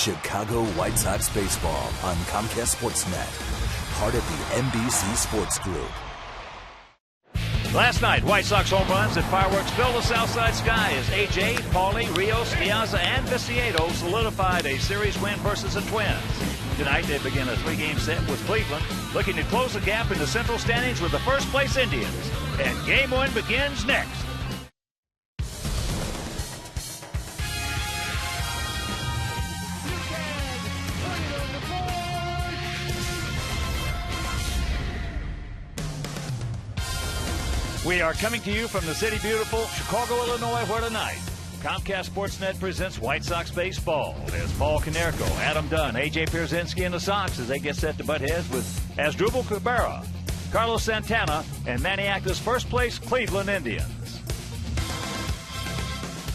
Chicago White Sox baseball on Comcast Sportsnet, part of the NBC Sports Group. Last night, White Sox home runs and fireworks filled the Southside sky as A.J., Paulie, Rios, Piazza, and Viciedo solidified a series win versus the Twins. Tonight, they begin a three-game set with Cleveland, looking to close the gap in the central standings with the first-place Indians. And Game 1 begins next. We are coming to you from the city beautiful Chicago, Illinois, where tonight Comcast Sportsnet presents White Sox baseball. There's Paul Konerko, Adam Dunn, A.J. Pierzynski, and the Sox as they get set to butt heads with Asdrubal Cabrera, Carlos Santana, and Manny Acta's first-place Cleveland Indians.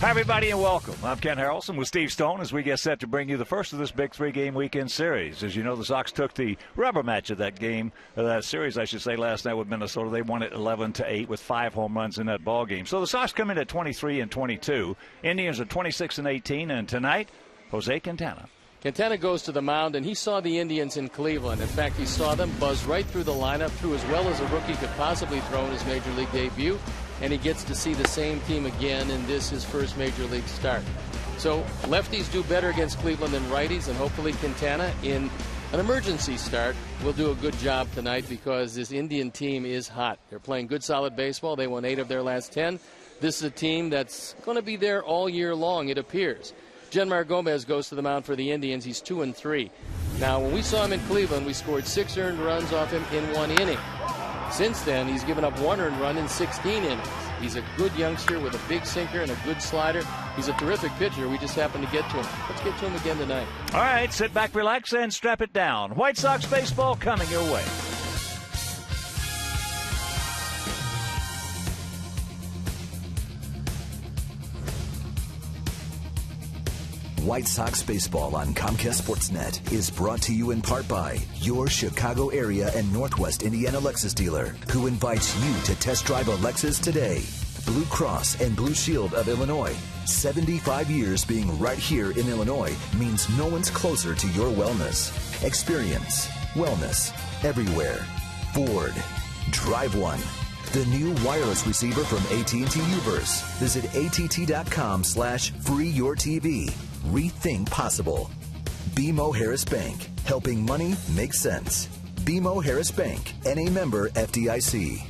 Hi, everybody, and welcome. I'm Ken Harrelson with Steve Stone as we get set to bring you the first of this big three-game weekend series. As you know, the Sox took the rubber match of that game, that series, I should say, last night with Minnesota. They won it 11-8 with 5 home runs in that ball game. So the Sox come in at 23-22. Indians are 26-18, and tonight, Jose Quintana. Quintana goes to the mound, and he saw the Indians in Cleveland. In fact, he saw them buzz right through the lineup, threw as well as a rookie could possibly throw in his Major League debut, and he gets to see the same team again in this, his first Major League start. So lefties do better against Cleveland than righties, and hopefully Quintana, in an emergency start, will do a good job tonight because this Indian team is hot. They're playing good, solid baseball. They won 8 of their last 10. This is a team that's going to be there all year long, it appears. Genmar Gomez goes to the mound for the Indians. He's 2-3. Now, when we saw him in Cleveland, we scored 6 earned runs off him in 1 inning. Since then, he's given up 1 earned run in 16 innings. He's a good youngster with a big sinker and a good slider. He's a terrific pitcher. We just happened to get to him. Let's get to him again tonight. All right, sit back, relax, and strap it down. White Sox baseball coming your way. White Sox baseball on Comcast Sportsnet is brought to you in part by your Chicago area and Northwest Indiana Lexus dealer, who invites you to test drive a Lexus today. Blue Cross and Blue Shield of Illinois. 75 years being right here in Illinois means no one's closer to your wellness. Experience wellness everywhere. Ford. Drive one. The new wireless receiver from AT&T Uverse. Visit att.com/freeyourtv. Rethink possible. BMO Harris Bank, helping money make sense. BMO Harris Bank, NA member FDIC.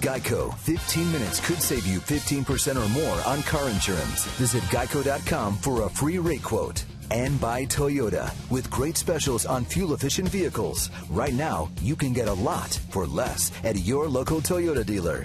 Geico, 15 minutes could save you 15% or more on car insurance. Visit geico.com for a free rate quote. And by Toyota, with great specials on fuel-efficient vehicles. Right now, you can get a lot for less at your local Toyota dealer.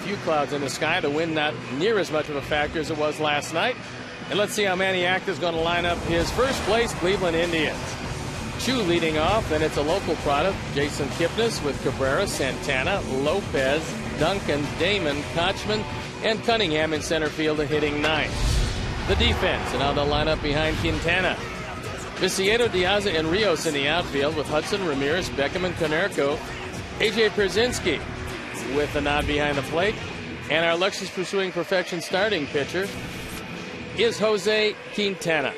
few clouds in the sky. The wind not near as much of a factor as it was last night. And let's see how Manny Acta is going to line up his first place Cleveland Indians. Chu leading off, then it's a local product. Jason Kipnis with Cabrera, Santana, Lopez, Duncan, Damon, Kochman, and Cunningham in center field hitting ninth. The defense, and now they'll line up behind Quintana. Viciedo, Diaz, and Rios in the outfield with Hudson, Ramirez, Beckham, and Konerko. A.J. Przinsky with the nod behind the plate. And our Lexus Pursuing Perfection starting pitcher is Jose Quintana.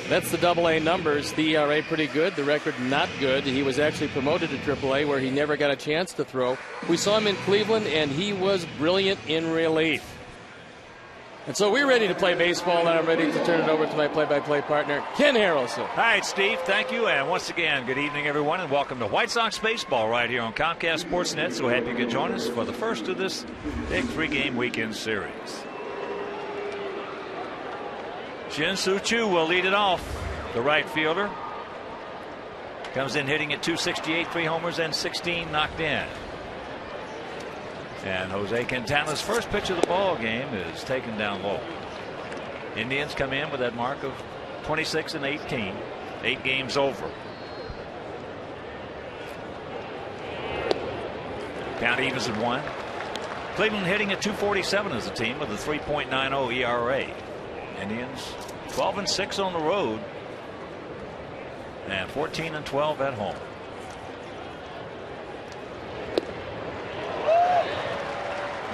That's the AA numbers. The ERA pretty good. The record not good. He was actually promoted to AAA where he never got a chance to throw. We saw him in Cleveland, and he was brilliant in relief. And so we're ready to play baseball, and I'm ready to turn it over to my play-by-play partner, Ken Harrelson. All right, Steve, thank you. And once again, good evening, everyone, and welcome to White Sox Baseball right here on Comcast Sportsnet. So happy you could join us for the first of this big 3-game weekend series. Shin-Soo Choo will lead it off. The right fielder comes in hitting at .268, 3 homers and 16 knocked in. And Jose Quintana's first pitch of the ball game is taken down low. Indians come in with that mark of 26 and 18, 8 games over. Count evens at 1. Cleveland hitting at .247 as a team with a 3.90 ERA. Indians 12 and 6 on the road and 14 and 12 at home.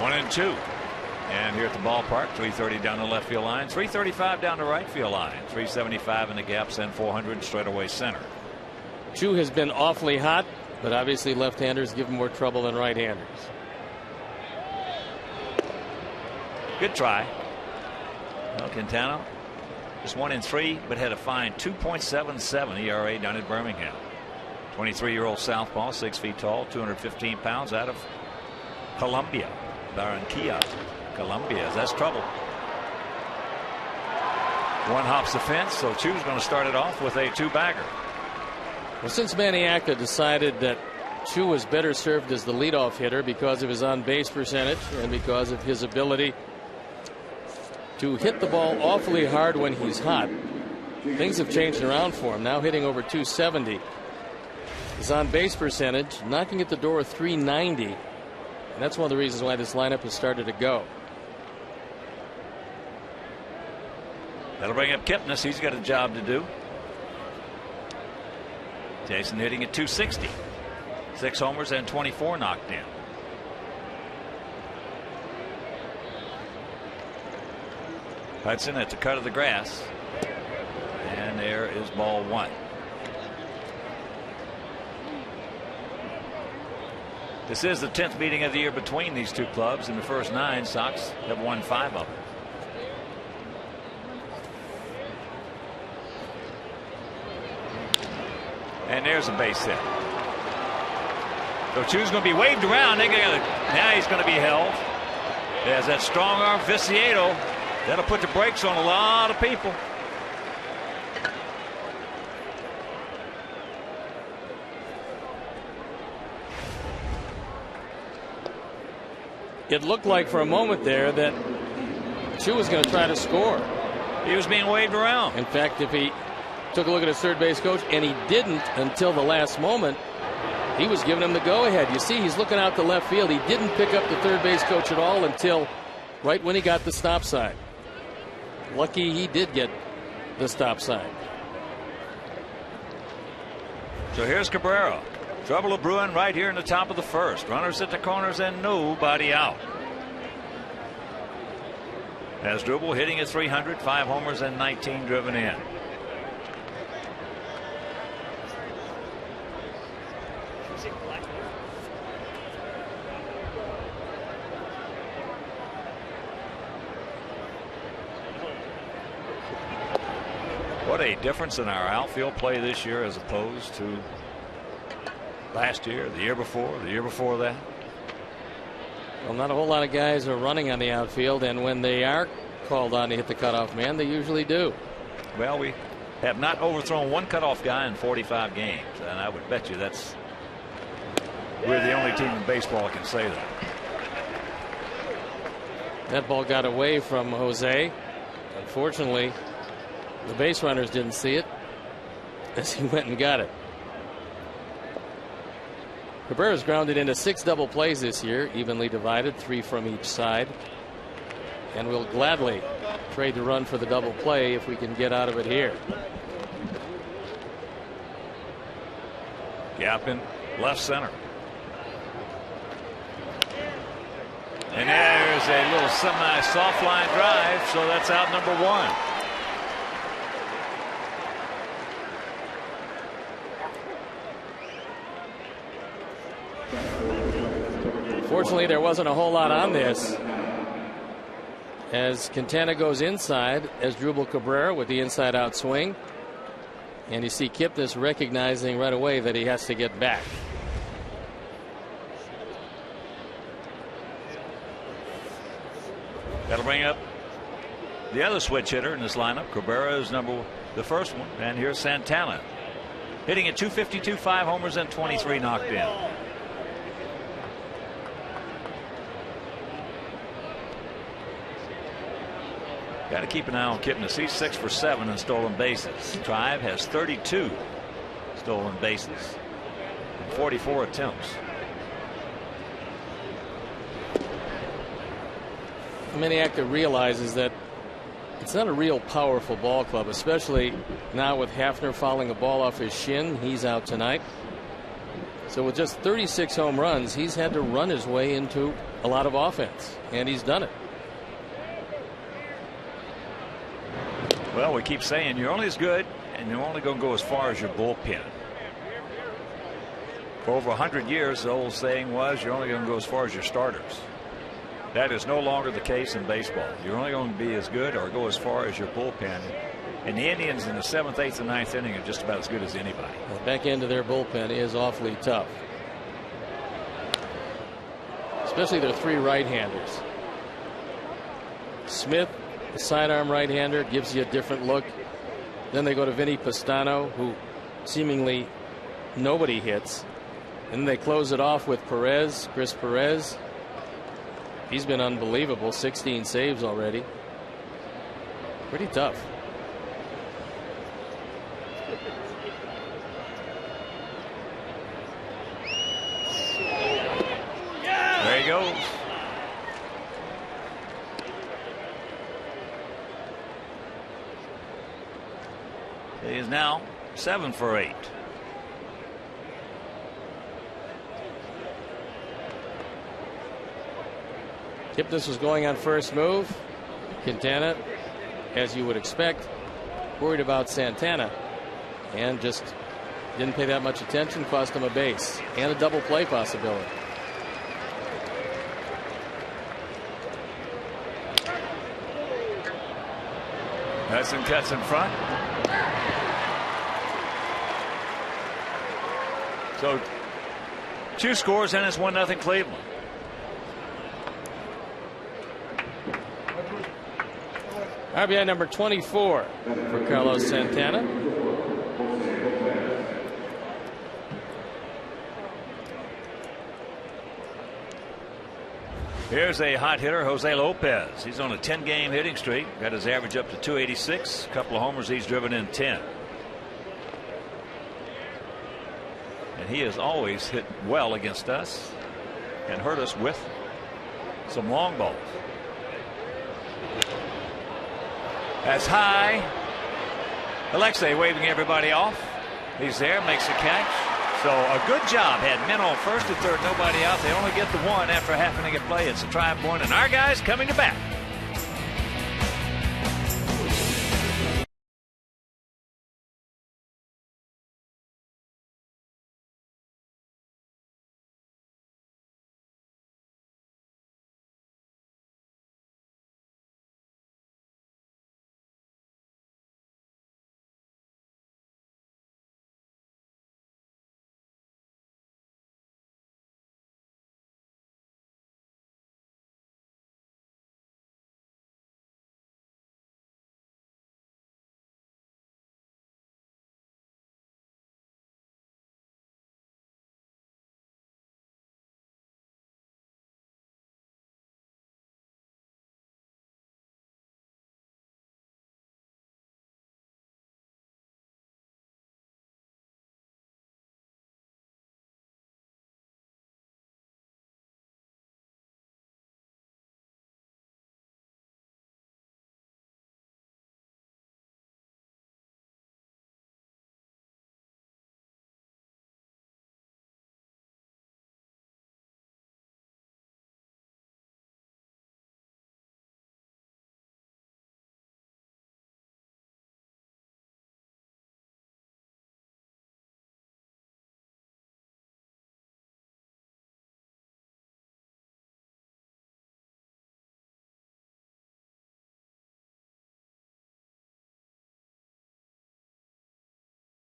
One and 2. And here at the ballpark, 330 down the left field line, 335 down the right field line, 375 in the gaps, and 400 straightaway center. Chu has been awfully hot, but obviously left-handers give him more trouble than right-handers. Good try. Well, Quintana just 1 and 3, but had a fine 2.77 ERA down in Birmingham. 23-year-old southpaw, 6 feet tall, 215 pounds, out of Colombia, Barranquilla, Colombia. That's trouble. One hops the fence, so Chu's going to start it off with a 2-bagger. Well, since Manny Acta decided that Chu was better served as the leadoff hitter because of his on-base percentage and because of his ability to hit the ball awfully hard when he's hot, things have changed around for him. Now hitting over .270. His on-base percentage knocking at the door of .390. And that's one of the reasons why this lineup has started to go. That'll bring up Kipnis. He's got a job to do. Jason hitting at .260. 6 homers and 24 knocked in. Hudson at the cut of the grass. And there is ball 1. This is the 10th meeting of the year between these two clubs. In the first 9, Sox have won 5 of them. And there's a base hit. So Chu's going to be waved around. Now he's going to be held. There's that strong arm Viciedo. That'll put the brakes on a lot of people. It looked like for a moment there that Chu was going to try to score. He was being waved around. In fact, if he took a look at his third base coach, and he didn't until the last moment, he was giving him the go-ahead. You see, he's looking out to left field. He didn't pick up the third base coach at all until right when he got the stop sign. Lucky he did get the stop sign. So here's Cabrera. Trouble of brewing right here in the top of the first. Runners at the corners and nobody out. Asdrubal hitting at .300, 5 homers and 19 driven in. What a difference in our outfield play this year as opposed to last year, the year before that. Well, not a whole lot of guys are running on the outfield, and when they are called on to hit the cutoff man, they usually do. Well, we have not overthrown one cutoff guy in 45 games, and I would bet you we're the only team in baseball that can say that. That ball got away from Jose. Unfortunately, the base runners didn't see it as he went and got it. Cabrera's grounded into 6 double plays this year, evenly divided, 3 from each side, and will gladly trade the run for the double play if we can get out of it here. Gap in left center. And there's a little semi-soft line drive, so that's out number 1. Fortunately, there wasn't a whole lot on this, as Quintana goes inside as Drupal Cabrera with the inside out swing, and you see Kipnis recognizing right away that he has to get back. That'll bring up the other switch hitter in this lineup. Cabrera is the first one, and here's Santana hitting at .252, 5 homers and 23 knocked in. Got to keep an eye on Kipnis. He's 6 for 7 in stolen bases. Tribe has 32 stolen bases, 44 attempts. Minneaca realizes that it's not a real powerful ball club, especially now with Hafner fouling a ball off his shin. He's out tonight. So with just 36 home runs, he's had to run his way into a lot of offense, and he's done it. Well, we keep saying you're only as good and you're only going to go as far as your bullpen. For over 100 years, the old saying was you're only going to go as far as your starters. That is no longer the case in baseball. You're only going to be as good or go as far as your bullpen. And the Indians in the 7th, 8th, and 9th inning are just about as good as anybody. The back end of their bullpen is awfully tough, especially their 3 right-handers. Smith, the sidearm right-hander, gives you a different look. Then they go to Vinny Pastano, who seemingly nobody hits. And then they close it off with Perez, Chris Perez. He's been unbelievable, 16 saves already. Pretty tough. There he goes. He is now 7 for 8. Kipnis was going on first move. Quintana, as you would expect, worried about Santana and just didn't pay that much attention. Cost him a base and a double play possibility. Hudson cuts in front. So 2 scores and it's 1-0 Cleveland. RBI number 24 for Carlos Santana. Here's a hot hitter, Jose Lopez. He's on a 10-game hitting streak. Got his average up to 286. A couple of homers. He's driven in 10. And he has always hit well against us and hurt us with some long balls. That's high. Alexei waving everybody off. He's there, makes a catch. So a good job. Had men on first and third, nobody out. They only get the one after a half-inning of play. It's a Tribe point, and our guys coming to bat.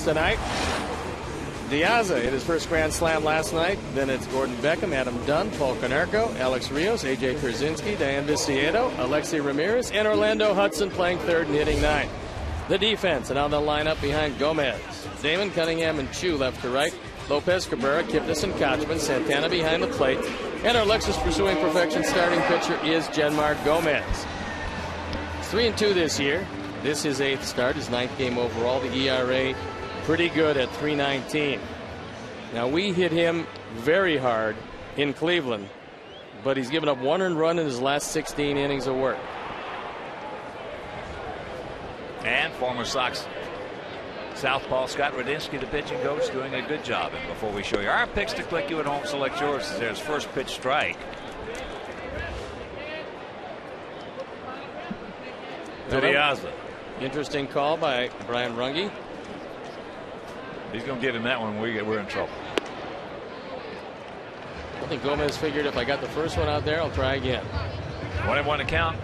tonight. Diaza hit his first grand slam last night. Then it's Gordon Beckham, Adam Dunn, Paul Konerko, Alex Rios, AJ Kurzinski, Diane Viciedo, Alexi Ramirez, and Orlando Hudson playing third and hitting ninth. The defense and on the lineup behind Gomez, Damon, Cunningham, and Chu left to right. Lopez, Cabrera, Kipnis, and Kochman. Santana behind the plate. And our Lexus pursuing perfection starting pitcher is Genmar Gomez. He's 3-2 this year. This is 8th start, his 9th game overall. The ERA pretty good at 3.19. Now we hit him very hard in Cleveland, but he's given up 1 earned run in his last 16 innings of work. And former Sox southpaw Scott Radinsky, the pitching coach, doing a good job. And before we show you our picks to click you at home, select yours. There's first pitch strike. To Diaza. Interesting call by Brian Runge. He's going to give him that one. We're in trouble. I think Gomez figured if I got the first one out there, I'll try again. 1-1 to count.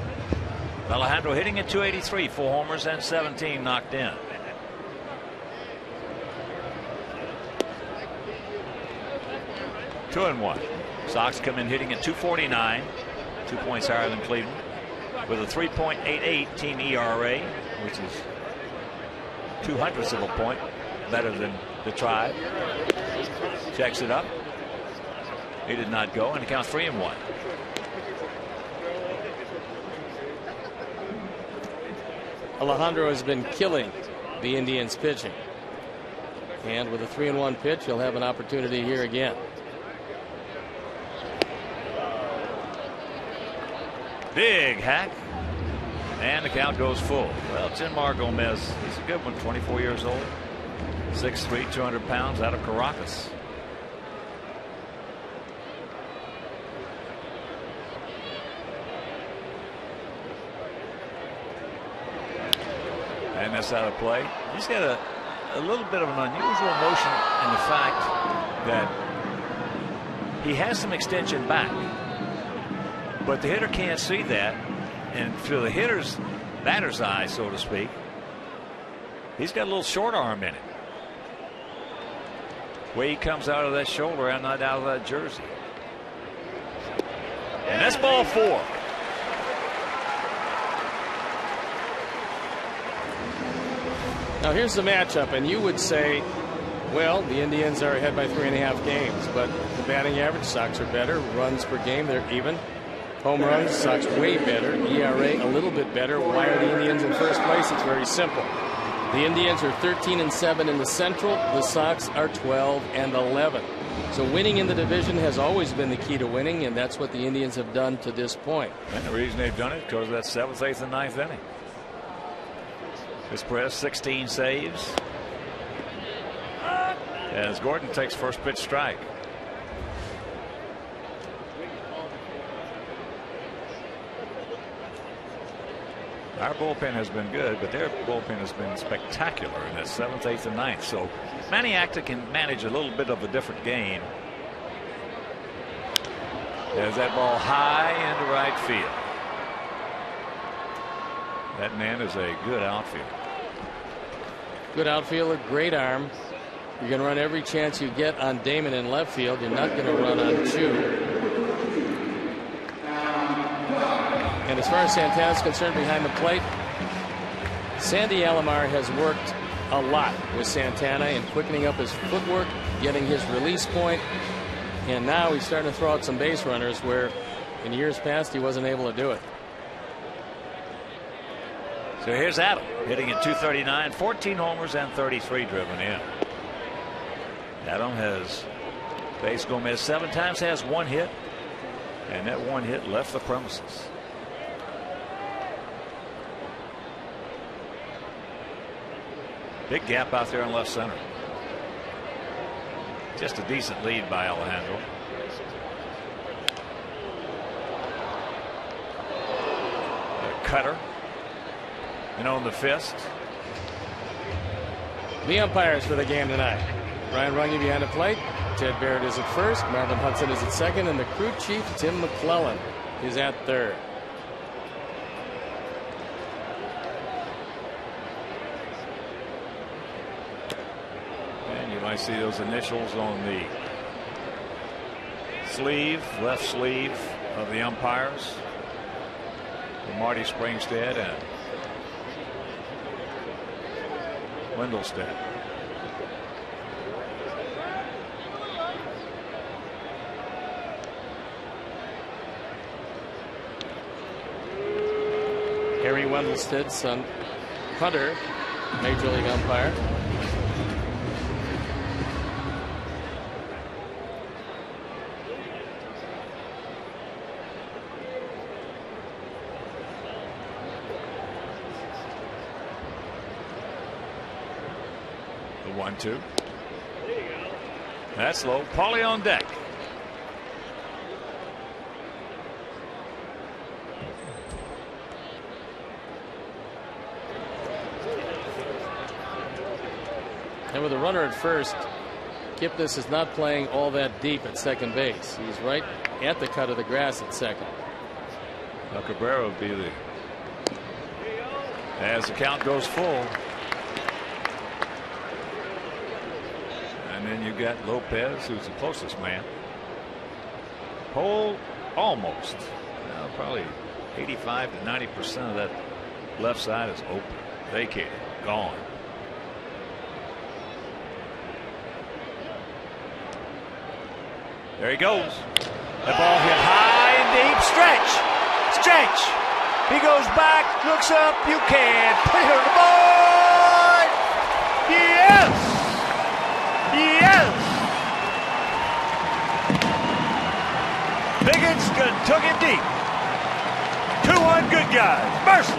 Alejandro hitting at 283, 4 homers and 17 knocked in. Two and 1. Sox come in hitting at 249, 2 points higher than Cleveland, with a 3.88 team ERA, which is 0.02 of a point better than the Tribe. Checks it up. He did not go, and it counts 3-1. Alejandro has been killing the Indians pitching, and with a 3-1 pitch, he'll have an opportunity here again. Big hack, and the count goes full. Well, Genmar Gomez, he's a good one, 24 years old, 6'3", 200 pounds, out of Caracas. And that's out of play. He's got a little bit of an unusual motion in the fact that he has some extension back, but the hitter can't see that, and through the batter's eye, so to speak, he's got a little short arm in it. Way he comes out of that shoulder and not out of that jersey. And that's ball 4. Now here's the matchup, and you would say, well, the Indians are ahead by 3.5 games, but the batting average, Sox are better. Runs per game, they're even. Home runs, Sox way better. ERA a little bit better. Why are the Indians in first place? It's very simple. The Indians are 13-7 in the Central. The Sox are 12-11. So winning in the division has always been the key to winning, and that's what the Indians have done to this point. And the reason they've done it is because of that 7th, 8th, and 9th inning. This press, 16 saves. As Gordon takes first pitch strike. Our bullpen has been good, but their bullpen has been spectacular in that 7th, 8th, and 9th. So Maniacta can manage a little bit of a different game. There's that ball high into right field. That man is a good outfielder. Good outfielder, great arm. You're going to run every chance you get on Damon in left field. You're not going to run on Chu. And as far as Santana is concerned behind the plate, Sandy Alomar has worked a lot with Santana in quickening up his footwork, getting his release point, and now he's starting to throw out some base runners where in years past he wasn't able to do it. So here's Adam hitting at 239, 14 homers and 33 driven in. Adam has faced Gomez 7 times, has 1 hit, and that 1 hit left the premises. Big gap out there in left center. Just a decent lead by Alejandro. A cutter. And on the fist. The umpires for the game tonight. Brian Runge behind the plate. Ted Barrett is at first. Marvin Hudson is at second. And the crew chief, Tim McClellan, is at third. might see those initials on the sleeve, left sleeve of the umpires for Marty Springstead and Wendelstedt. Harry Wendelstedt, son Hunter, Major League umpire. The 1-2. That's low. Paulie on deck. And with a runner at first, Kipnis is not playing all that deep at second base. He's right at the cut of the grass at second. Now Cabrera will be the, as the count goes full. And then you got Lopez, who's the closest man. Hole almost. Probably 85 to 90% of that left side is open. Vacated. Gone. There he goes. The ball hit high and deep. Stretch. Stretch. He goes back, looks up. You can put it on the board. Yes. Yes. Biggins took him deep. 2-1 good guys. Mercy.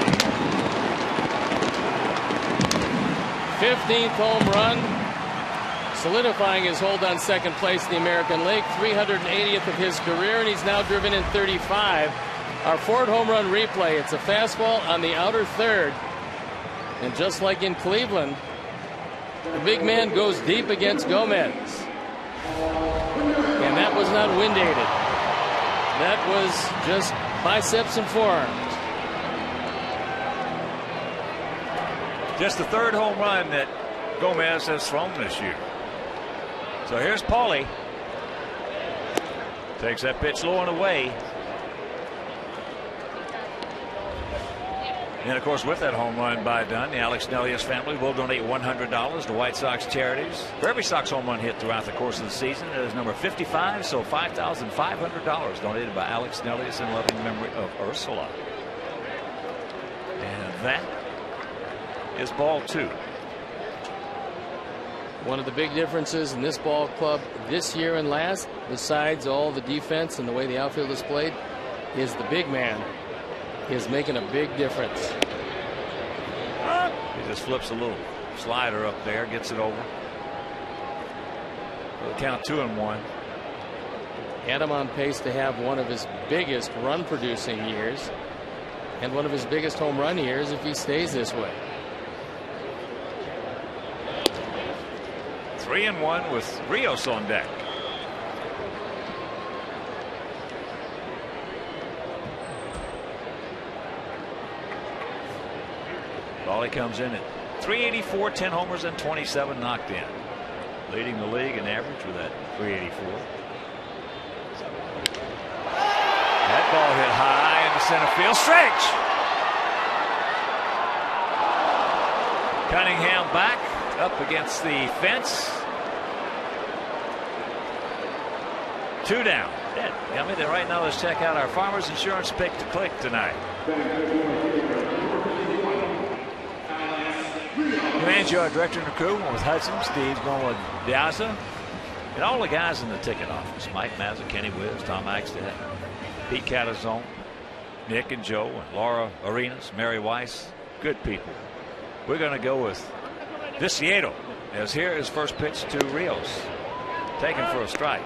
15th home run. Solidifying his hold on second place in the American League, 380th of his career, and he's now driven in 35. Our fourth home run replay. It's a fastball on the outer third. And just like in Cleveland, the big man goes deep against Gomez. And that was not wind aided. That was just biceps and forearms. Just the third home run that Gomez has thrown this year. So here's Paulie. Takes that pitch low and away. And of course, with that home run by Dunn, the Alex Nelius family will donate $100 to White Sox charities. For every Sox home run hit throughout the course of the season, it is number 55, so $5,500 donated by Alex Nelius in loving memory of Ursula. And that is ball two. One of the big differences in this ball club this year and last, besides all the defense and the way the outfield is played, is the big man is making a big difference. He just flips a little slider up there, gets it over. We'll count 2-1. Adam on pace to have one of his biggest run producing years and one of his biggest home run years if he stays this way. 3-1 with Rios on deck. Paulie comes in at 384, 10 homers and 27 knocked in, leading the league in average with that 384. That ball hit high into center field. Stretch. Cunningham back up against the fence. 2 down. Yeah, right now let's check out our Farmers Insurance Pick to Click tonight. Manjo, director and the crew, with Hudson. Steve's going with Diaza. And all the guys in the ticket office. Mike Mazza, Kenny Wiz, Tom Axtad, Pete Catazone, Nick and Joe, and Laura Arenas, Mary Weiss. Good people. We're going to go with Viciedo, as here is first pitch to Rios. Taken for a strike.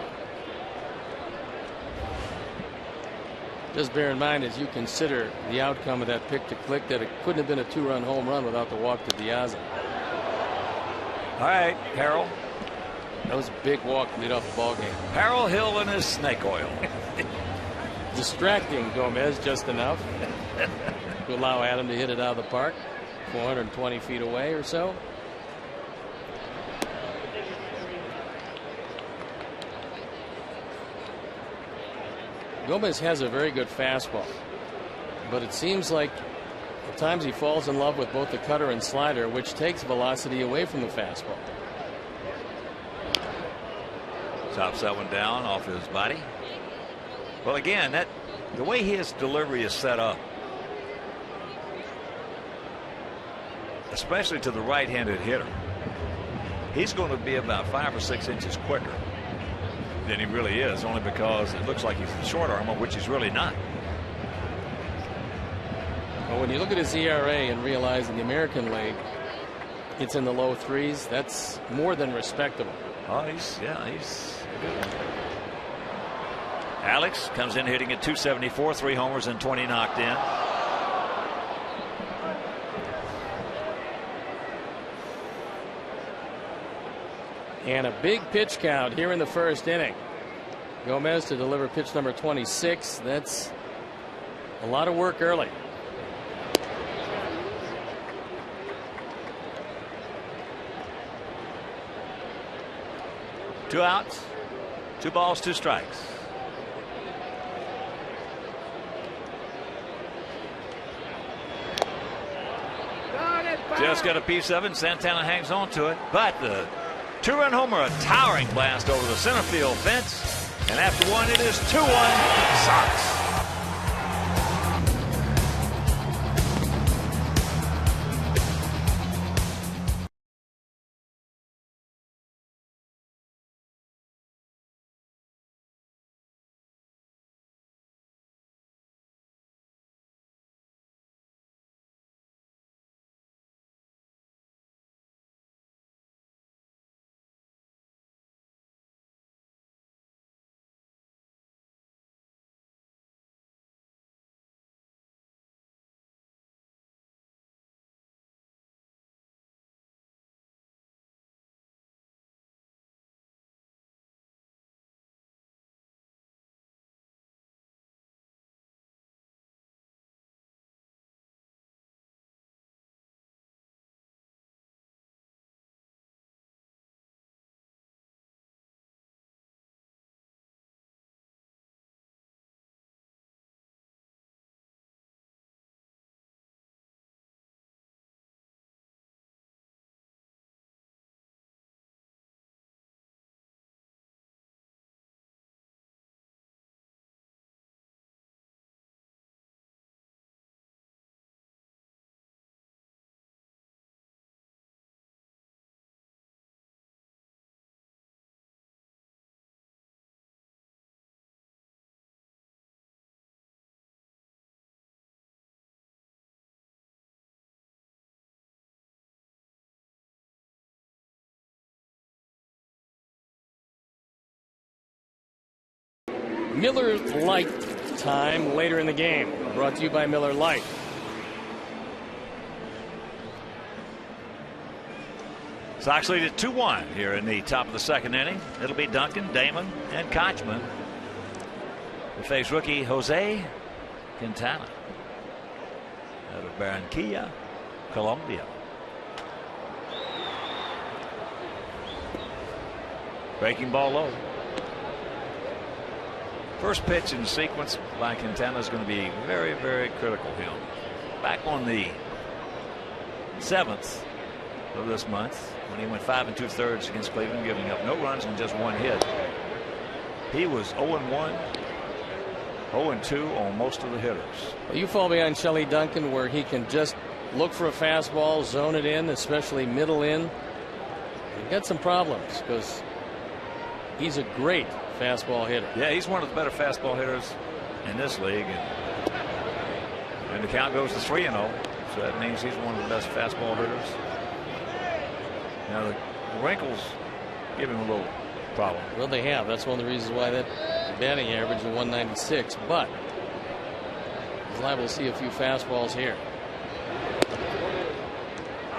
Just bear in mind as you consider the outcome of that pick to click that it couldn't have been a 2-run home run without the walk to Diaza. All right, Harold. That was a big walk to lead off the ball game. Harold Hill and his snake oil. Distracting Gomez just enough to allow Adam to hit it out of the park 420 feet away or so. Gomez has a very good fastball, but it seems like at times he falls in love with both the cutter and slider, which takes velocity away from the fastball. Chops that one down off his body. Well, again, the way his delivery is set up, especially to the right-handed hitter, he's going to be about 5 or 6 inches quicker than he really is, only because it looks like he's a short arm, which he's really not. Well, when you look at his ERA and realize in the American League it's in the low 3s, that's more than respectable. Oh, he's a good one. Alex comes in hitting at .274, 3 homers and 20 knocked in. And a big pitch count here in the first inning. Gomez to deliver pitch number 26. That's a lot of work early. Two outs, 2 balls, 2 strikes. Just got a piece of it. Santana hangs on to it, but the 2-run homer, a towering blast over the center field fence, and after one, it is 2-1 Sox. Miller Lite time later in the game. Brought to you by Miller Lite. Sox lead at 2-1 here in the top of the second inning. It'll be Duncan, Damon, and Kochman to face rookie Jose Quintana out of Barranquilla, Colombia. Breaking ball low. First pitch in sequence by Quintana is going to be very, very critical to him. Back on the 7th of this month, when he went 5 2/3 against Cleveland, giving up no runs and just 1 hit, he was 0-1, 0-2 on most of the hitters. Well, you fall behind Shelley Duncan, where he can just look for a fastball, zone it in, especially middle in. You've got some problems because he's a great fastball hitter. Yeah, he's one of the better fastball hitters in this league, and the count goes to 3-0, so that means he's one of the best fastball hitters. Now the wrinkles give him a little problem. Well, they have. That's one of the reasons why that batting average is 196, but he's liable to see a few fastballs here.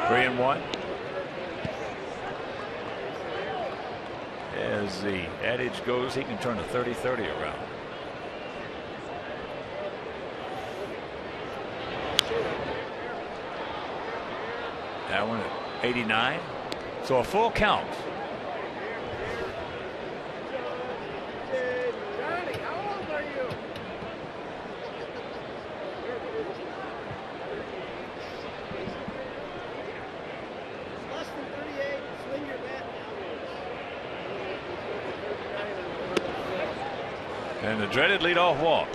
3-1. As the adage goes, he can turn a 30-30 around. That one at 89. So a full count. And the dreaded leadoff walk.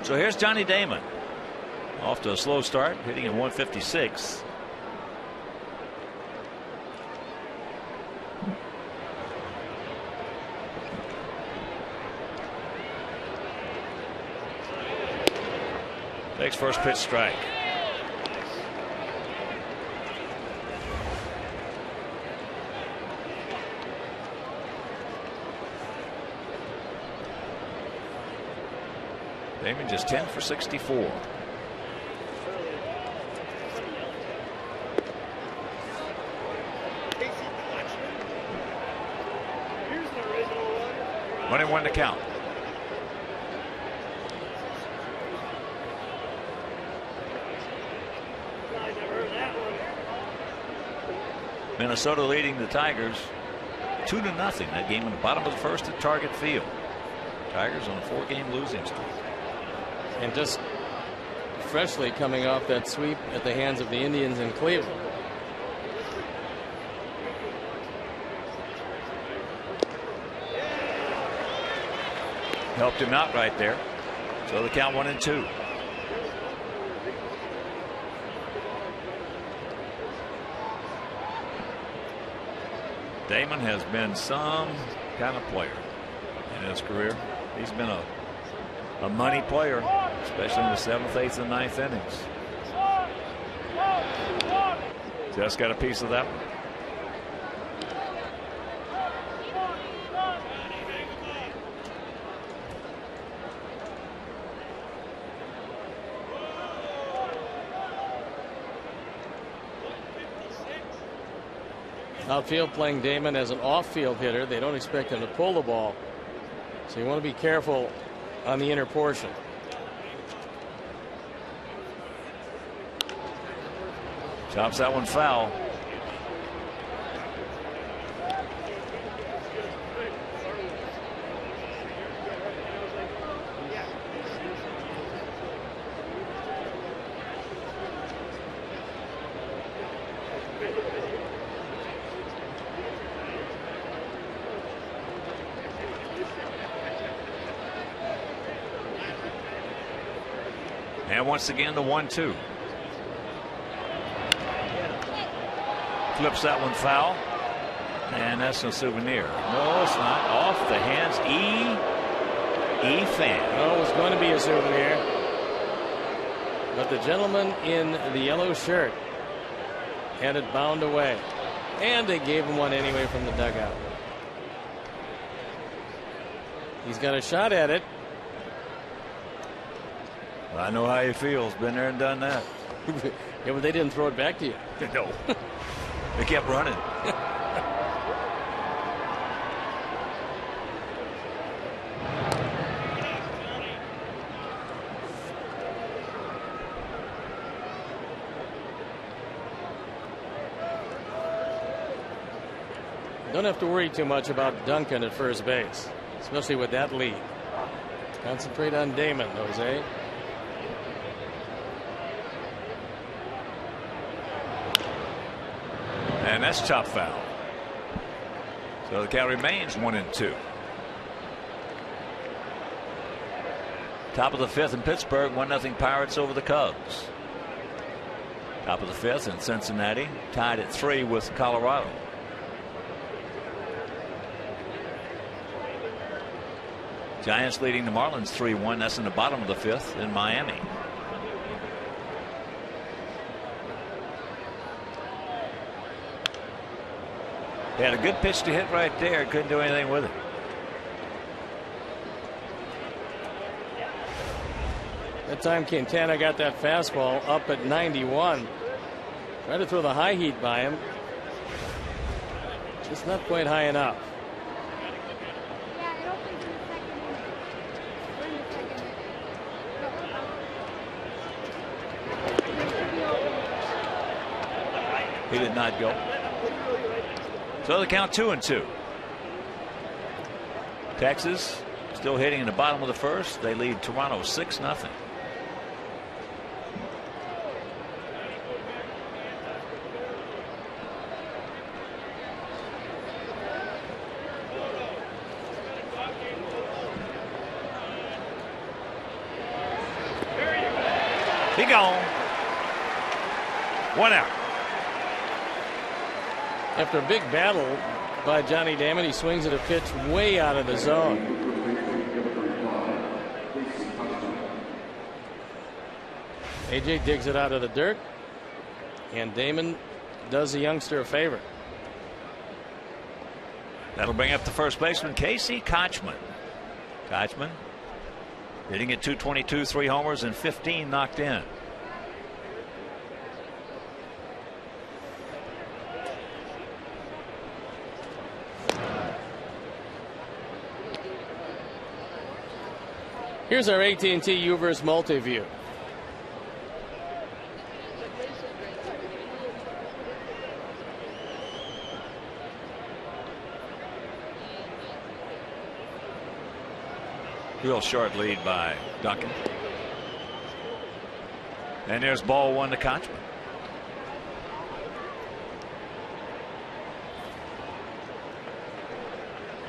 So here's Johnny Damon. Off to a slow start, hitting at 156. Takes first pitch strike. Damon just 10 for 64. One and one to count. Minnesota leading the Tigers 2-0. That game in the bottom of the first at Target Field. Tigers on a 4-game losing streak. And just freshly coming off that sweep at the hands of the Indians in Cleveland. Helped him out right there. So the count 1-2. Damon has been some kind of player in his career. He's been a money player, especially in the 7th, 8th, and 9th innings. Just got a piece of that one. Outfield playing Damon as an off-field hitter. They don't expect him to pull the ball, so you want to be careful on the inner portion. Chops that one foul. And once again the 1-2. Flips that one foul. And that's no souvenir. No, it's not. Off the hands. Fan. No, it was going to be a souvenir. But the gentleman in the yellow shirt had it bound away. And they gave him one anyway from the dugout. He's got a shot at it. I know how he feels. Been there and done that. Yeah, but they didn't throw it back to you. No. They kept running. Don't have to worry too much about Duncan at first base, especially with that lead. Concentrate on Damon, Jose. And that's chop foul. So the count remains 1-2. Top of the 5th in Pittsburgh, 1-0 Pirates over the Cubs. Top of the 5th in Cincinnati, tied at 3 with Colorado. Giants leading the Marlins 3-1. That's in the bottom of the 5th in Miami. He had a good pitch to hit right there. Couldn't do anything with it. That time Quintana got that fastball up at 91. Tried to throw the high heat by him. Just not quite high enough. He did not go. So the count 2-2. Texas still hitting in the bottom of the 1st. They lead Toronto 6-0. He gone. 1 out. After a big battle by Johnny Damon, he swings at a pitch way out of the zone. AJ digs it out of the dirt, and Damon does the youngster a favor. That'll bring up the first baseman, Casey Kochman. Kochman hitting at .222, 3 homers and 15 knocked in. Here's our AT&T UVerse multi-view. Real short lead by Duncan. And there's ball 1 to Kochman.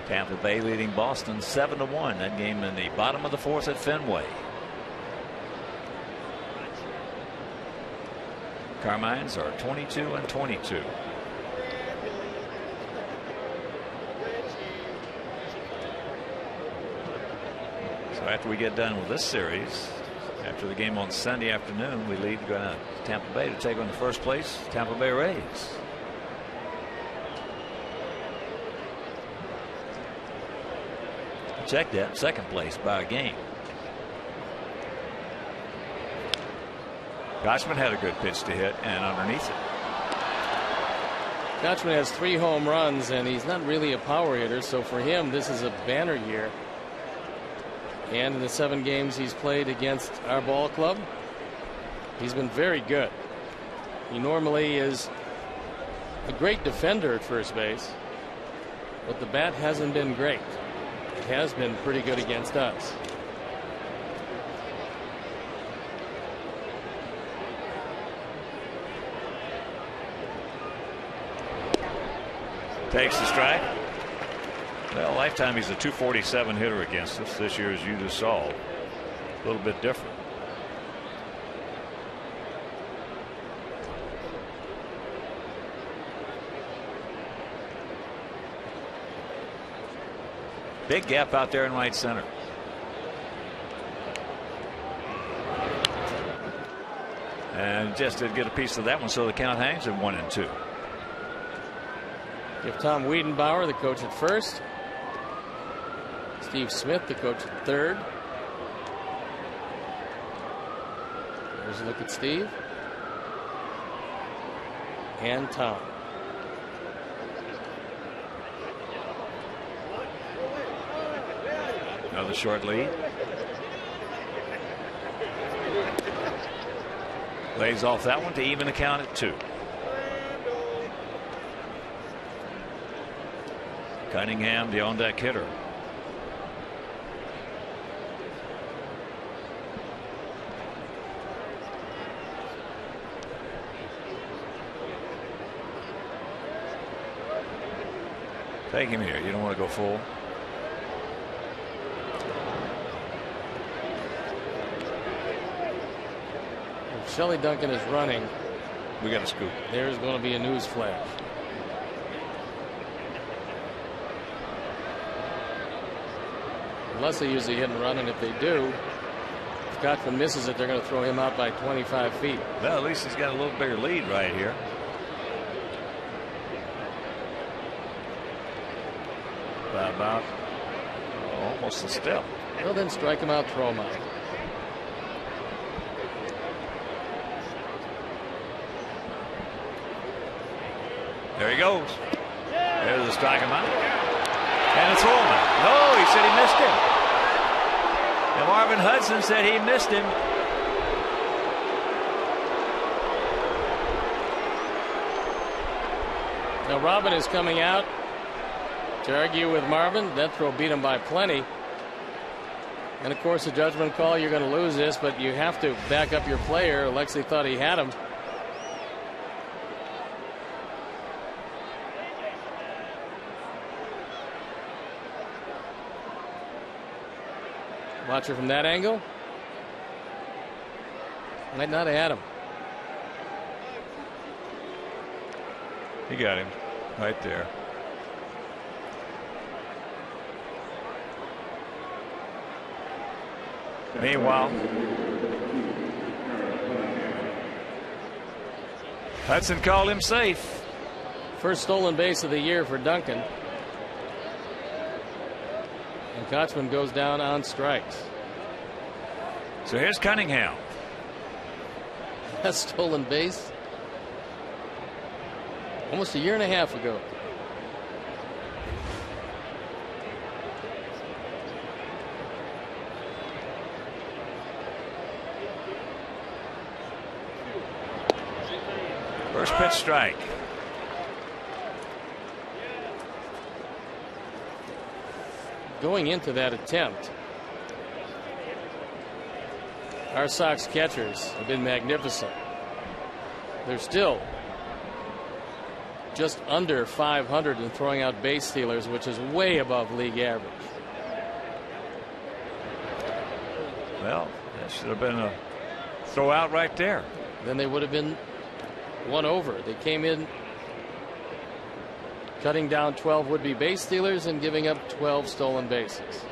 Tampa Bay leading Boston 7-1. That game in the bottom of the 4th at Fenway. Carmines are 22 and 22. So after we get done with this series, after the game on Sunday afternoon, we leave to go to Tampa Bay to take on the first place Tampa Bay Rays. Check that, second place by a game. Kochman had a good pitch to hit and underneath it. Kochman has 3 home runs, and he's not really a power hitter, so for him this is a banner year. And in the 7 games he's played against our ball club, he's been very good. He normally is a great defender at first base, but the bat hasn't been great. It has been pretty good against us. Takes the strike. Well, lifetime he's a .247 hitter against us. This year, as you just saw, a little bit different. Big gap out there in right center. And just did get a piece of that one, so the count hangs at 1-2. Give Tom Wiedenbauer, the coach, at first. Steve Smith, the coach, at third. There's a look at Steve. And Tom. Another short lead. Lays off that one to even the count at 2. Cunningham, the on-deck hitter. Take him here. You don't want to go full. If Shelley Duncan is running, we got a scoop. There's going to be a news flash. Unless they use the hit and run, and if they do, if Kochman misses it, they're going to throw him out by 25 feet. Well, at least he's got a little bigger lead right here. By about almost a step. Well, then strike him out, throw him out. There he goes. There's the strike him out. And a throw him out. No, he said he missed him. And Marvin Hudson said he missed him. Now Robin is coming out to argue with Marvin. That throw beat him by plenty. And of course, the judgment call, you're going to lose this, but you have to back up your player. Alexi thought he had him. Watch her from that angle. Might not have had him. He got him right there. Meanwhile, Hudson called him safe. First stolen base of the year for Duncan. And Kochman goes down on strikes. So here's Cunningham. Last stolen base almost a year and a half ago. First pitch strike. Going into that attempt, our Sox catchers have been magnificent. They're still just under 500 in throwing out base stealers, which is way above league average. Well, that should have been a throw out right there. Then they would have been one over. They came in cutting down 12 would-be base stealers and giving up 12 stolen bases.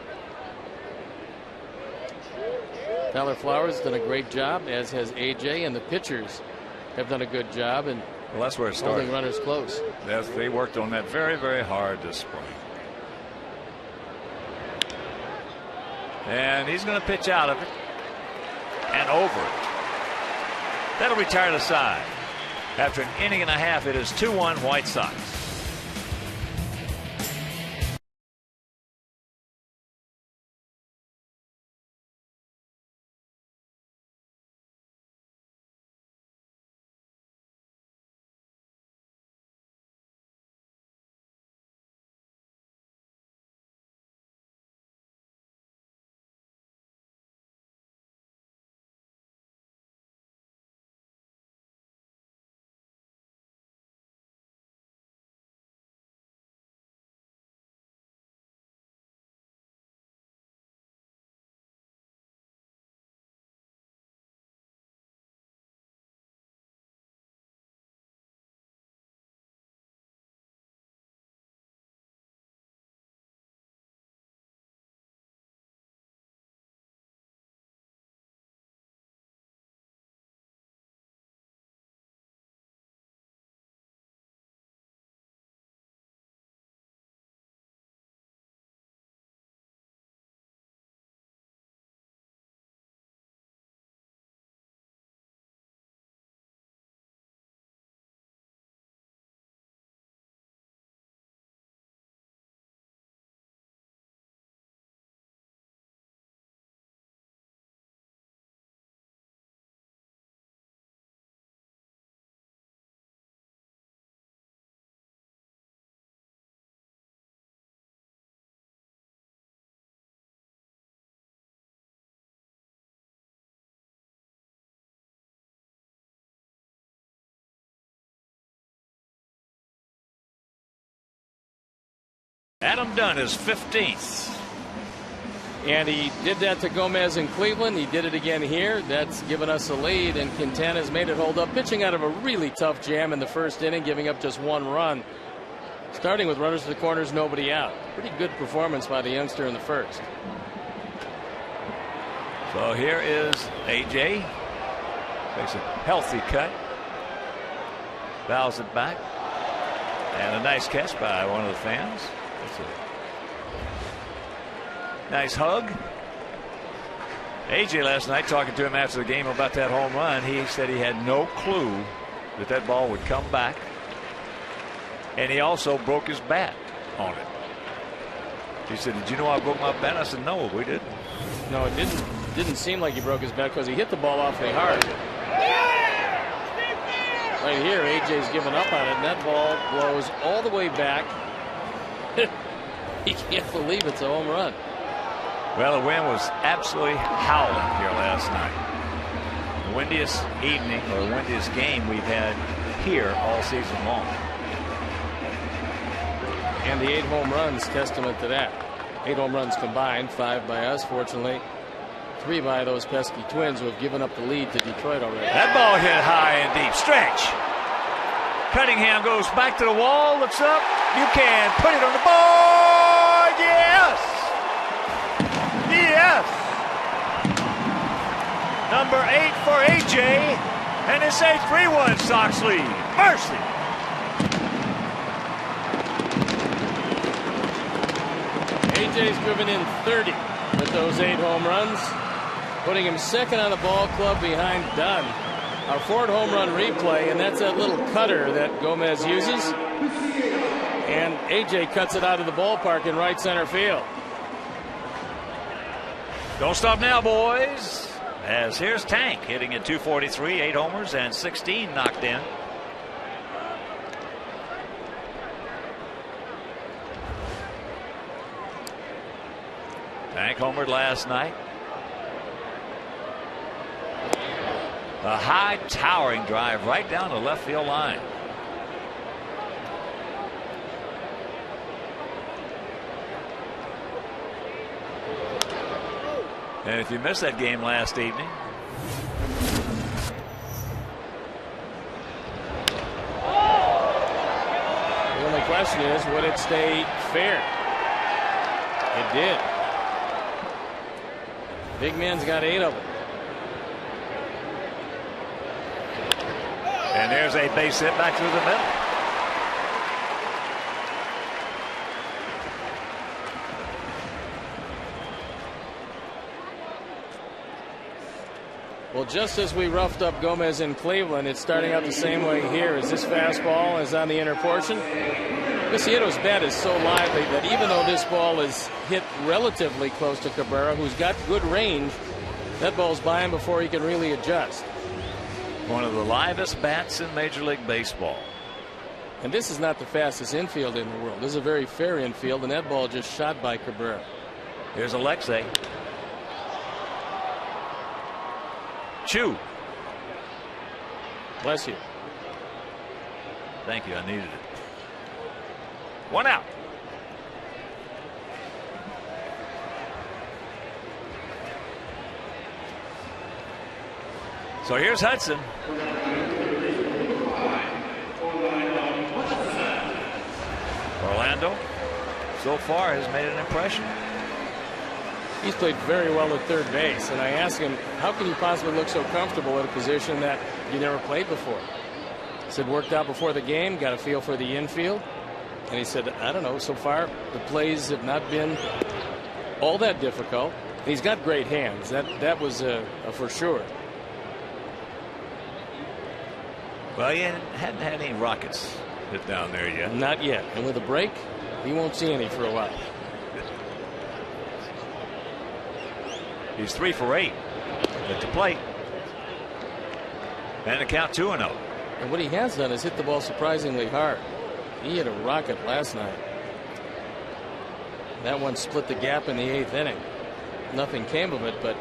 Tyler Flowers done a great job, as has AJ, and the pitchers have done a good job in well, that's where it started. Holding runners close. They worked on that very, very hard this spring. And he's going to pitch out of it and over it. That'll retire the side. After an inning and a half, it is 2-1 White Sox. Adam Dunn is 15th. And he did that to Gomez in Cleveland. He did it again here. That's given us a lead, and Quintana's made it hold up, pitching out of a really tough jam in the first inning, giving up just one run. Starting with runners to the corners, nobody out. Pretty good performance by the youngster in the first. So here is AJ. Makes a healthy cut. Bows it back. And a nice catch by one of the fans. That's a nice hug. AJ last night, talking to him after the game about that home run, he said he had no clue that that ball would come back. And he also broke his bat on it. He said, "Did you know I broke my bat?" I said, "No, we didn't." No, it didn't seem like he broke his bat because he hit the ball awfully hard. Right here, AJ's given up on it, and that ball blows all the way back. He can't believe it's a home run. Well, the wind was absolutely howling here last night. The windiest evening or windiest game we've had here all season long. And the 8 home runs, testament to that. 8 home runs combined, 5 by us. Fortunately, 3 by those pesky Twins who have given up the lead to Detroit already. That ball hit high and deep. Stretch. Cunningham goes back to the wall, looks up. Buchanan put it on the board. Yes. Yes. Number 8 for AJ. And it's a 3-1 Sox lead. Mercy. AJ's driven in 30 with those 8 home runs, putting him second on the ball club behind Dunn. Our 4th home run replay, and that's that little cutter that Gomez uses. And AJ cuts it out of the ballpark in right center field. Don't stop now, boys. As here's Tank hitting at .243, 8 homers and 16 knocked in. Tank homered last night. A high towering drive right down the left field line. And if you missed that game last evening, the only question is, would it stay fair? It did. Big man's got 8 of them. and there's a base hit back through the middle. Well, just as we roughed up Gomez in Cleveland, it's starting out the same way here. As this fastball is on the inner portion, Viciedo's bat is so lively that even though this ball is hit relatively close to Cabrera, who's got good range, that ball's by him before he can really adjust. One of the livest bats in Major League Baseball. And this is not the fastest infield in the world. This is a very fair infield, and that ball just shot by Cabrera. Here's Alexei. Chew. Bless you. Thank you. I needed it. One out. So here's Hudson. Orlando so far has made an impression. He's played very well at third base, and I asked him, how can you possibly look so comfortable at a position that you never played before? He said, worked out before the game, got a feel for the infield. And he said, I don't know, so far the plays have not been all that difficult. And he's got great hands. That was a for sure. Well, he hadn't had any rockets hit down there yet. Not yet. And with a break, he won't see any for a while. He's 3 for 8 at the plate. And the count 2-0. And what he has done is hit the ball surprisingly hard. He hit a rocket last night. That one split the gap in the 8th inning. Nothing came of it, but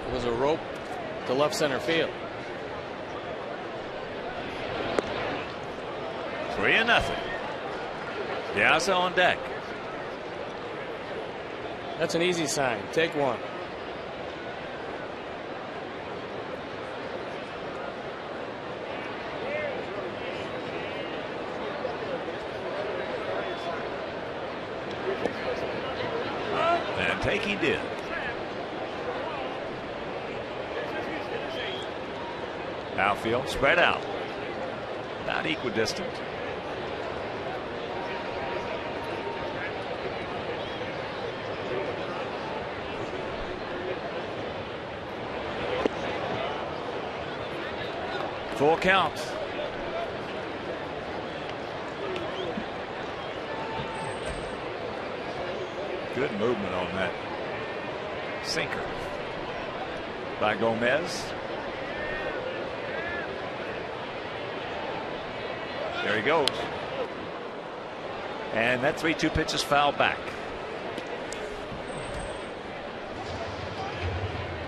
it was a rope to left center field. 3-0. Piazza on deck. That's an easy sign. Take one. And take he did. Outfield spread out. Not equidistant. Full count. Good movement on that sinker by Gomez. There he goes. And that 3-2 pitch is fouled back.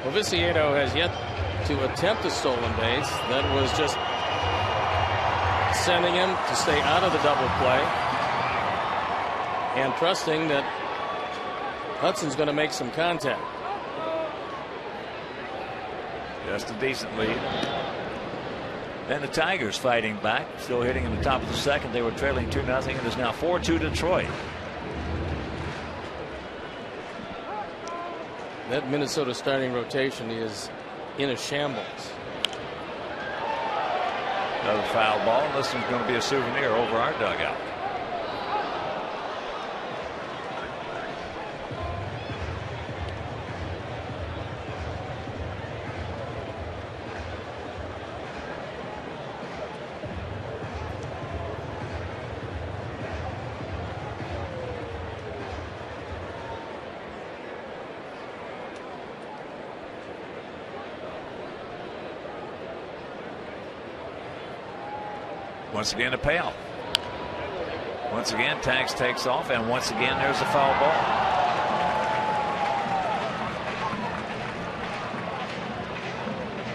Well, Viciedo has yet to attempt a stolen base. That was just sending him to stay out of the double play and trusting that Hudson's going to make some contact. Just a decent lead. And the Tigers fighting back, still hitting in the top of the second. They were trailing 2-0. It is now 4-2 Detroit. That Minnesota starting rotation is in a shambles. Another foul ball. This one's going to be a souvenir over our dugout. Once again, a payoff. Once again, Tags takes off, and once again, there's a foul ball.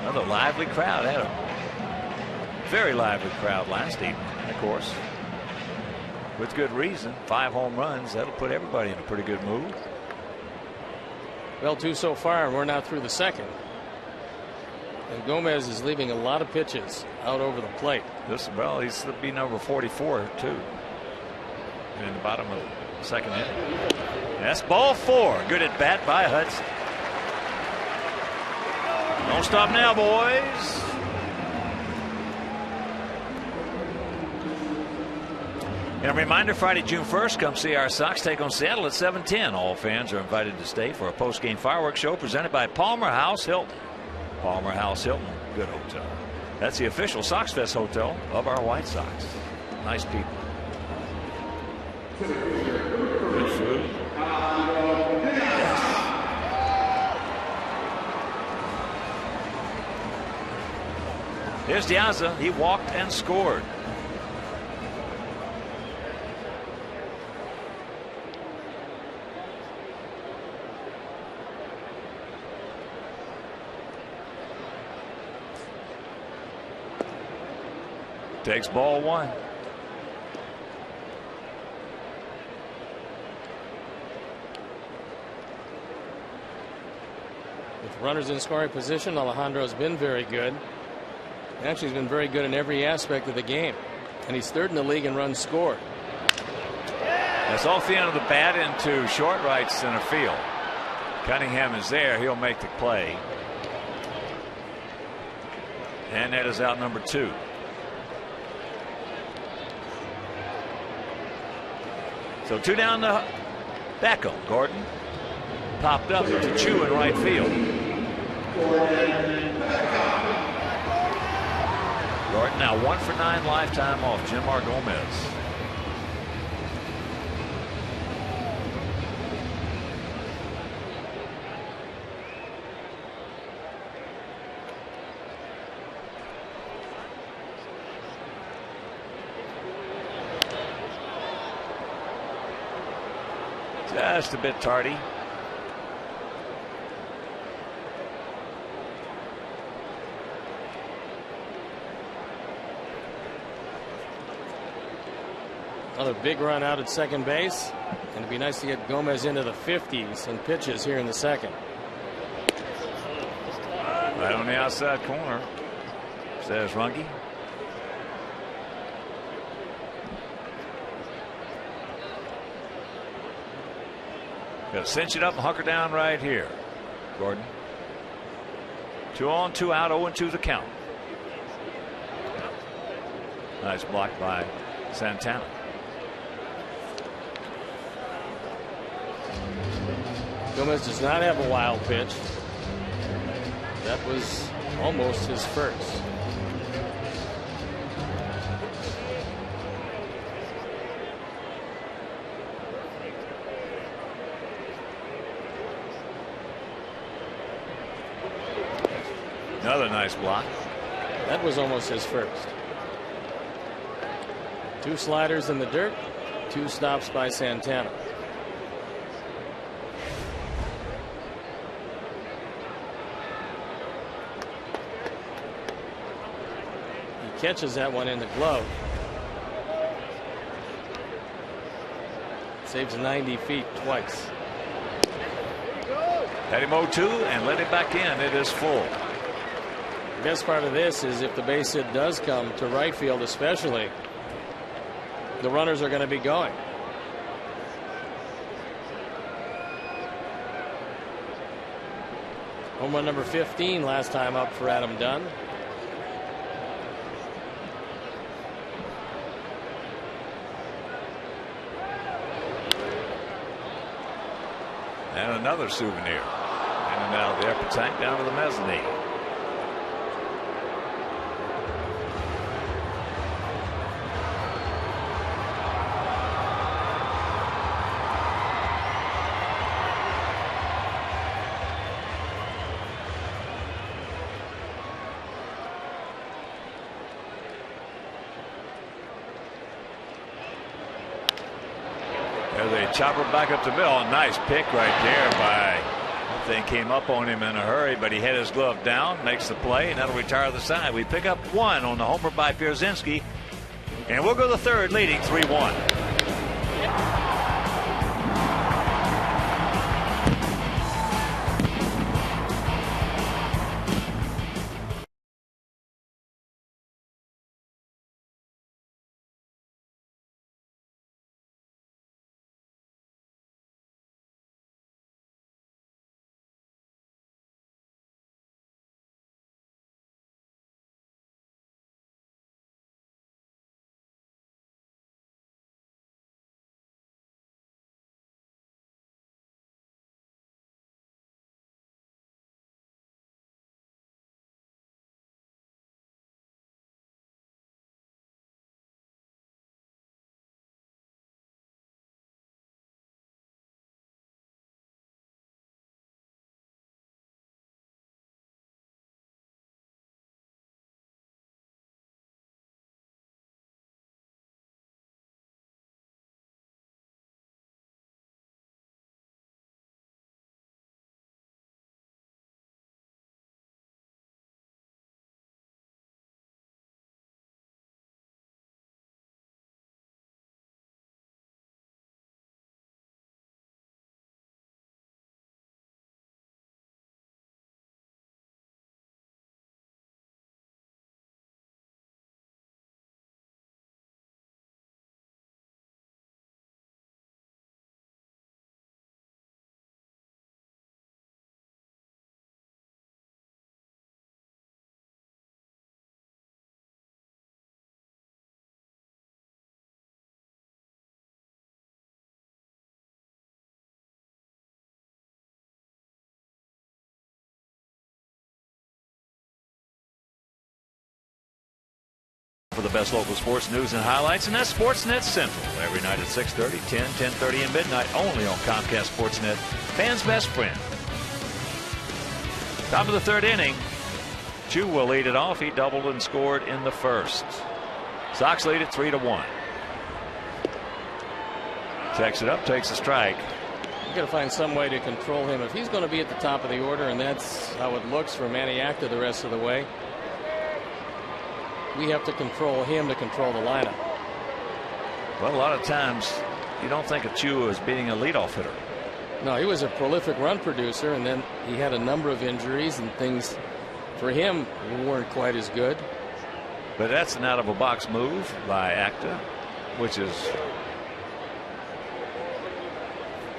Another lively crowd. Had a very lively crowd last evening, of course. With good reason. 5 home runs. That'll put everybody in a pretty good mood. Well, 2 so far, and we're now through the second. And Gomez is leaving a lot of pitches out over the plate. Well, he's be number 44 too. In the bottom of the second inning. That's ball 4. Good at bat by Hudson. Don't stop now, boys. And a reminder, Friday, June 1st, come see our Sox take on Seattle at 7:10. All fans are invited to stay for a post-game fireworks show presented by Palmer House Hilton. Palmer House Hilton, good hotel. That's the official Sox Fest hotel of our White Sox. Nice people. Good food. Here's Diaza. He walked and scored. Takes ball 1. With runners in scoring position, Alejandro's been very good. Actually, he's been very good in every aspect of the game. And he's 3rd in the league in runs scored. That's off the end of the bat into short right center field. Cunningham is there. He'll make the play. And that is out number 2. So 2 down to Beckham. Gordon popped up to Chu in right field. Gordon now 1 for 9 lifetime off Jimar Gomez. Just a bit tardy. Another big run out at second base. And it'd be nice to get Gomez into the 50s and pitches here in the second. Right on the outside corner, says Runge. Got to cinch it up and hunker down right here. Gordon. 2 on, 2 out, 0-2 the count. Nice block by Santana. Gomez does not have a wild pitch. That was almost his first. Another nice block. That was almost his first. 2 sliders in the dirt, 2 stops by Santana. He catches that one in the glove. Saves 90 feet twice. Had him 0-2 and let it back in. It is full. The best part of this is if the base hit does come to right field, especially, the runners are going to be going. Home run number 15 last time up for Adam Dunn. And another souvenir. In and out of the upper tank down to the mezzanine. Chopper back up the middle. Nice pick right there by, that thing came up on him in a hurry, but he had his glove down, makes the play, and that'll retire the side. We pick up one on the homer by Pierzynski, and we'll go to the third leading 3-1. For the best local sports news and highlights, and that's Sportsnet Central every night at 6:30, 10, 10:30, and midnight, only on Comcast Sportsnet, fans' best friend. Top of the third inning, Chu will lead it off. He doubled and scored in the first. Sox lead it 3-1. Checks it up, takes a strike. You've got to find some way to control him if he's going to be at the top of the order, and that's how it looks for Manny Acta the rest of the way. We have to control him to control the lineup. Well, a lot of times you don't think of Chu as being a leadoff hitter. No, he was a prolific run producer, and then he had a number of injuries, and things for him weren't quite as good. But that's an out of a box move by Acta, which is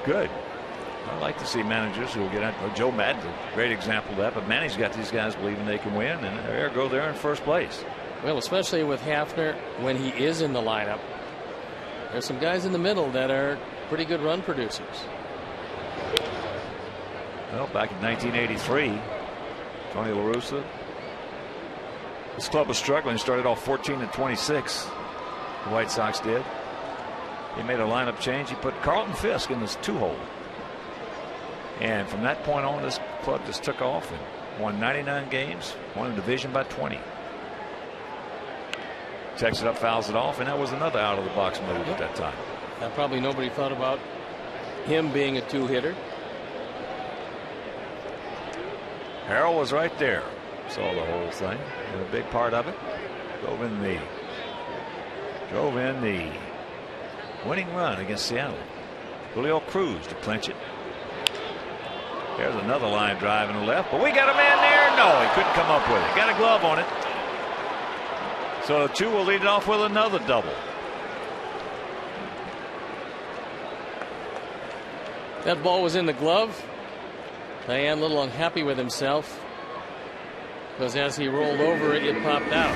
good. I like to see managers who will get out. Joe Madden's a great example of that, but Manny's got these guys believing they can win, and ergo they're in first place. Well, especially with Hafner when he is in the lineup. There's some guys in the middle that are pretty good run producers. Well, back in 1983, Tony La Russa, this club was struggling. Started off 14-26. The White Sox did. He made a lineup change. He put Carlton Fisk in this 2-hole. And from that point on, this club just took off and won 99 games, won the division by 20. Checks it up, fouls it off, and that was another out of the box move at that time. Now, probably nobody thought about him being a two-hitter. Harrell was right there. Saw the whole thing. And a big part of it. Drove in the winning run against Seattle. Julio Cruz to clinch it. There's another line drive in the left, but we got a man there. No, he couldn't come up with it. Got a glove on it. So Chu will lead it off with another double. That ball was in the glove. Diane a little unhappy with himself because as he rolled over it, it popped out.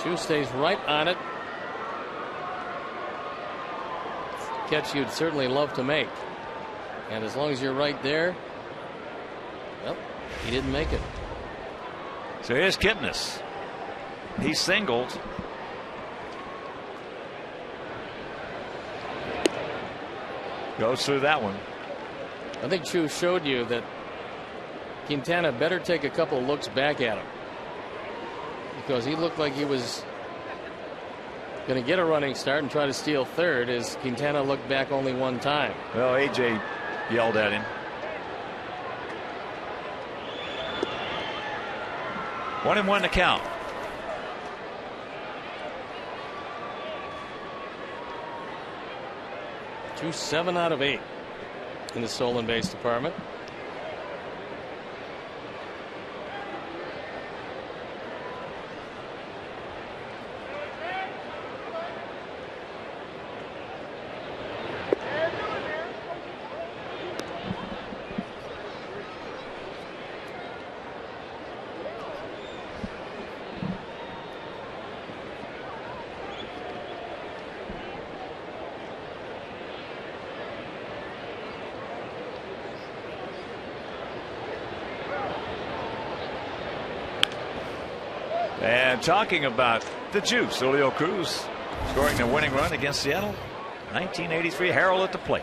Chu stays right on it. Catch you'd certainly love to make. And as long as you're right there, well, he didn't make it. So here's Kipnis. He singled. Goes through that one. I think Chu showed you that Quintana better take a couple of looks back at him, because he looked like he was going to get a running start and try to steal third as Quintana looked back only one time. Well, AJ yelled at him. 1-1 to count. Chu 7 out of 8 in the stolen base department. And talking about the juice, Julio Cruz scoring the winning run against Seattle. 1983, Harrell at the plate.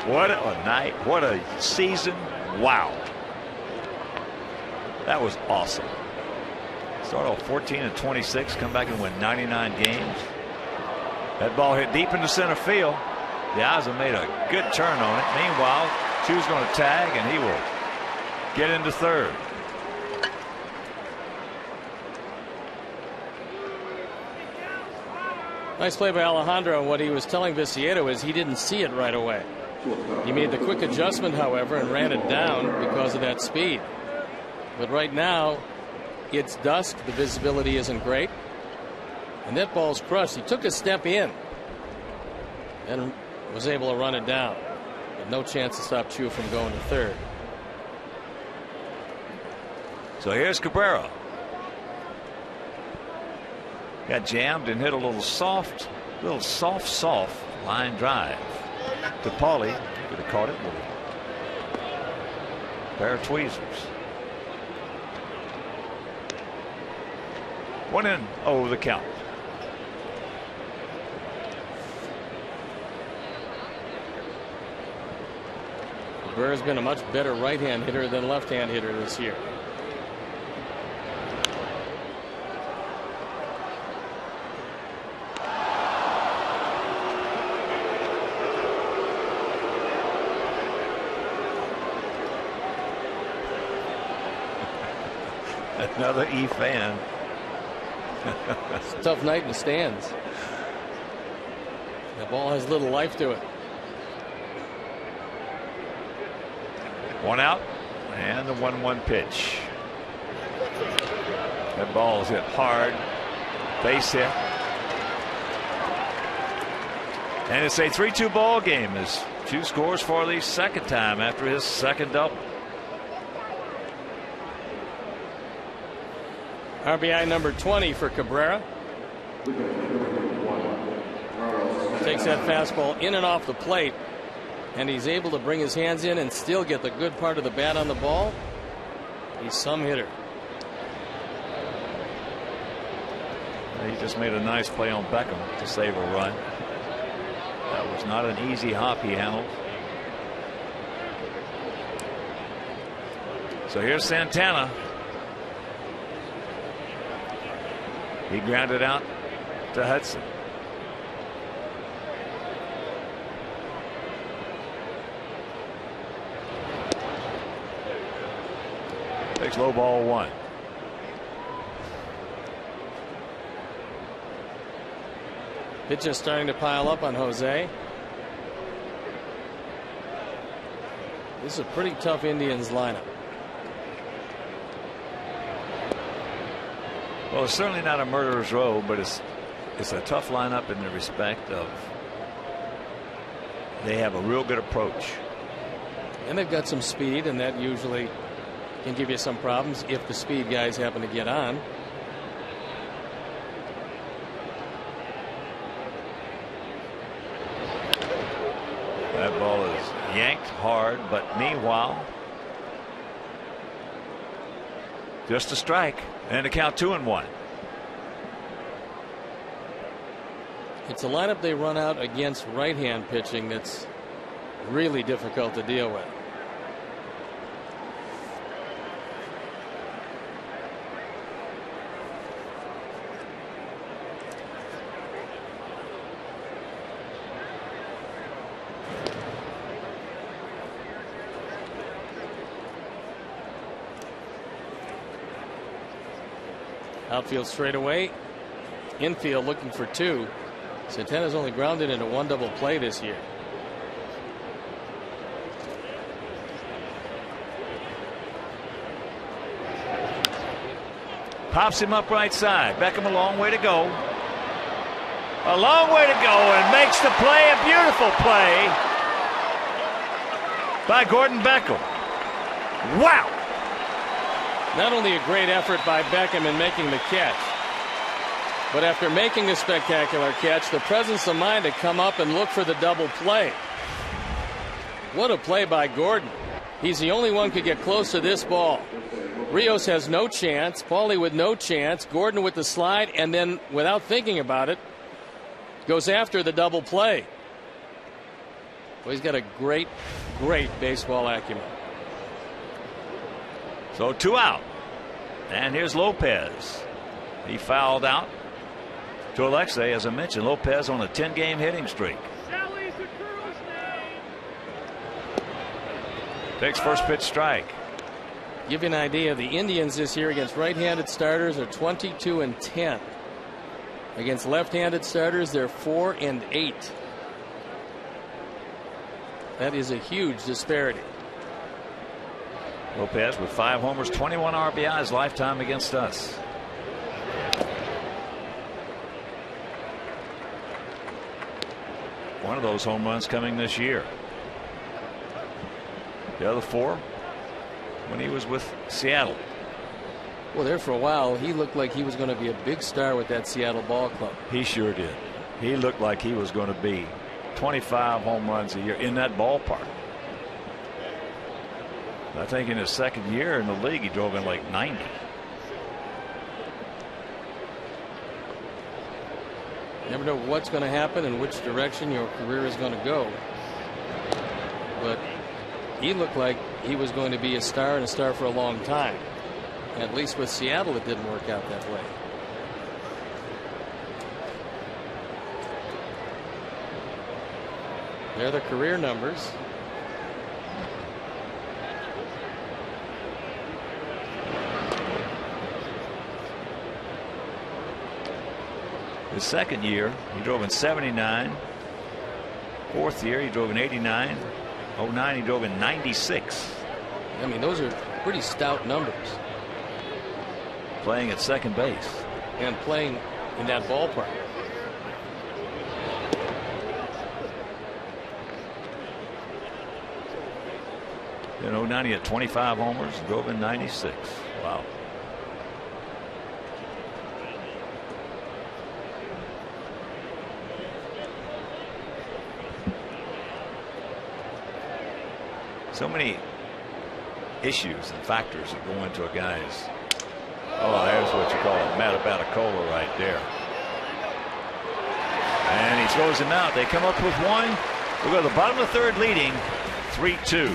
What a night. What a season. Wow. That was awesome. Start off 14-26, come back and win 99 games. That ball hit deep into center field. The Eyes made a good turn on it. Meanwhile, Chu's going to tag, and he will get into third. Nice play by Alejandro. What he was telling Viciedo is he didn't see it right away. He made the quick adjustment, however, and ran it down because of that speed. But right now, it's dusk. The visibility isn't great. And that ball's crushed. He took a step in and was able to run it down. But no chance to stop Chu from going to third. So here's Cabrera. Got jammed and hit a little soft line drive to Paulie. Could have caught it with a pair of tweezers. 1-0 the count. Cabrera's been a much better right-hand hitter than left-hand hitter this year. Another E fan. It's a tough night in the stands. The ball has little life to it. One out, and the 1-1 pitch. That ball is hit hard, base hit. And it's a 3-2 ball game as Chu scores for the second time after his second double. RBI number 20 for Cabrera. Takes that fastball in and off the plate, and he's able to bring his hands in and still get the good part of the bat on the ball. He's some hitter. He just made a nice play on Beckham to save a run. That was not an easy hop he handled. So here's Santana. He grounded out to Hudson. Takes low ball 1. Pitch is starting to pile up on Jose. This is a pretty tough Indians lineup. Well, it's certainly not a murderer's row, but it's a tough lineup in the respect of they have a real good approach. And they've got some speed, and that usually can give you some problems if the speed guys happen to get on. That ball is yanked hard, but meanwhile, just a strike and a count 2-1. It's a lineup they run out against right-hand pitching that's really difficult to deal with. Outfield straight away. Infield looking for 2. Santana's only grounded into 1 double play this year. Pops him up right side. Beckham a long way to go. A long way to go, and makes the play. A beautiful play by Gordon Beckham. Wow. Not only a great effort by Beckham in making the catch, but after making a spectacular catch, the presence of mind to come up and look for the double play. What a play by Gordon. He's the only one who could get close to this ball. Rios has no chance. Paulie with no chance. Gordon with the slide, and then without thinking about it, goes after the double play. Well, he's got a great baseball acumen. So 2 out. And here's Lopez. He fouled out to Alexei. As I mentioned, Lopez on a 10-game hitting streak. Takes first pitch strike. Give you an idea, the Indians this year against right-handed starters are 22-10. Against left-handed starters, they're 4-8. That is a huge disparity. Lopez with 5 homers, 21 RBIs lifetime against us. One of those home runs coming this year. The other 4 when he was with Seattle. Well, there for a while, he looked like he was going to be a big star with that Seattle ball club. He sure did. He looked like he was going to be 25 home runs a year in that ballpark. I think in his second year in the league, he drove in like 90. You never know what's going to happen and which direction your career is going to go. But he looked like he was going to be a star and a star for a long time. At least with Seattle, it didn't work out that way. They're the career numbers. His second year, he drove in 79. Fourth year, he drove in 89. 09, he drove in 96. I mean, those are pretty stout numbers. Playing at second base. And playing in that ballpark. In 09, he had 25 homers, drove in 96. Wow. So many issues and factors that go into a guy's. Oh, there's what you call a Matabatacola right there. And he throws him out. They come up with 1. We go to the bottom of the 3rd, leading 3-2.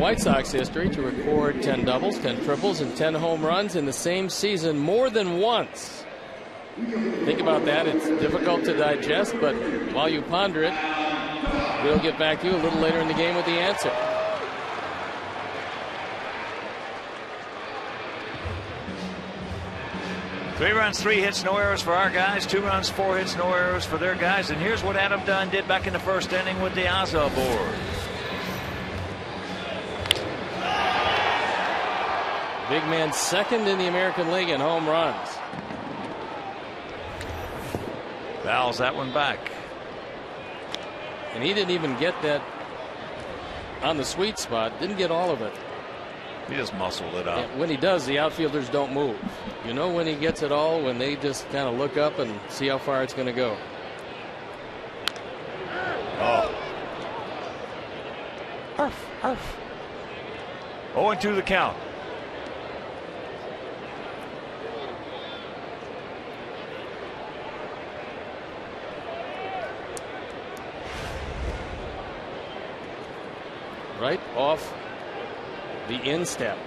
White Sox history to record 10 doubles, 10 triples, and 10 home runs in the same season more than once. Think about that. It's difficult to digest, but while you ponder it, we'll get back to you a little later in the game with the answer. Three runs, 3 hits, no errors for our guys. 2 runs, 4 hits, no errors for their guys. And here's what Adam Dunn did back in the first inning with the AZA board. Big man second in the American League in home runs. Fouls that one back. And he didn't even get that on the sweet spot. Didn't get all of it. He just muscled it up. And when he does, the outfielders don't move. You know when he gets it all, when they just kind of look up and see how far it's going to go. Oh. Arf, arf. 0-2 the count. Right off the instep.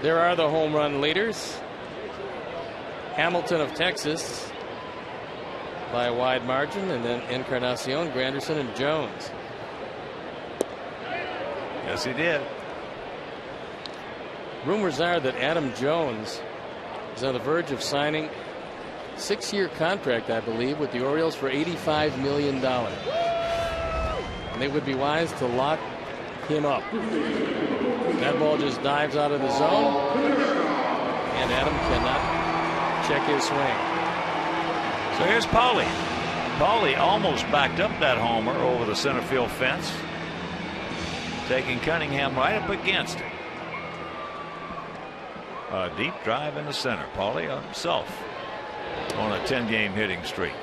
There are the home run leaders. Hamilton of Texas by a wide margin, and then Encarnacion, Granderson, and Jones. Yes, he did. Rumors are that Adam Jones is on the verge of signing a 6-year contract, I believe, with the Orioles for $85 million. And they would be wise to lock him up. That ball just dives out of the zone, and Adam cannot check his swing. So here's Paulie. Paulie almost backed up that homer over the center field fence, taking Cunningham right up against it. A deep drive in the center. Paulie himself on a 10-game hitting streak.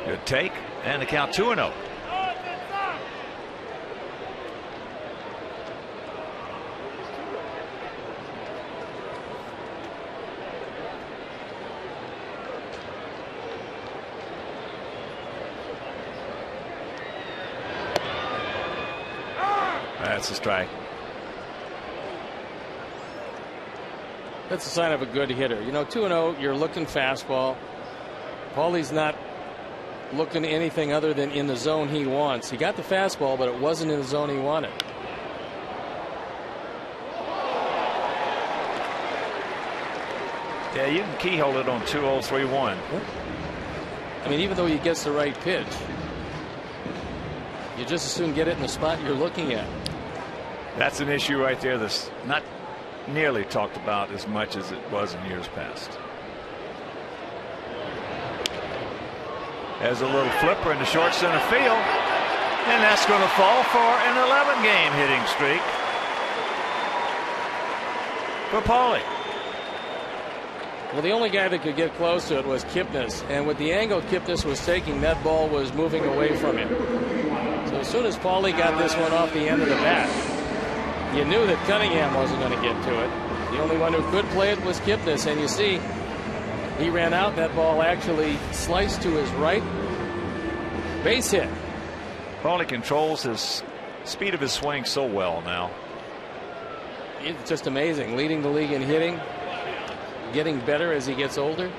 Good take, and the count 2-0. That's a strike. That's a sign of a good hitter. You know, 2-0, you're looking fastball. Paulie's not looking anything other than in the zone he wants. He got the fastball, but it wasn't in the zone he wanted. Yeah, you can keyhole it on 2-0, 3-1. I mean, even though he gets the right pitch, you just as soon get it in the spot you're looking at. That's an issue right there that's not nearly talked about as much as it was in years past. There's a little flipper in the short center field, and that's going to fall for an 11-game hitting streak for Paulie. Well, the only guy that could get close to it was Kipnis, and with the angle Kipnis was taking, that ball was moving away from him. So as soon as Paulie got this one off the end of the bat, you knew that Cunningham wasn't going to get to it. The only one who could play it was Kipnis, and you see he ran out. That ball actually sliced to his right. Base hit. Paulie controls his speed of his swing so well now. It's just amazing. Leading the league in hitting, getting better as he gets older.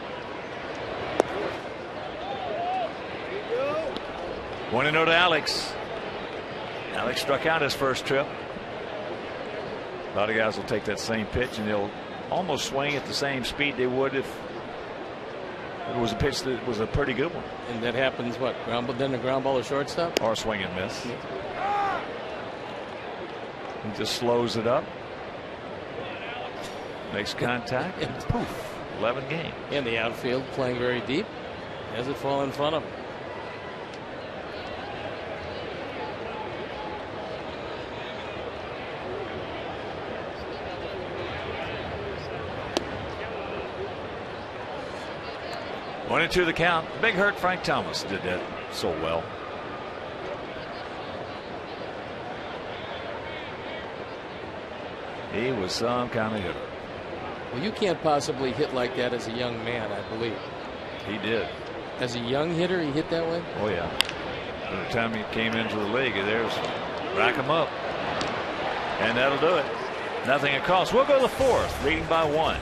1-0 to Alex. Alex struck out his first trip. A lot of guys will take that same pitch and they'll almost swing at the same speed they would if it was a pitch that was a pretty good one. And that happens, what, then a ground ball to shortstop? Or swing and miss. He just slows it up. Makes contact and poof, 11 game. In the outfield, playing very deep. Has it fall in front of him? 1-2 the count. Big hurt Frank Thomas did that so well. He was some kind of hitter. Well, you can't possibly hit like that as a young man, I believe. He did. As a young hitter, he hit that way? Oh, yeah. By the time he came into the league, there's rack him up. And that'll do it. Nothing across. We'll go to the fourth, leading by 1.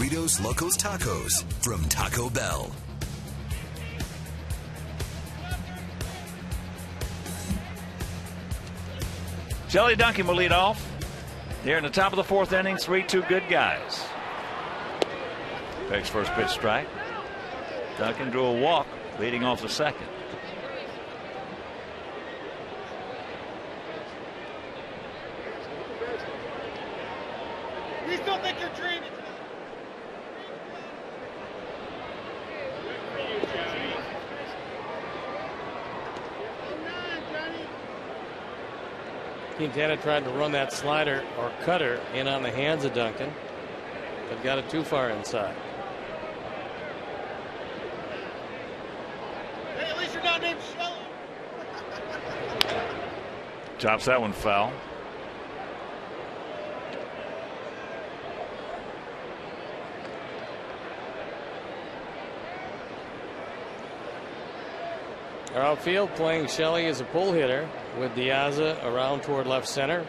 Doritos Locos Tacos from Taco Bell. Shelley Duncan will lead off. Here in the top of the fourth inning, 3-2 good guys. Takes first pitch strike. Duncan drew a walk, leading off the second. You still think you're dreaming? Quintana tried to run that slider or cutter in on the hands of Duncan, but got it too far inside. Hey, at least you're not named Shelley. Chops that one foul. Our outfield playing Shelley as a pull hitter with Diaza around toward left center.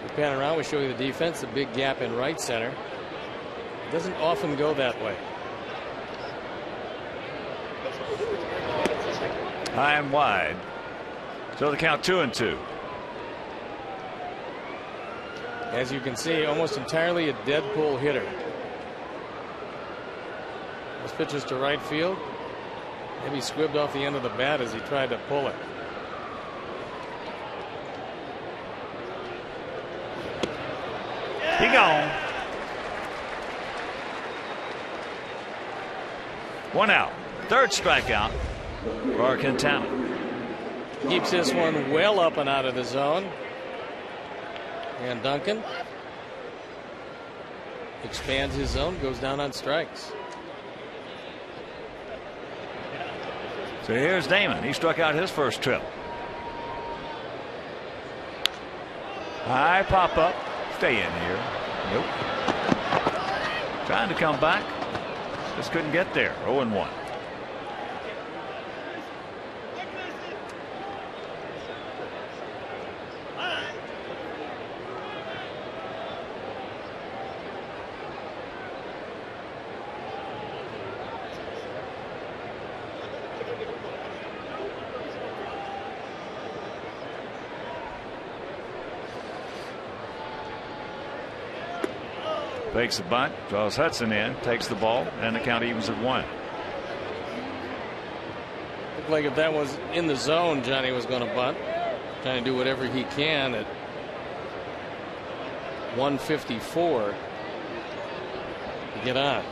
We pan around, we show you the defense, the big gap in right center. It doesn't often go that way. High and wide. So the count 2-2. As you can see, almost entirely a dead pull hitter. This pitch is to right field. Maybe squibbed off the end of the bat as he tried to pull it. He gone. One out. Third strikeout for Quintana. Keeps this one well up and out of the zone. And Duncan expands his zone, goes down on strikes. So here's Damon. He struck out his first trip. High pop up. Stay in here. Nope. Trying to come back. Just couldn't get there. 0-1. Fakes the bunt, draws Hudson in, takes the ball, and the count evens at 1. Looked like if that was in the zone, Johnny was going to bunt. Trying to do whatever he can at 154 to get on.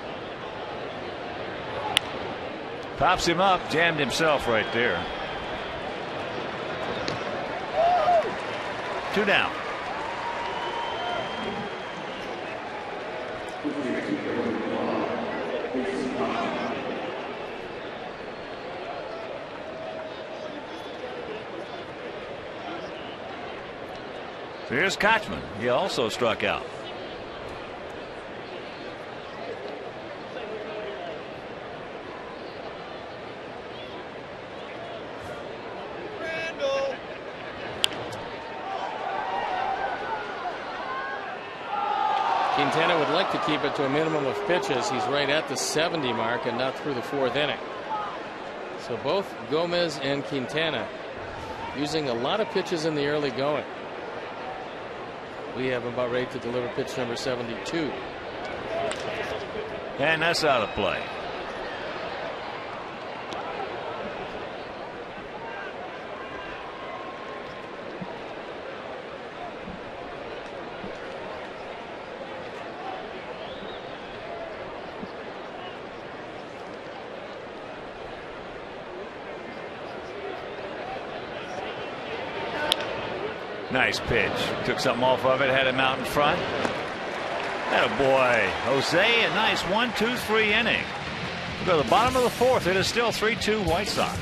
Pops him up, jammed himself right there. 2 down. So here's Kochman. He also struck out. Quintana would like to keep it to a minimum of pitches. He's right at the 70 mark and not through the 4th inning. So both Gomez and Quintana using a lot of pitches in the early going. We have about ready to deliver pitch number 72. And that's out of play. Nice pitch. Took something off of it, had him out in front. Attaboy, Jose, a nice 1-2-3 inning. We go to the bottom of the 4th. It is still 3-2 White Sox.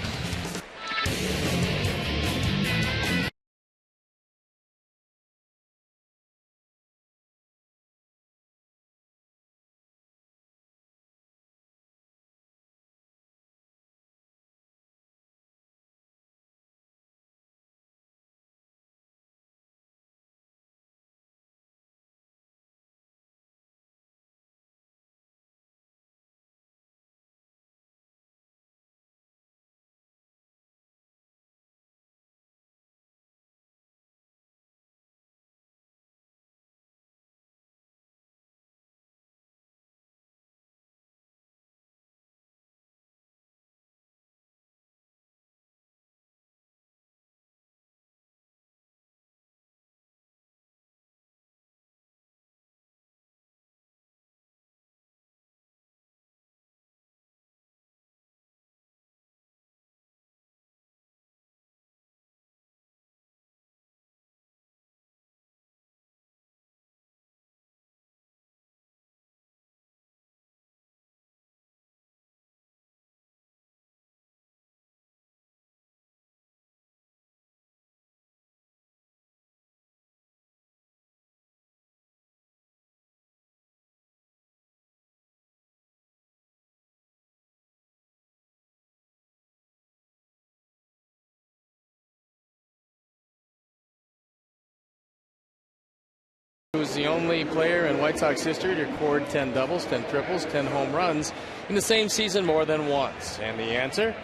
He was the only player in White Sox history to record 10 doubles, 10 triples, 10 home runs in the same season more than once. And the answer?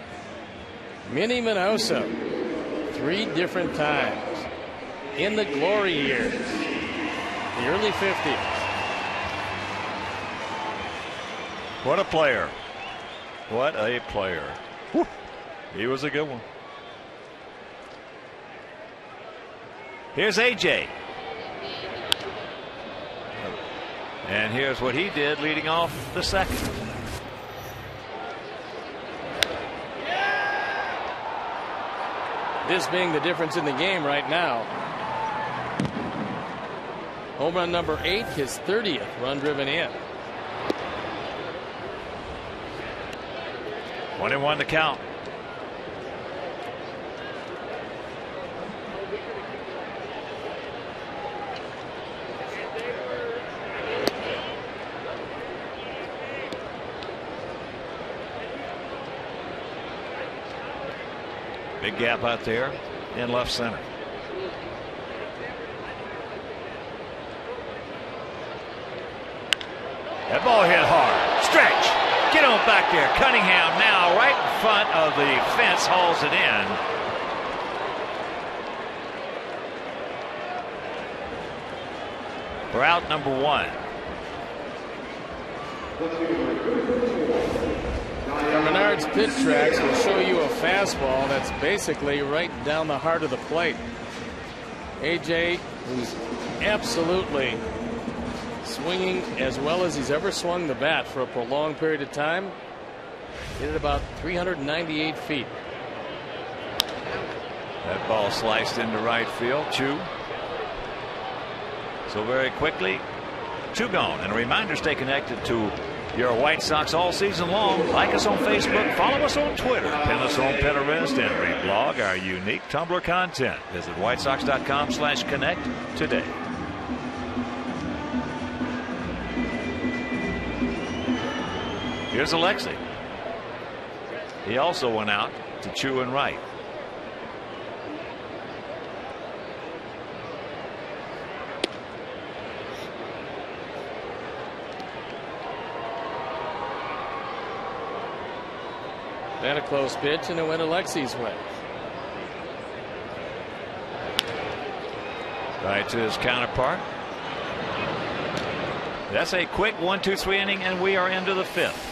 Minnie Minoso. 3 different times in the glory years, the early 50s. What a player. What a player. Whew. He was a good one. Here's AJ. And here's what he did leading off the 2nd. This being the difference in the game right now. Home run number 8, his 30th run driven in. 1-1 to count. Big gap out there in left center. That ball hit hard. Stretch. Get on back there. Cunningham now right in front of the fence hauls it in. For out number 1. Menard's pitch tracks will show you a fastball that's basically right down the heart of the plate. AJ, who's absolutely swinging as well as he's ever swung the bat for a prolonged period of time, hit it about 398 feet. That ball sliced into right field. Chu. So very quickly, 2 gone. And a reminder, stay connected to your White Sox all season long. Like us on Facebook, follow us on Twitter, pin us on Pinterest, and reblog our unique Tumblr content. Visit whitesox.com/connect today. Here's Alexi. He also went out to Chu and right. Then a close pitch, and it went Alexi's way. Right to his counterpart. That's a quick 1-2-3 inning, and we are into the 5th.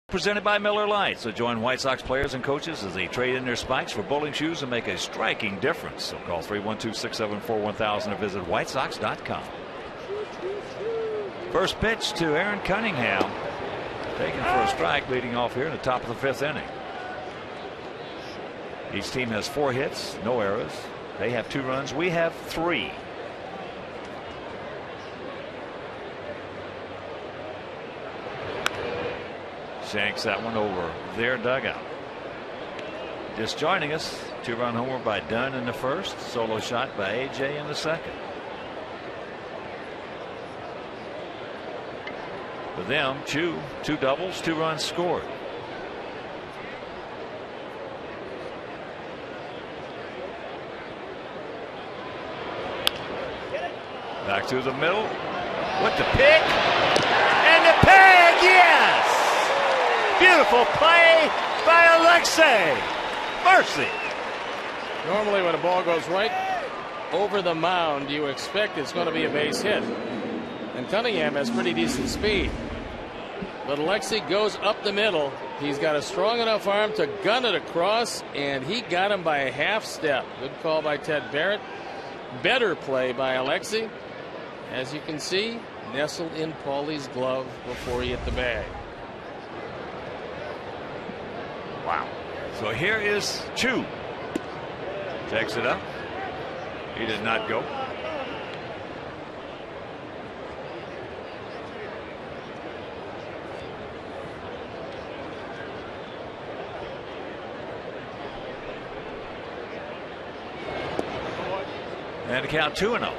Presented by Miller Lite. So join White Sox players and coaches as they trade in their spikes for bowling shoes and make a striking difference. So call 312-674-1000 or visit whitesox.com. First pitch to Aaron Cunningham. Taken for a strike, leading off here in the top of the 5th inning. Each team has 4 hits, no errors. They have 2 runs. We have 3. Shanks that one over their dugout. Just joining us, 2-run homer by Dunn in the 1st, solo shot by AJ in the 2nd. For them, Chu, 2 doubles, 2 runs scored. Back to the middle with the pick and the peg, yes! Beautiful play by Alexei. Mercy. Normally when a ball goes right over the mound, you expect it's going to be a base hit. And Cunningham has pretty decent speed. But Alexei goes up the middle. He's got a strong enough arm to gun it across, and he got him by a half step. Good call by Ted Barrett. Better play by Alexei. As you can see, nestled in Paulie's glove before he hit the bag. Wow. So here is Chu. Takes it up. He did not go. And the count 2-0.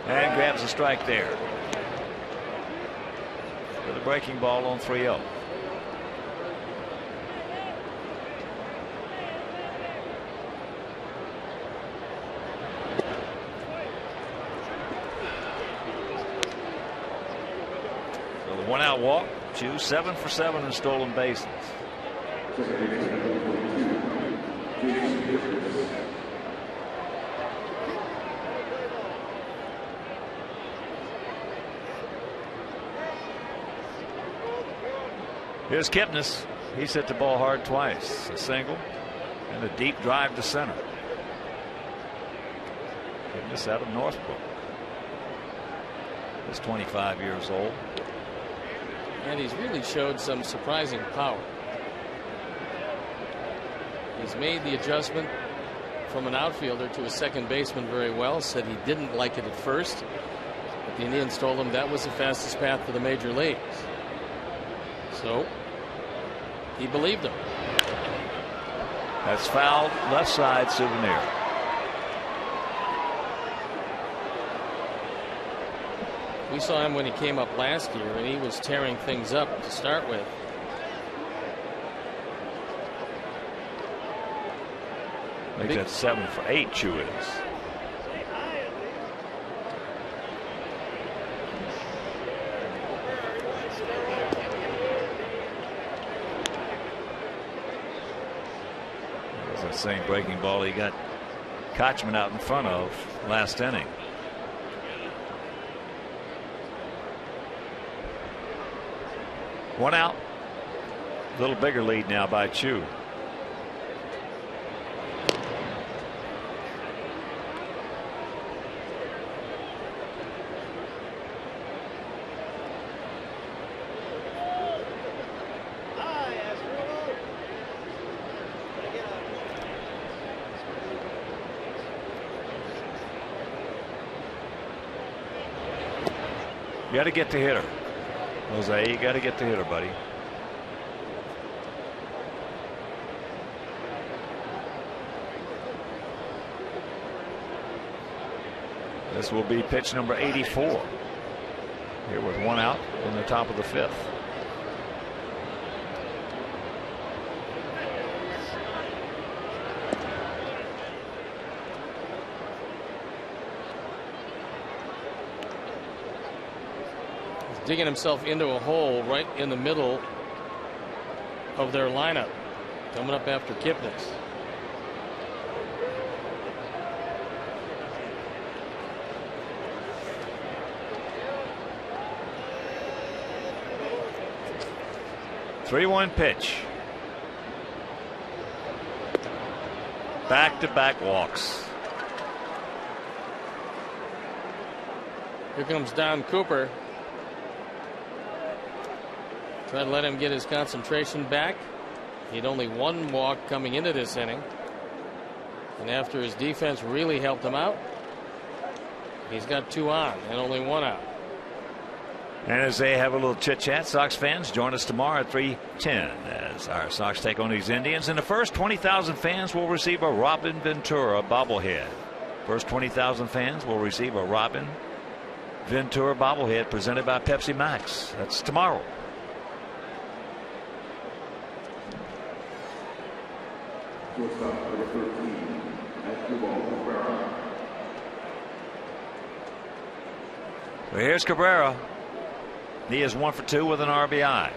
And grabs a strike there. With a breaking ball on 3-0. So the 1-out walk. Chu 7 for 7 in stolen bases. Here's Kipnis. He's hit the ball hard twice. A single and a deep drive to center. Kipnis out of Northbrook. He's 25 years old. And he's really showed some surprising power. He's made the adjustment from an outfielder to a second baseman very well. Said he didn't like it at first, but the Indians told him that was the fastest path to the major leagues. So he believed him. That's fouled left side Souvenir. We saw him when he came up last year, and he was tearing things up to start with. I think that's 7 for 8. Chu is. That's that same breaking ball he got Kochman out in front of last inning. One out. A little bigger lead now by Chu. You got to get the hitter. Jose, you got to get the hitter, buddy. This will be pitch number 84. Here with 1 out in the top of the 5th. Digging himself into a hole right in the middle of their lineup, coming up after Kipnis. Three-one pitch. Back-to-back walks. Here comes Don Cooper. Try to let him get his concentration back. He had only 1 walk coming into this inning. And after his defense really helped him out, he's got 2 on and only 1 out. And as they have a little chit chat, Sox fans, join us tomorrow at 3:10 as our Sox take on these Indians. In the first 20,000 fans will receive a Robin Ventura bobblehead. First 20,000 fans will receive a Robin Ventura bobblehead presented by Pepsi Max. That's tomorrow. Well, here's Cabrera. He is 1 for 2 with an RBI.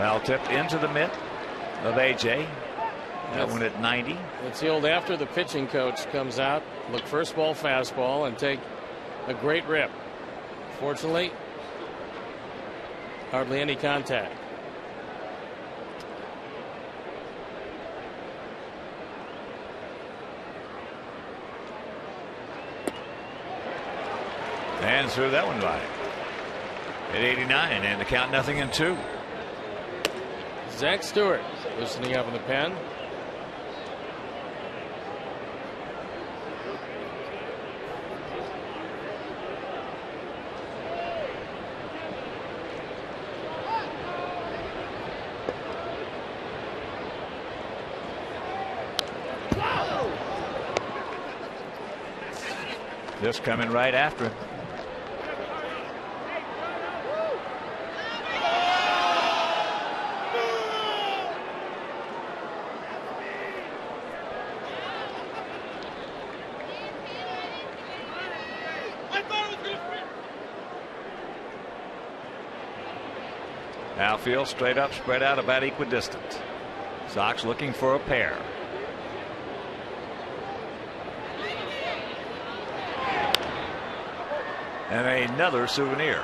Foul tip into the mitt of A.J. That one at 90. It's the old after the pitching coach comes out, look first ball fastball and take a great rip. Fortunately, hardly any contact. And threw that one by at 89, and the count 0-2. Zach Stewart loosening up in the pen. This coming right after him. Outfield straight up, spread out about equidistant. Sox looking for a pair. And another souvenir.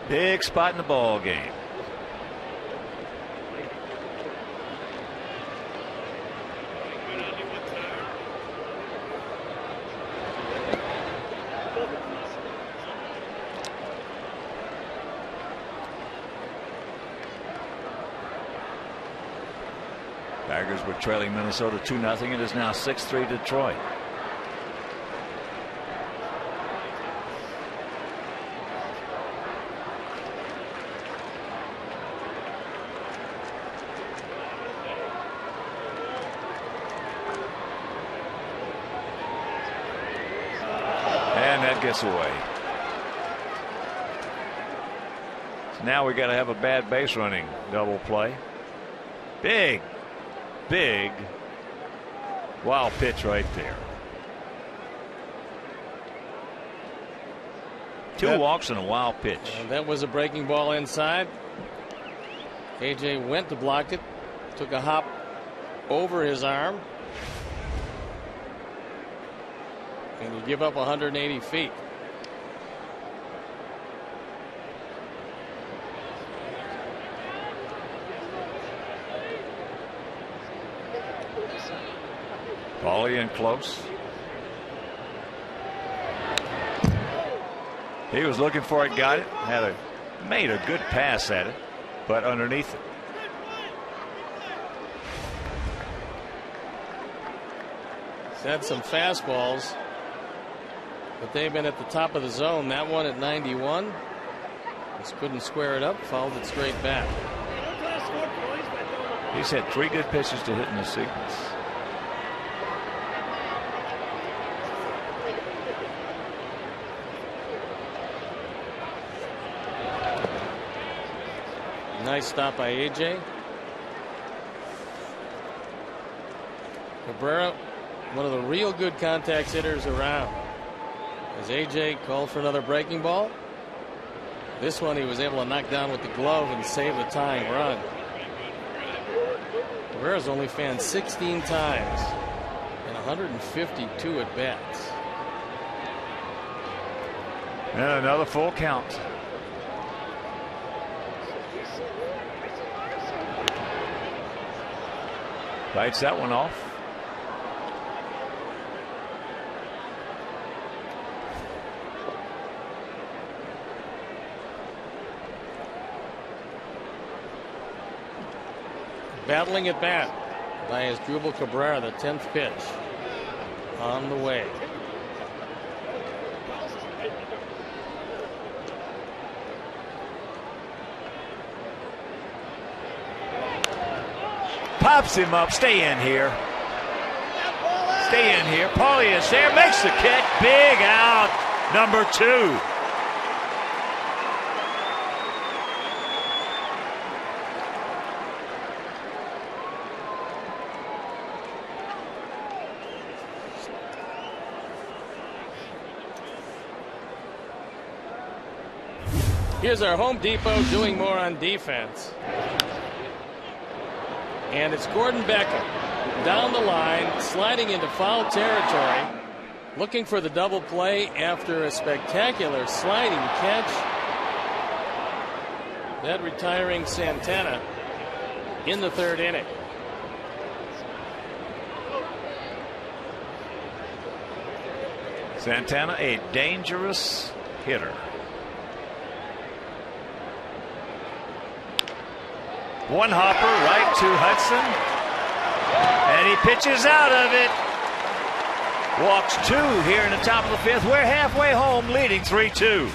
Big spot in the ball game. Tigers were trailing Minnesota 2-0. It is now 6-3 Detroit. And that gets away. So now we got to have a bad base running double play. Big wild pitch right there. Two walks and a wild pitch. And that was a breaking ball inside. AJ went to block it, took a hop over his arm, and he give up 180 feet. Paulie in close. He was looking for it, got it, made a good pass at it, but underneath it. He's had some fastballs, but they've been at the top of the zone. That one at 91. Just couldn't square it up, fouled it straight back. He's had 3 good pitches to hit in the sequence. Nice stop by AJ. Cabrera, one of the real good contact hitters around. As AJ called for another breaking ball. This one he was able to knock down with the glove and save the tying run. Cabrera's only fanned 16 times and 152 at bats. And another full count. Bites that one off. Battling at bat by Asdrubal Cabrera, the 10th pitch on the way. Pops him up. Stay in here. Stay in here. Paulie is there. Makes the catch. Big out. number 2. Here's our Home Depot doing more on defense. And it's Gordon Beckham down the line, sliding into foul territory, looking for the double play after a spectacular sliding catch. That retiring Santana in the 3rd inning. Santana, a dangerous hitter. One hopper right to Hudson, and he pitches out of it. Walks 2 here in the top of the 5th. We're halfway home, leading 3-2.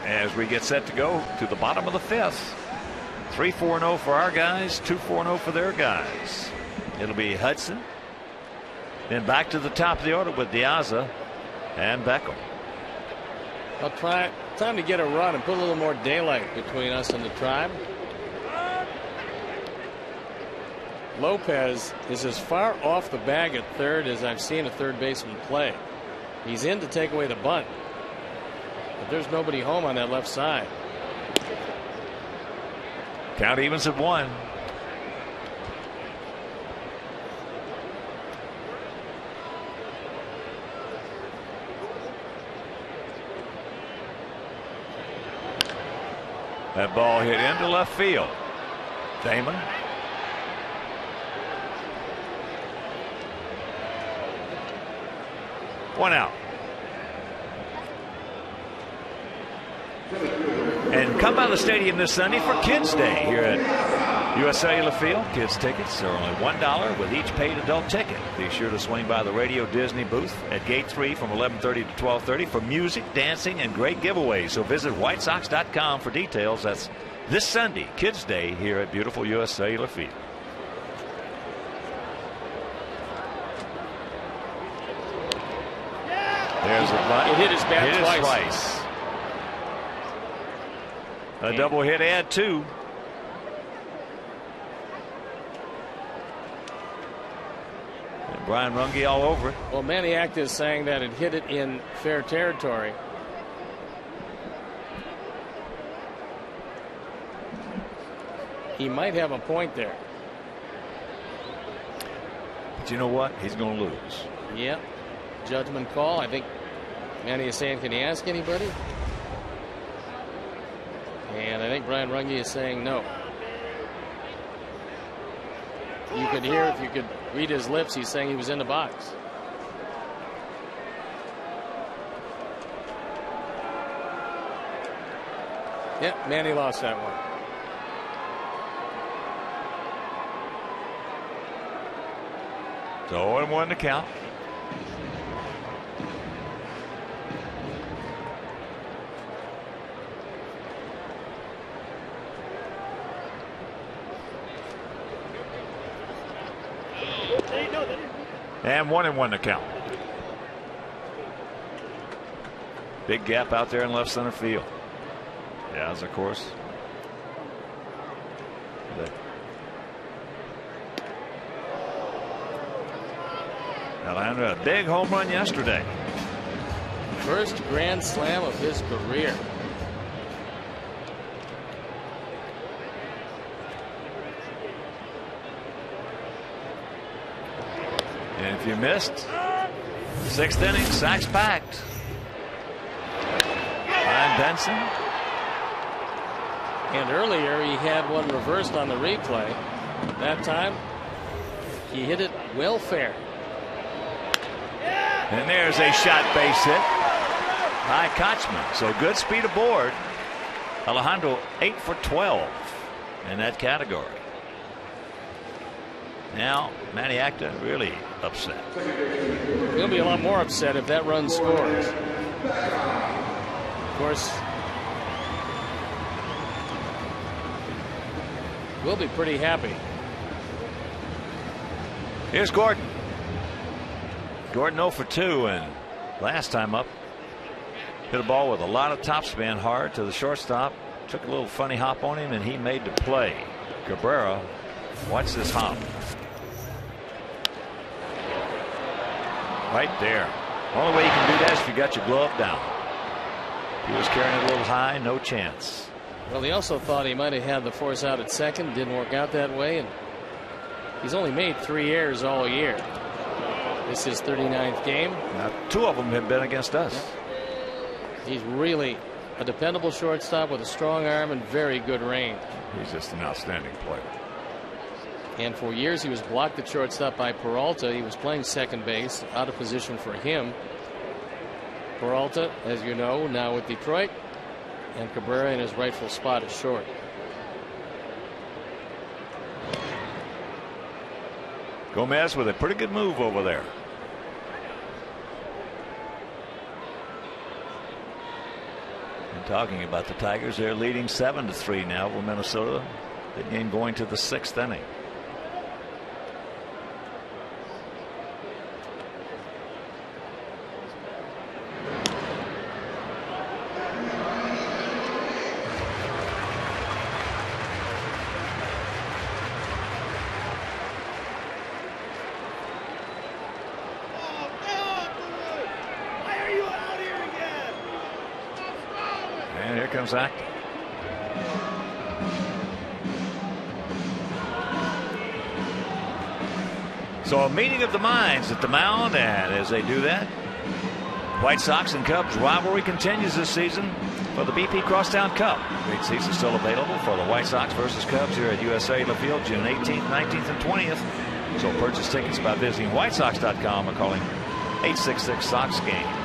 As we get set to go to the bottom of the 5th. 3-4-0 for our guys, 2-4-0 for their guys. It'll be Hudson. Then back to the top of the order with Diaza and Beckham. I'll try. Time to get a run and put a little more daylight between us and the Tribe. Lopez is as far off the bag at 3rd as I've seen a 3rd baseman play. He's in to take away the bunt. But there's nobody home on that left side. Count evens at 1. That ball hit into left field. Damon. One out. And come by the stadium this Sunday for Kids Day here at US Cellular Field. Kids tickets are only $1 with each paid adult ticket. Be sure to swing by the Radio Disney booth at Gate 3 from 11:30 to 12:30 for music, dancing, and great giveaways. So visit WhiteSox.com for details. That's this Sunday, Kids Day here at beautiful US Cellular Field. There's a bunt. It hit his bat twice. A double hit, add 2. And Brian Runge all over it. Well, Maniac is saying that it hit it in fair territory. He might have a point there. But you know what? He's going to lose. Yeah, judgment call. I think Manny is saying, can he ask anybody? And I think Brian Runge is saying no. You could hear, if you could read his lips, he's saying he was in the box. Yeah, Manny lost that one. So 0-1 to count. And 1-1 to count. Big gap out there in left center field. Yes, of course. Alejandro, a big home run yesterday. First grand slam of his career. And if you missed, sixth inning, sacks packed. Ryan Benson. And earlier he had one reversed on the replay. That time he hit it well fair. And there's a shot base hit by Kochman. So good speed aboard. Alejandro 8 for 12 in that category. Now Manny Acta really upset. He'll be a lot more upset if that run scores. Of course, we'll be pretty happy. Here's Gordon. Gordon 0 for 2, and last time up hit a ball with a lot of topspin hard to the shortstop. Took a little funny hop on him, and he made the play. Cabrera, watch this hop. Right there. Only way you can do that is if you got your glove down. He was carrying it a little high, no chance. Well, he also thought he might have had the force out at second. Didn't work out that way, and he's only made 3 errors all year. This is his 39th game. Now, 2 of them have been against us. He's really a dependable shortstop with a strong arm and very good range. He's just an outstanding player. And for years he was blocked at shortstop by Peralta. He was playing second base, out of position for him. Peralta, as you know, now with Detroit, and Cabrera in his rightful spot at short. Gomez with a pretty good move over there. And talking about the Tigers, they're leading 7-3 now with Minnesota. The game going to the 6th inning. Acta. So a meeting of the minds at the mound, and as they do that, White Sox and Cubs rivalry continues this season for the BP Crosstown Cup. Great season still available for the White Sox versus Cubs here at USA Field June 18th, 19th, and 20th. So purchase tickets by visiting whitesox.com or calling 866-SOX-GAME.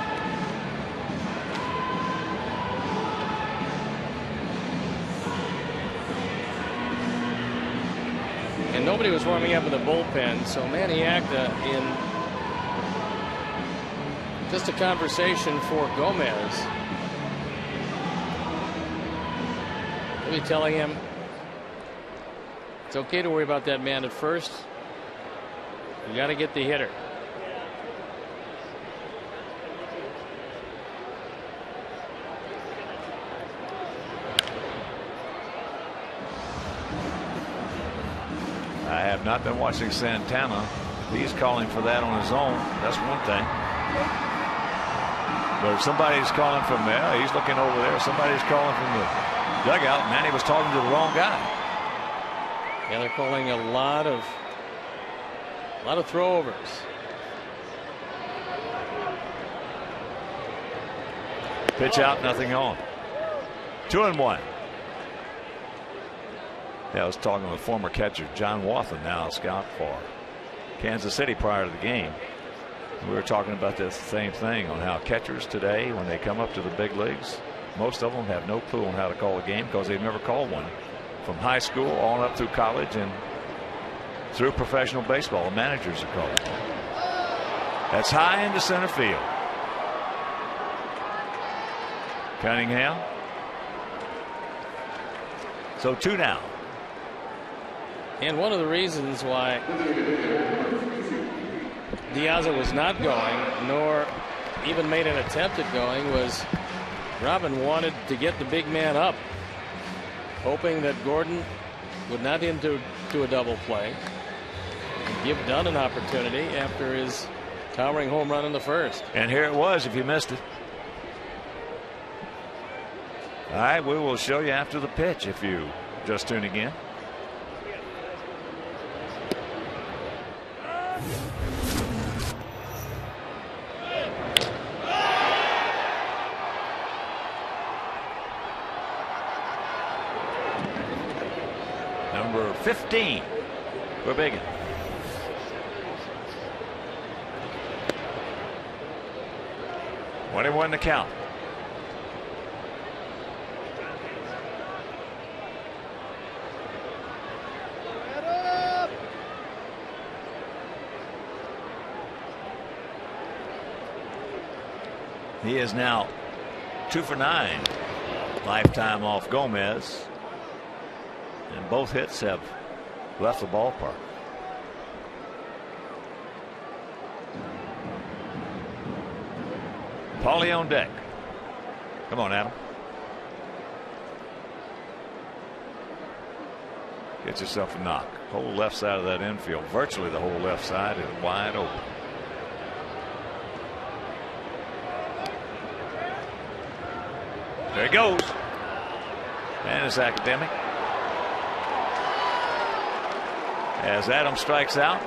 And nobody was warming up in the bullpen, so Manny Acta in just a conversation for Gomez. Really telling him it's okay to worry about that man at first. You got to get the hitter. I have not been watching Santana. He's calling for that on his own. That's one thing. But if somebody's calling from there, he's looking over there. Somebody's calling from the dugout. Manny was talking to the wrong guy. Yeah, they're calling a lot of throwovers. Pitch out, nothing on. 2-1. Yeah, I was talking with former catcher John Wathan, now a scout for Kansas City prior to the game. We were talking about this same thing on how catchers today, when they come up to the big leagues, most of them have no clue on how to call a game because they've never called one from high school on up through college and through professional baseball. The managers are called. That's high into center field. Cunningham. So 2 down. And one of the reasons why De Aza was not going, nor even made an attempt at going, was Robin wanted to get the big man up, hoping that Gordon would not into a double play and give Dunn an opportunity after his towering home run in the first. And here it was, if you missed it. All right, we will show you after the pitch if you just tuning in. Number 15 for Biggin. Won the count. He is now 2 for 9 lifetime off Gomez, and both hits have left the ballpark. Paulie on deck. Come on, Adam. Get yourself a knock. Whole left side of that infield, virtually the whole left side, is wide open. There he goes. And it's academic. As Adam strikes out.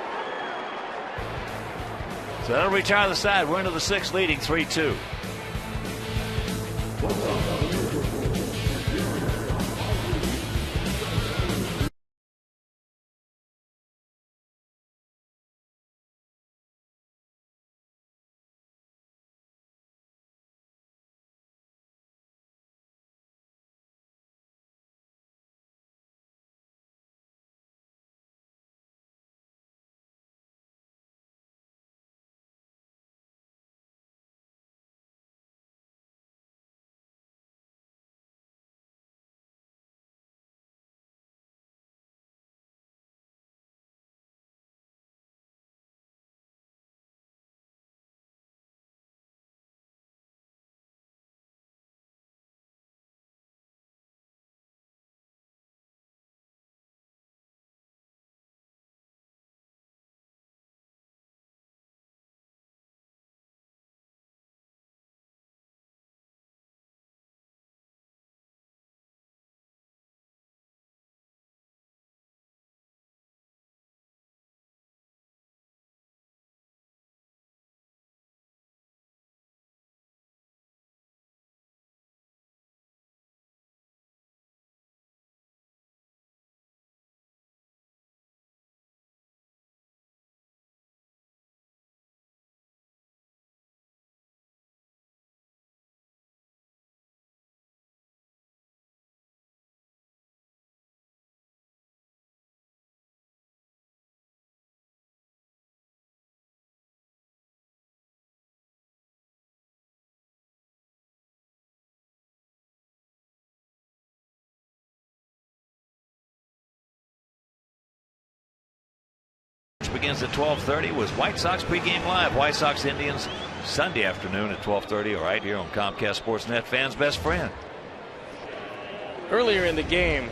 So that'll retire the side. We're into the 6th, leading 3-2. Begins at 12:30 was White Sox pregame live. White Sox Indians Sunday afternoon at 12:30 right here on Comcast Sportsnet, fans' best friend. Earlier in the game,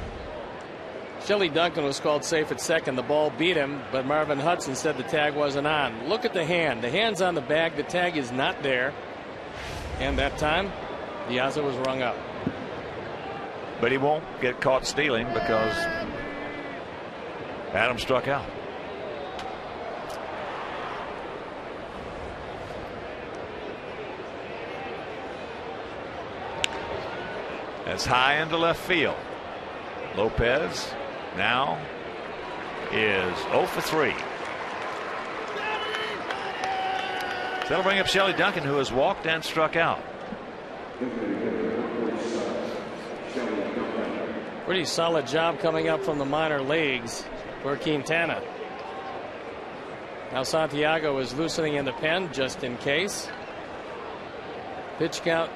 Shelley Duncan was called safe at second. The ball beat him, but Marvin Hudson said the tag wasn't on. Look at the hand. The hand's on the bag. The tag is not there. And that time, De Aza was rung up. But he won't get caught stealing because Adam struck out. That's high into left field. Lopez now is 0 for 3. So that'll bring up Shelley Duncan, who has walked and struck out. Pretty solid job coming up from the minor leagues for Quintana. Now Santiago is loosening in the pen just in case. Pitch count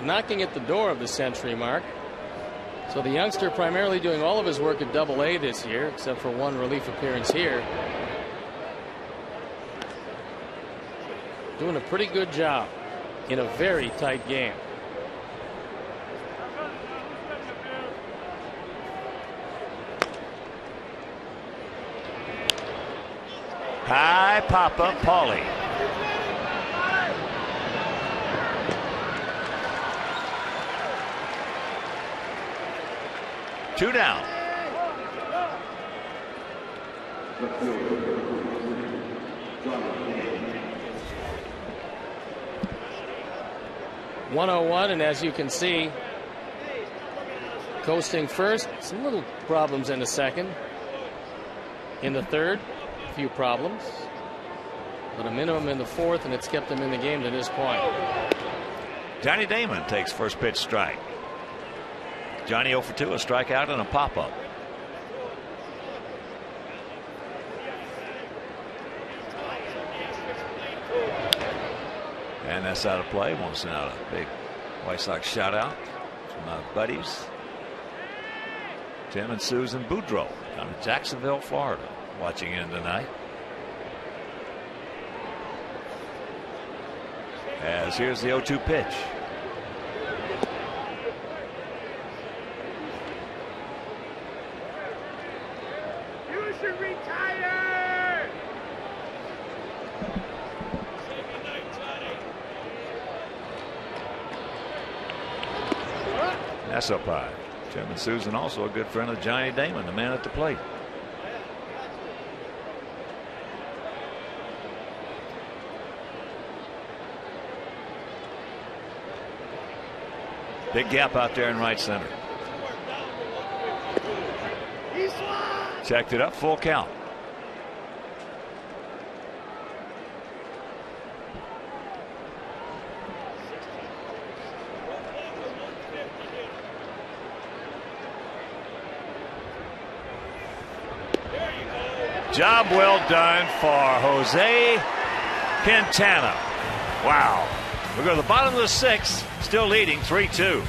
knocking at the door of the century mark. So the youngster primarily doing all of his work at Double-A this year, except for one relief appearance here. Doing a pretty good job in a very tight game. High pop-up, Paulie. Two down. .101, and as you can see, coasting first, some little problems in the second. In the third, a few problems, but a minimum in the fourth, and it's kept them in the game to this point. Johnny Damon takes first pitch strike. Johnny 0 for 2, a strikeout and a pop-up. And that's out of play. Won't send out a big White Sox shout out to my buddies Tim and Susan Boudreaux down in Jacksonville, Florida, watching in tonight. As here's the 0-2 pitch. You should retire. That's up high. Tim and Susan also a good friend of Johnny Damon, the man at the plate. Big gap out there in right center. Checked it up, full count. Job well done for Jose Quintana. Wow. We go to the bottom of the sixth, still leading 3-2.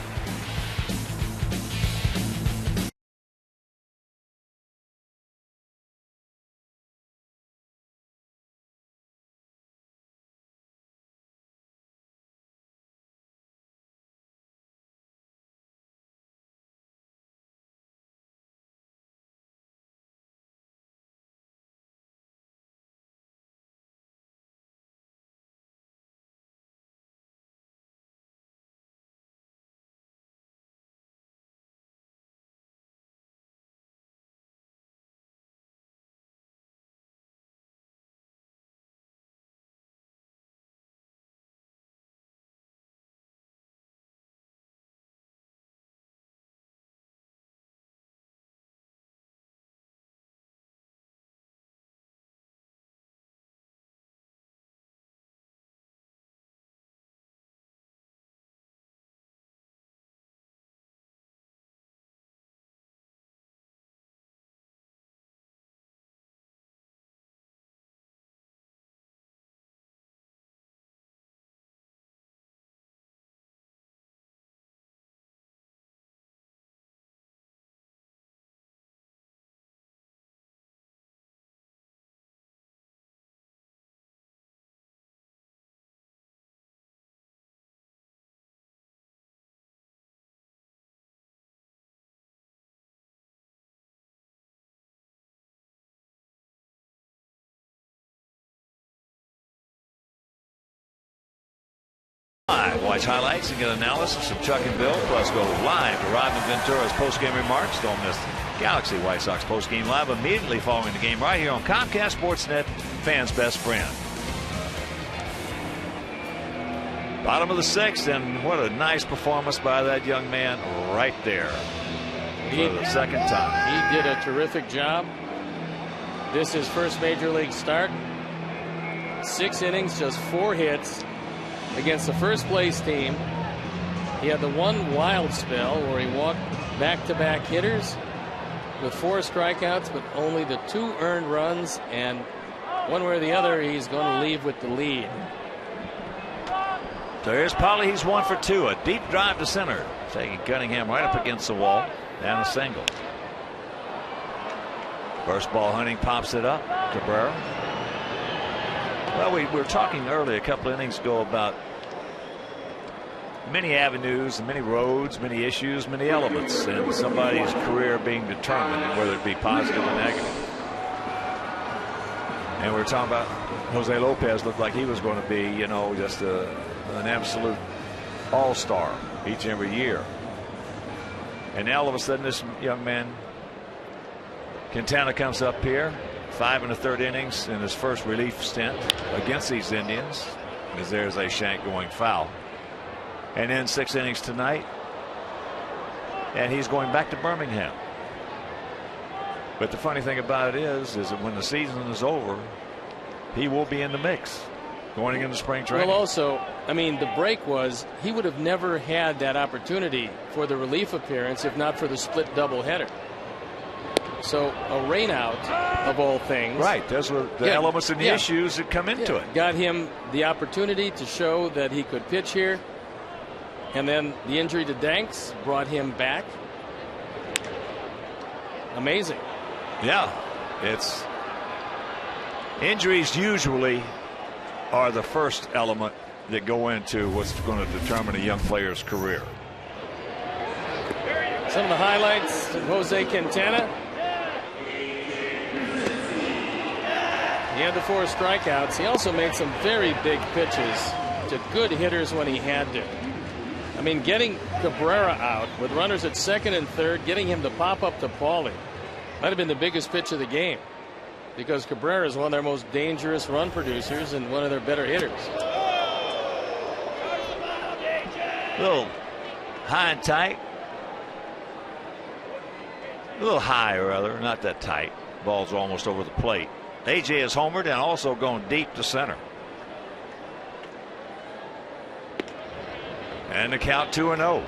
Watch highlights and get analysis of Chuck and Bill. Plus go live to Rodman Ventura's post-game remarks. Don't miss Galaxy White Sox post-game live immediately following the game right here on Comcast Sportsnet, fans' best friend. Bottom of the 6th, and what a nice performance by that young man right there for the second time. He did a terrific job. This is his first major league start. 6 innings, just 4 hits against the first place team. He had the one wild spell where he walked back-to-back hitters with 4 strikeouts, but only the 2 earned runs, and one way or the other, he's going to leave with the lead. So here's Polly. He's 1 for 2. A deep drive to center, taking Cunningham right up against the wall, and a single. First ball, Hunting pops it up. Cabrera. Well, we were talking earlier, a couple of innings ago, about many avenues, many roads, many issues, many elements in somebody's career being determined, whether it be positive or negative. And we were talking about Jose Lopez. Looked like he was going to be, you know, just an absolute all-star each and every year. And now all of a sudden this young man, Quintana, comes up here, 5 1/3 innings in his first relief stint against these Indians, as there's a shank going foul. And then 6 innings tonight, and he's going back to Birmingham. But the funny thing about it is that when the season is over, he will be in the mix going into spring training. Well, also, I mean, the break was he would have never had that opportunity for the relief appearance if not for the split doubleheader. So a rainout of all things. Right. Those were the elements and the issues that come into it. Got him the opportunity to show that he could pitch here. And then the injury to Danks brought him back. Amazing. Yeah. It's injuries usually are the first element that go into what's going to determine a young player's career. Some of the highlights of Jose Quintana. He had the 4 strikeouts. He also made some very big pitches to good hitters when he had to. I mean, getting Cabrera out with runners at 2nd and 3rd, getting him to pop up to Paulie might have been the biggest pitch of the game, because Cabrera is one of their most dangerous run producers and one of their better hitters. A little high and tight. A little high, rather, not that tight. Ball's almost over the plate. A.J. is homered and also going deep to center. And the count 2-0.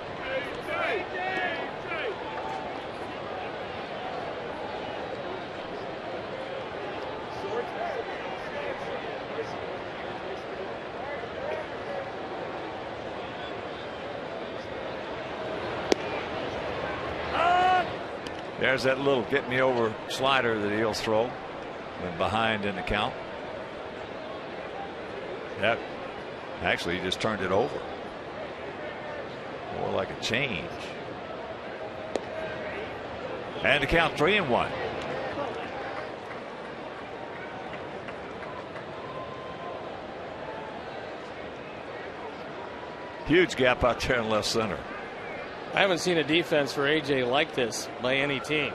There's that little get me over slider that he'll throw when behind in the count. That actually just turned it over. More like a change. And the count 3-1. Huge gap out there in left center. I haven't seen a defense for A.J. like this by any team.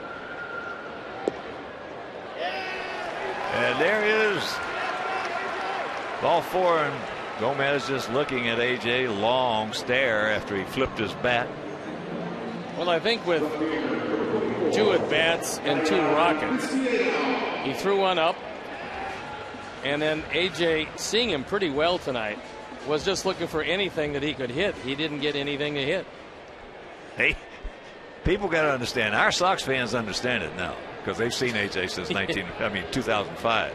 And there is ball 4, and Gomez just looking at A.J. long stare after he flipped his bat. Well, I think with 2 at-bats and 2 rockets, he threw one up, and then A.J., seeing him pretty well tonight, was just looking for anything that he could hit. He didn't get anything to hit. Hey, people got to understand. Our Sox fans understand it now because they've seen A.J. since 2005.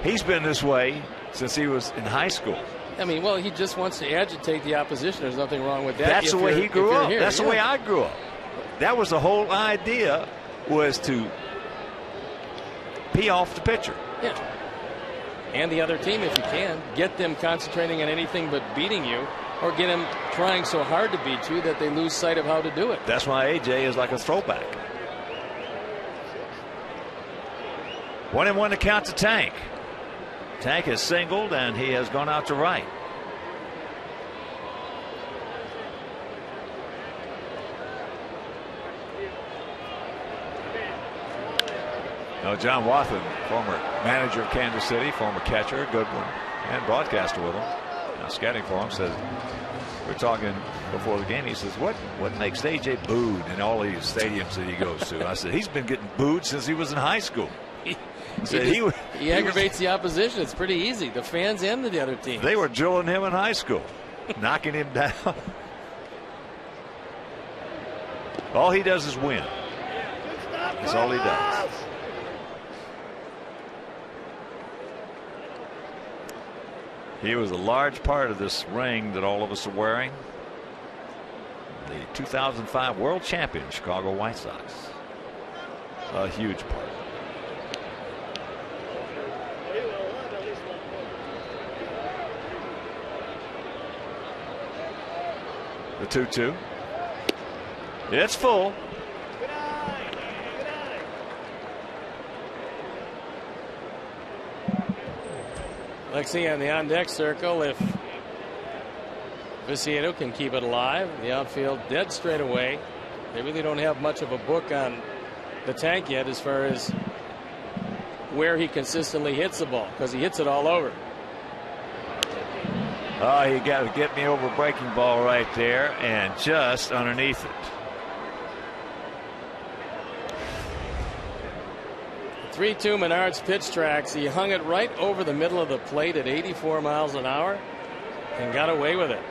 He's been this way since he was in high school. I mean, well, he just wants to agitate the opposition. There's nothing wrong with that. That's the way he grew up. That's the way I grew up. That was the whole idea, was to pee off the pitcher. Yeah. And the other team, if you can, get them concentrating on anything but beating you, or get them trying so hard to beat you that they lose sight of how to do it. That's why A.J. is like a throwback. 1-1 to count to Tank. Tank has singled and he has gone out to right. Now, John Wathan, former manager of Kansas City, former catcher, good one, and broadcaster with him. Now scouting for him says, we're talking before the game. He says, what makes A.J. booed in all these stadiums that he goes to? I said, he's been getting booed since he was in high school. He aggravates the opposition. It's pretty easy. The fans and the other team. They were drilling him in high school, knocking him down. All he does is win. That's all he does. He was a large part of this ring that all of us are wearing. The 2005 World Champion Chicago White Sox. A huge part. The 2-2. It's full. Lexi on the on-deck circle. If Viciedo can keep it alive, the outfield dead straight away. They really don't have much of a book on the tank yet as far as where he consistently hits the ball, because he hits it all over. Oh, he got to get me over breaking ball right there and just underneath it. Three-2 Menards pitch tracks. He hung it right over the middle of the plate at 84 miles an hour and got away with it.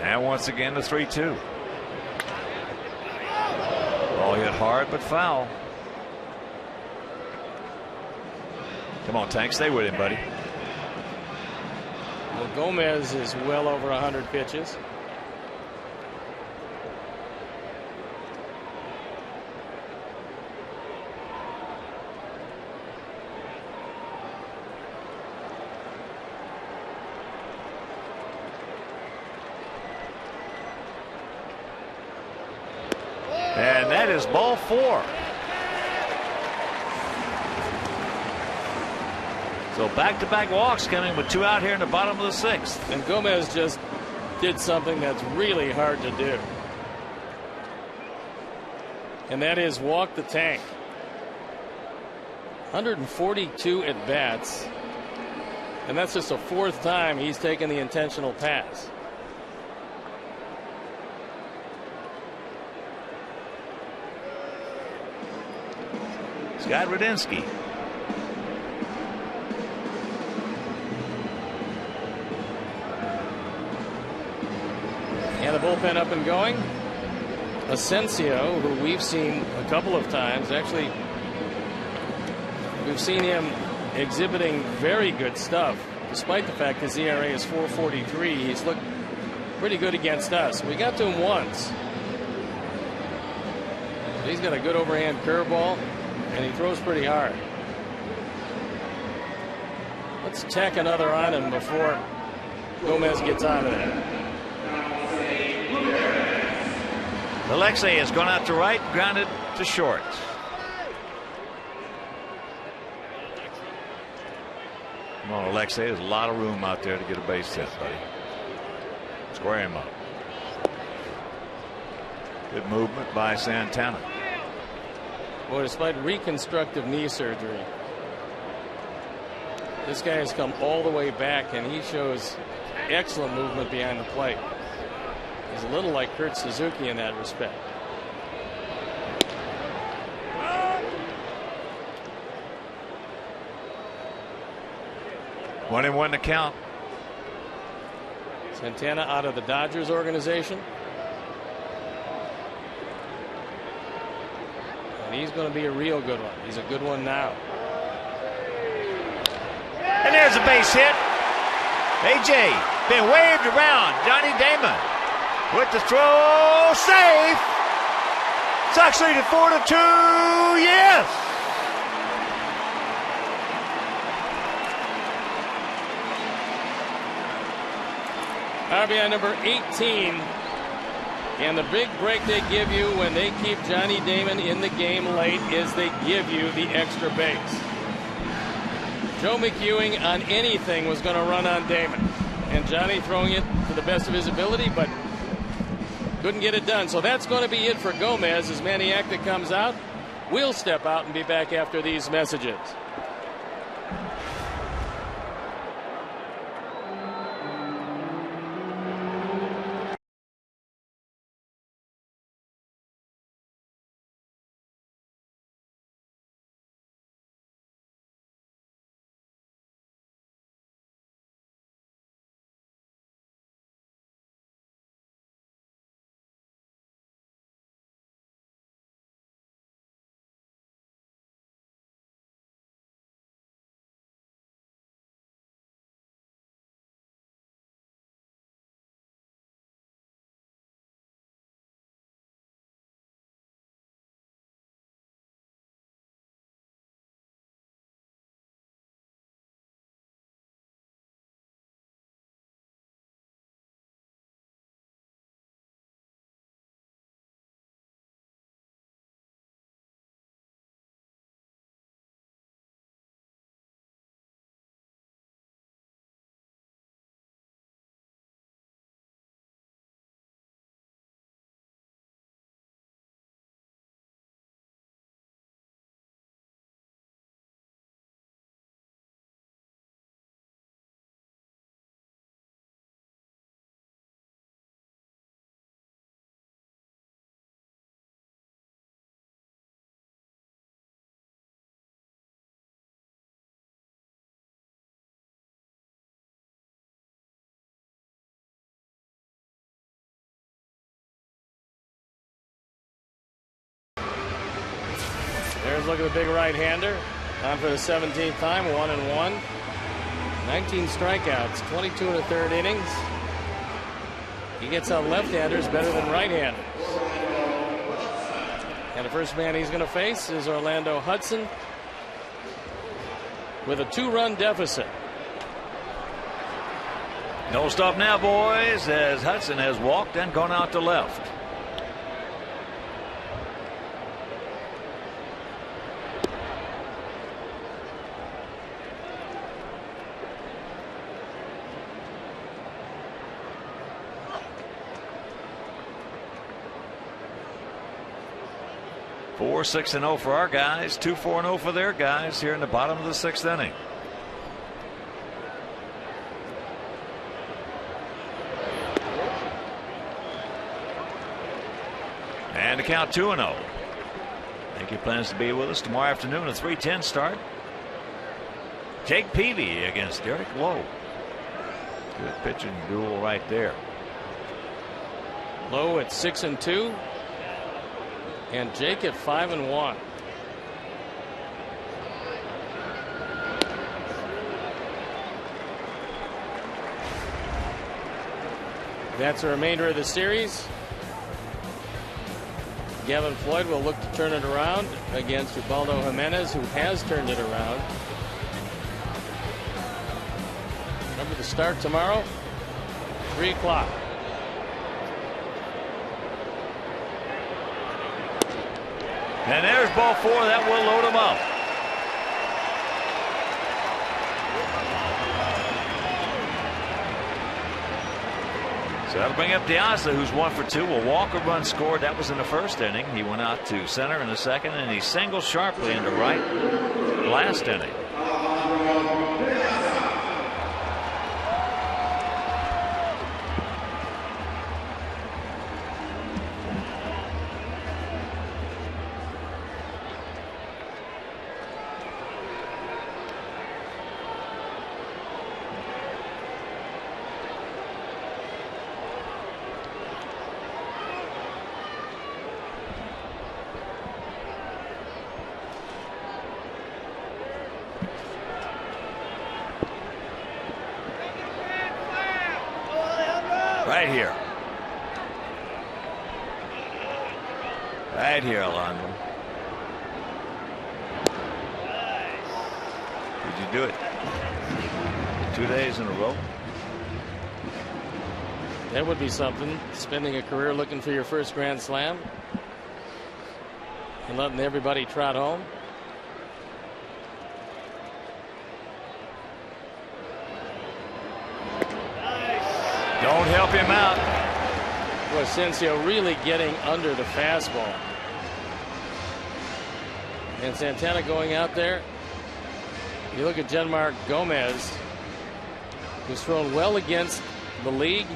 And once again, the 3-2. Ball hit hard but foul. Come on, Tank, stay with him, buddy. Well, Gomez is well over 100 pitches. And that is ball 4. So back-to-back walks coming with 2 out here in the bottom of the 6th. And Gomez just did something that's really hard to do. And that is walk the Tank. 142 at bats. And that's just the 4th time he's taken the intentional pass. Scott Radinsky. And the bullpen up and going. Asensio, who we've seen a couple of times, actually, we've seen him exhibiting very good stuff, despite the fact his ERA is 4.43. He's looked pretty good against us. We got to him once. He's got a good overhand curveball, and he throws pretty hard. Let's tack another on him before Gomez gets out of there. Alexei has gone out to right, grounded to short. Come on, Alexei. There's a lot of room out there to get a base hit, buddy. Square him up. Good movement by Santana. Boy, despite reconstructive knee surgery, this guy has come all the way back, and he shows excellent movement behind the plate. He's a little like Kurt Suzuki in that respect. One and one to count. Santana out of the Dodgers organization. And he's going to be a real good one. He's a good one now. And there's a base hit. A.J. been waved around. Johnny Damon with the throw. Safe. Sox lead at 4-2. Yes. RBI number 18. And the big break they give you when they keep Johnny Damon in the game late is they give you the extra base. Joe McEwing on anything was going to run on Damon. And Johnny throwing it to the best of his ability, but Couldn't get it done. So that's going to be it for Gomez. As Maniacta comes out, we'll step out and be back after these messages. There's a look at the big right-hander. On for the 17th time, 1-1. 19 strikeouts, 22 and a third innings. He gets out left-handers better than right-handers. And the first man he's going to face is Orlando Hudson with a 2-run deficit. No stop now, boys, as Hudson has walked and gone out to left. Four 6-0 for our guys, 2-4-0 for their guys here in the bottom of the 6th inning. And to count 2-0. I think he plans to be with us tomorrow afternoon, a 3:10 start. Jake Peavy against Derek Lowe. Good pitching duel right there. Lowe at 6-2. And Jake at 5-1. That's the remainder of the series. Gavin Floyd will look to turn it around against Ubaldo Jimenez, who has turned it around. Remember the start tomorrow, 3 o'clock. And there's ball 4. That will load him up. So that'll bring up Diaz, who's 1 for 2. A walk, a run scored. That was in the first inning. He went out to center in the second, and he singled sharply into right last inning. Right here. Right here, Alonzo. Did you do it 2 days in a row? That would be something. Spending a career looking for your first Grand Slam and letting everybody trot home. Don't help him out. Asensio really getting under the fastball. And Santana going out there. You look at Genmar Gomez, who's thrown well against the league,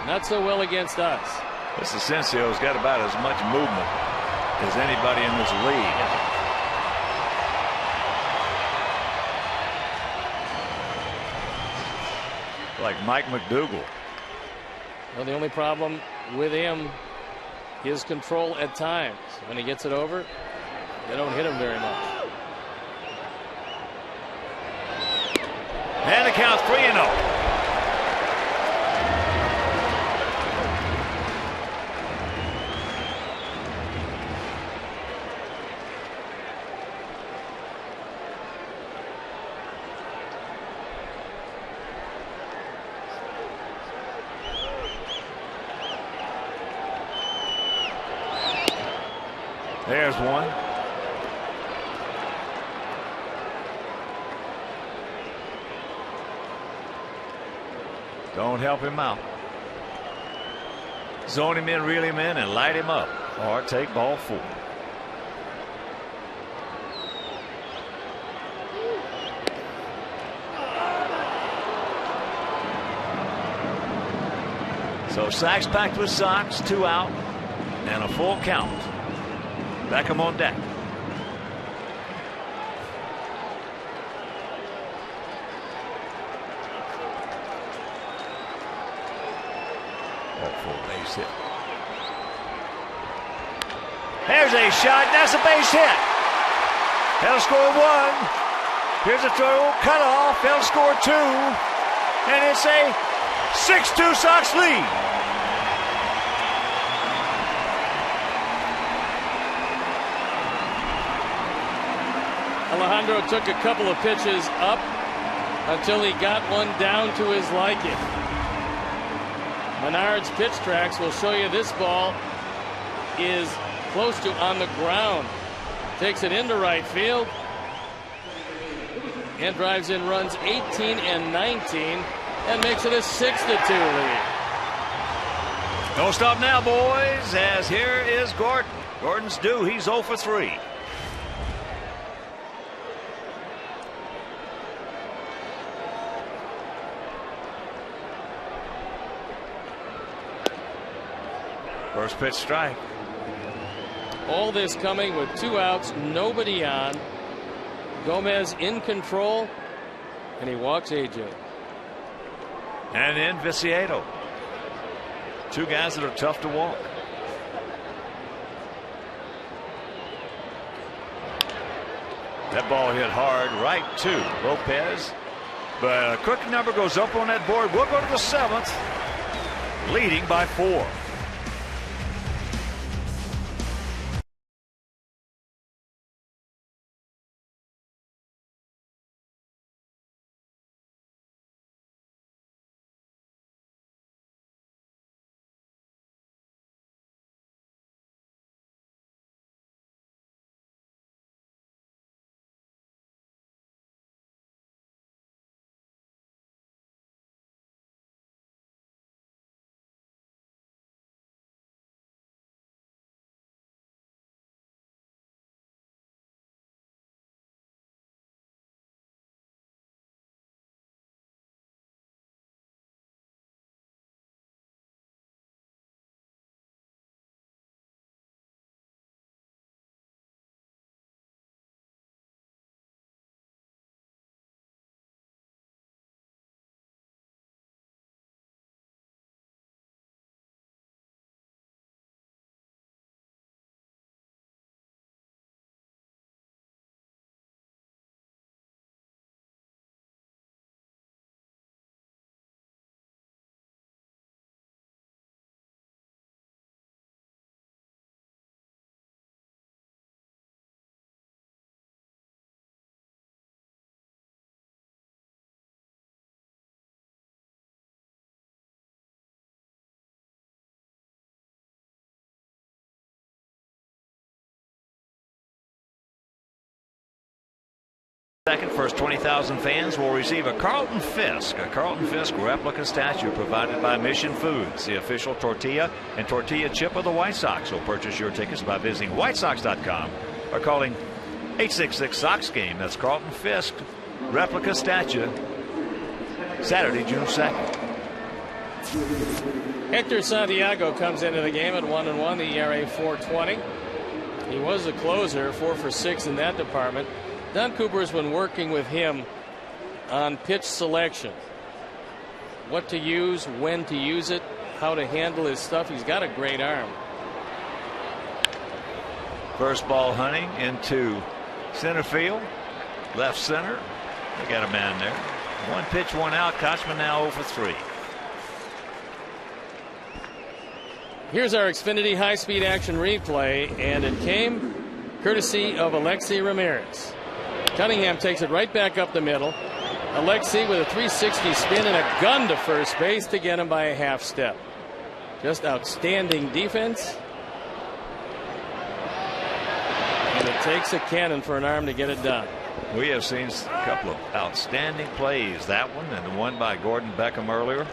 not so well against us. This Asensio's got about as much movement as anybody in this league. Like Mike McDougal. Well, the only problem with him is control at times. When he gets it over, they don't hit him very much. And the count's 3-0. There's one. Don't help him out. Zone him in, reel him in, and light him up. Or take ball 4. So sacks packed with Sox, 2 out, and a full count. Beckham on deck. Full base hit. There's a shot. That's a base hit. They'll score 1. Here's a throw. Cut off. They'll score 2. And it's a 6-2 Sox lead. Alejandro took a couple of pitches up until he got one down to his liking. Menard's pitch tracks will show you this ball is close to on the ground. Takes it into right field and drives in runs 18 and 19 and makes it a 6-2 lead. Don't stop now, boys, as here is Gordon. Gordon's due. He's 0 for 3. First pitch strike. All this coming with 2 outs, nobody on. Gomez in control, and he walks AJ. And then Viciedo. 2 guys that are tough to walk. That ball hit hard right to Lopez. But a quick number goes up on that board. We'll go to the 7th, leading by 4. Second, first 20,000 fans will receive a Carlton Fisk replica statue provided by Mission Foods, the official tortilla and tortilla chip of the White Sox. So purchase your tickets by visiting whitesox.com or calling 866-SOX-GAME. That's Carlton Fisk replica statue, Saturday, June 2nd. Hector Santiago comes into the game at 1-1, the ERA 4.20. He was a closer, 4 for 6 in that department. Don Cooper has been working with him on pitch selection. What to use, when to use it, how to handle his stuff. He's got a great arm. First ball hunting into center field, left center. They got a man there. One pitch, one out. Kochman now 0 for 3. Here's our Xfinity high-speed action replay, and it came courtesy of Alexi Ramirez. Cunningham takes it right back up the middle. Alexi with a 360 spin and a gun to first base to get him by a half step. Just outstanding defense. And it takes a cannon for an arm to get it done. We have seen a couple of outstanding plays. That one and the one by Gordon Beckham earlier.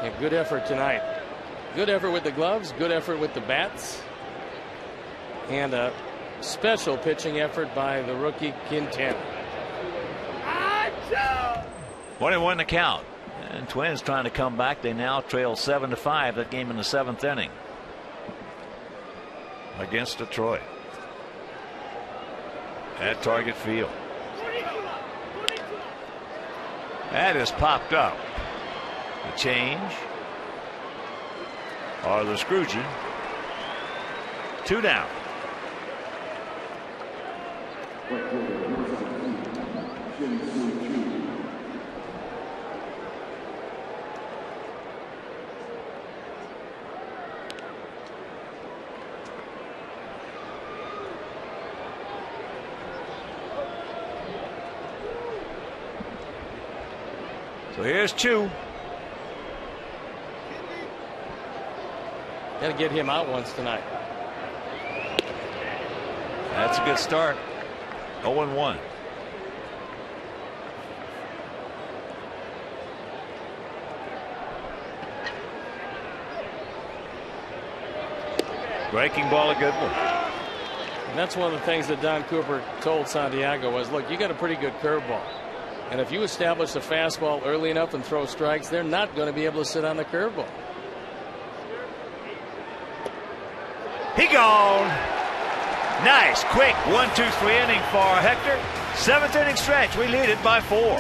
A good effort tonight. Good effort with the gloves. Good effort with the bats. And a special pitching effort by the rookie Quintana. 1-1 the count. And Twins trying to come back. They now trail 7-5. That game in the 7th inning against Detroit at Target Field. That is popped up. The change or the Scroogey. 2 down. So here's Chu. Got to get him out once tonight. That's a good start. 0-1. Breaking ball, a good one. And that's one of the things that Don Cooper told Santiago was, look, you got a pretty good curveball. And if you establish a fastball early enough and throw strikes, they're not going to be able to sit on the curveball. He gone. Nice, quick 1-2-3 inning for Hector. 7th inning stretch. We lead it by 4.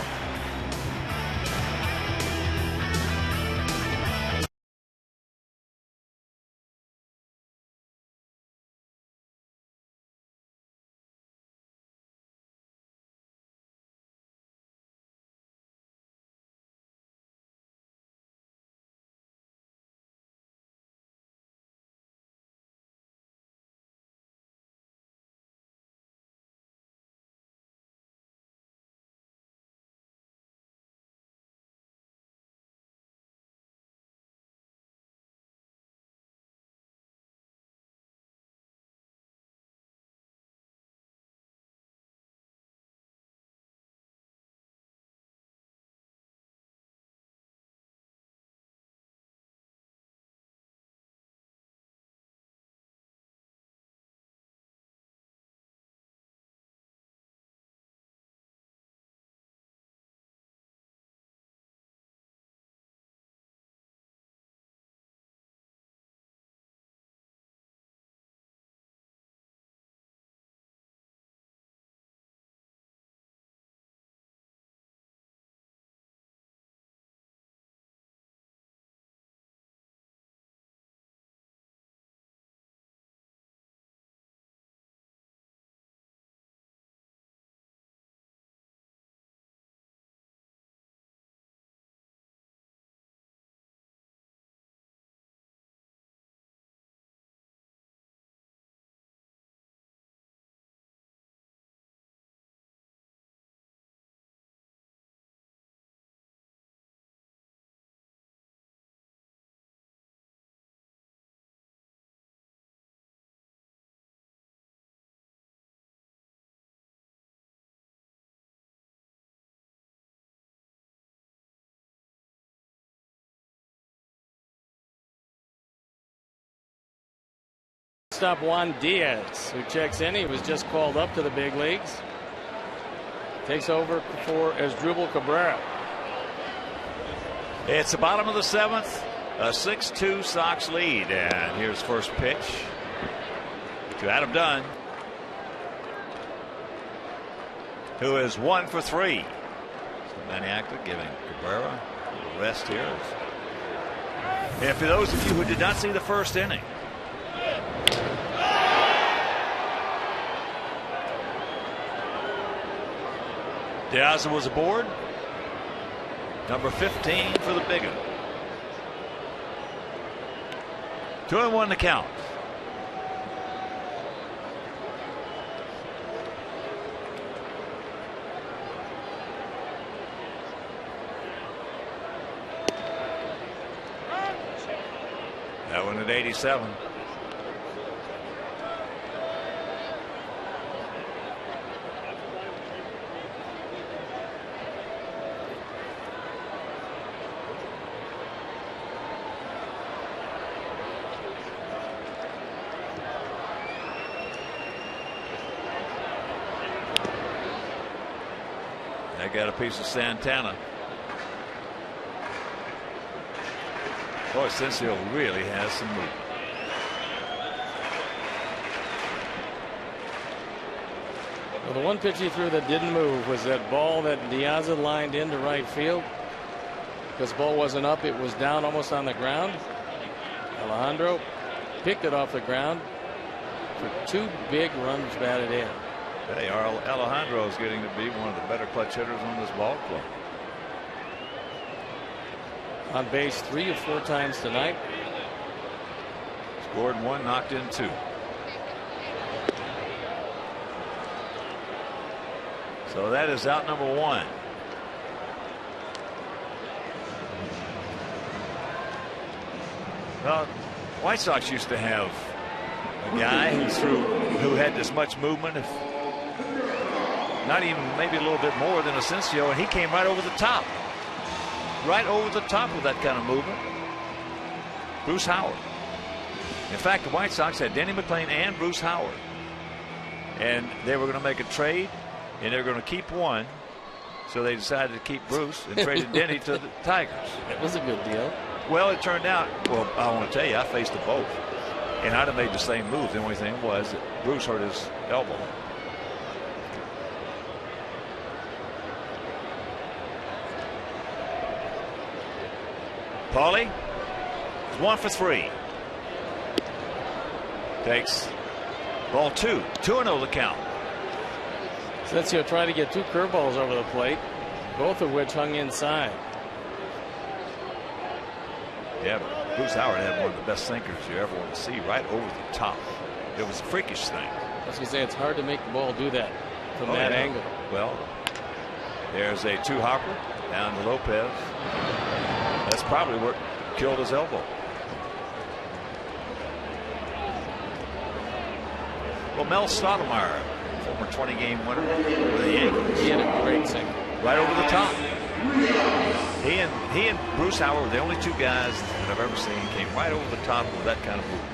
Stop Juan Diaz, who checks in. He was just called up to the big leagues. Takes over for Asdrubal Cabrera. It's the bottom of the 7th. A 6-2 Sox lead. And here's first pitch to Adam Dunn, who is 1 for 3. So Maniacta giving Cabrera a rest here. And for those of you who did not see the first inning, Diaz was aboard. Number 15 for the big one. 2-1 to count. That one at 87. I got a piece of Santana. Boy, Asensio really has some movement. Well, the one pitch he threw that didn't move was that ball that Diaz had lined into right field. Because the ball wasn't up, it was down almost on the ground. Alejandro picked it off the ground for 2 big runs batted in. Hey, Alejandro is getting to be one of the better clutch hitters on this ball club. On base 3 or 4 times tonight. Scored 1, knocked in 2. So that is out number 1. Well, White Sox used to have a guy who had this much movement, if not even maybe a little bit more than Asensio, and he came right over the top. Right over the top with that kind of movement. Bruce Howard. In fact, the White Sox had Denny McLain and Bruce Howard. And they were going to make a trade, and they were going to keep one. So they decided to keep Bruce and traded Denny to the Tigers. It was a good deal. Well, it turned out, well, I want to tell you, I faced them both. And I'd have made the same move. The only thing was that Bruce hurt his elbow. Paulie is 1 for 3. Takes ball 2. 2-0 the count. Asensio tried to get 2 curveballs over the plate, both of which hung inside. Yeah, but Bruce Howard had one of the best sinkers you ever want to see, right over the top. It was a freakish thing. I was going to say, it's hard to make the ball do that from that angle. Well, there's a 2-hopper down to Lopez. That's probably what killed his elbow. Well, Mel Stottlemyre, former 20-game winner with the Yankees. He had a great single. Right over the top. He and Bruce Howard were the only 2 guys that I've ever seen came right over the top with that kind of movement.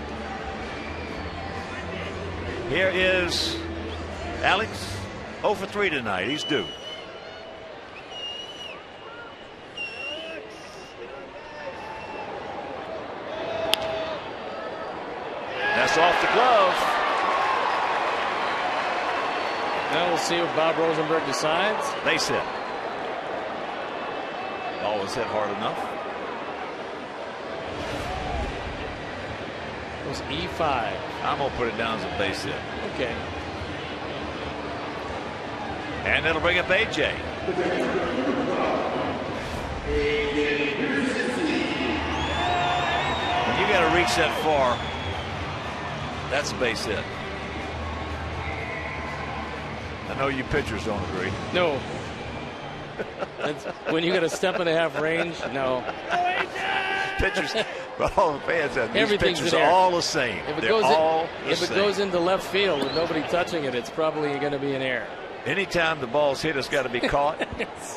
Here is Alex, 0 for 3 tonight. He's due. That's off the glove. Now we'll see what Bob Rosenberg decides. Base hit. Ball was hit hard enough. It was E5. I'm going to put it down as a base hit. Okay. And it'll bring up AJ. When you got to reach that far, that's a base hit. I know you pitchers don't agree. No. When you got a 1.5 range, no. Pitchers, all the fans have these Everything's pitchers in are air. all the same. If It it goes into left field with nobody touching it, it's probably going to be in air. Anytime the ball's hit, it's got to be caught.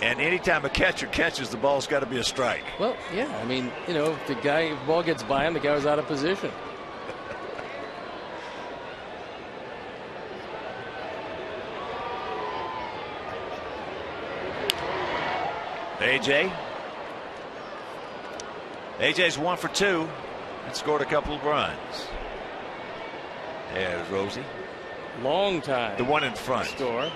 And anytime a catcher catches, the ball's got to be a strike. Well, yeah. I mean, you know, if the ball gets by him, the guy was out of position. AJ's 1 for 2 and scored a couple of runs. There's Rosie. Long time. The one in front. Score.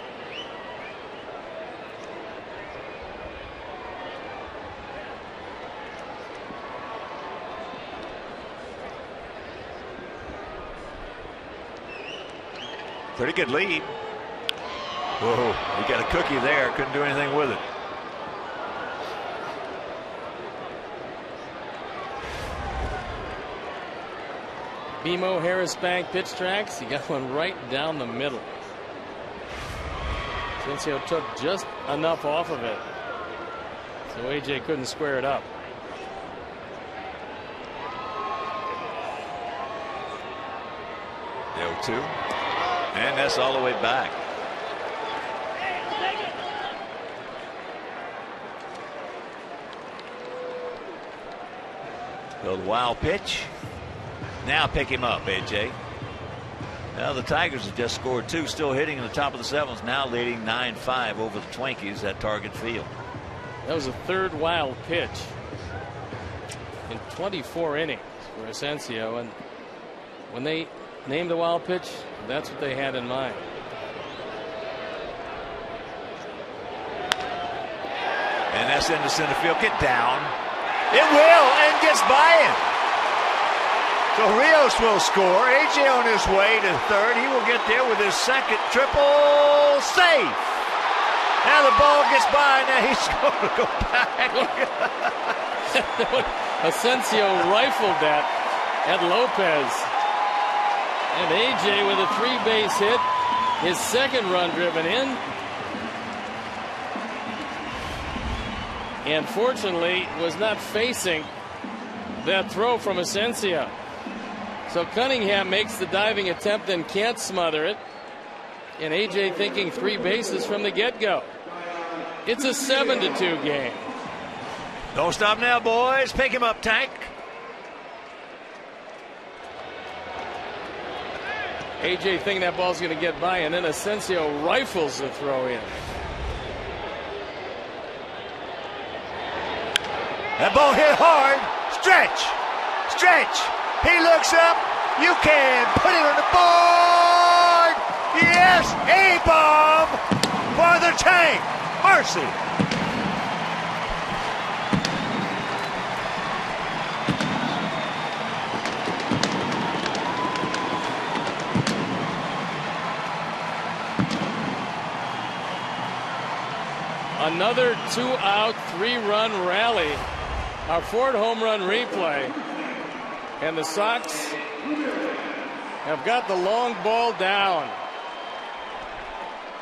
Pretty good lead. Whoa, he got a cookie there. Couldn't do anything with it. BMO Harris Bank pitch tracks. He got one right down the middle. Asensio took just enough off of it, so AJ couldn't square it up. The 0-2. And that's all the way back. So the wild pitch. Now pick him up, AJ. Now the Tigers have just scored 2, still hitting in the top of the 7th, now leading 9-5 over the Twinkies at Target Field. That was the third wild pitch in 24 innings for Asensio, and when they named the wild pitch, that's what they had in mind. And that's into center field. Get down. It will, and gets by him. So Rios will score. AJ on his way to third. He will get there with his second triple. Safe. Now the ball gets by. Now he's going to go back. Asensio rifled that at Lopez. And AJ with a 3-base hit. His second run driven in. And fortunately was not facing that throw from Asensio. So Cunningham makes the diving attempt and can't smother it. And AJ thinking 3 bases from the get-go. It's a 7-2 game. Don't stop now, boys. Pick him up, Tank. AJ thinking that ball's going to get by, and then Asensio rifles the throw in. That ball hit hard. Stretch. Stretch. He looks up. You can put it on the board. Yes, a bomb for the Tank. Mercy. Another 2-out, 3-run rally. Our 4th home run replay. And the Sox have got the long ball down.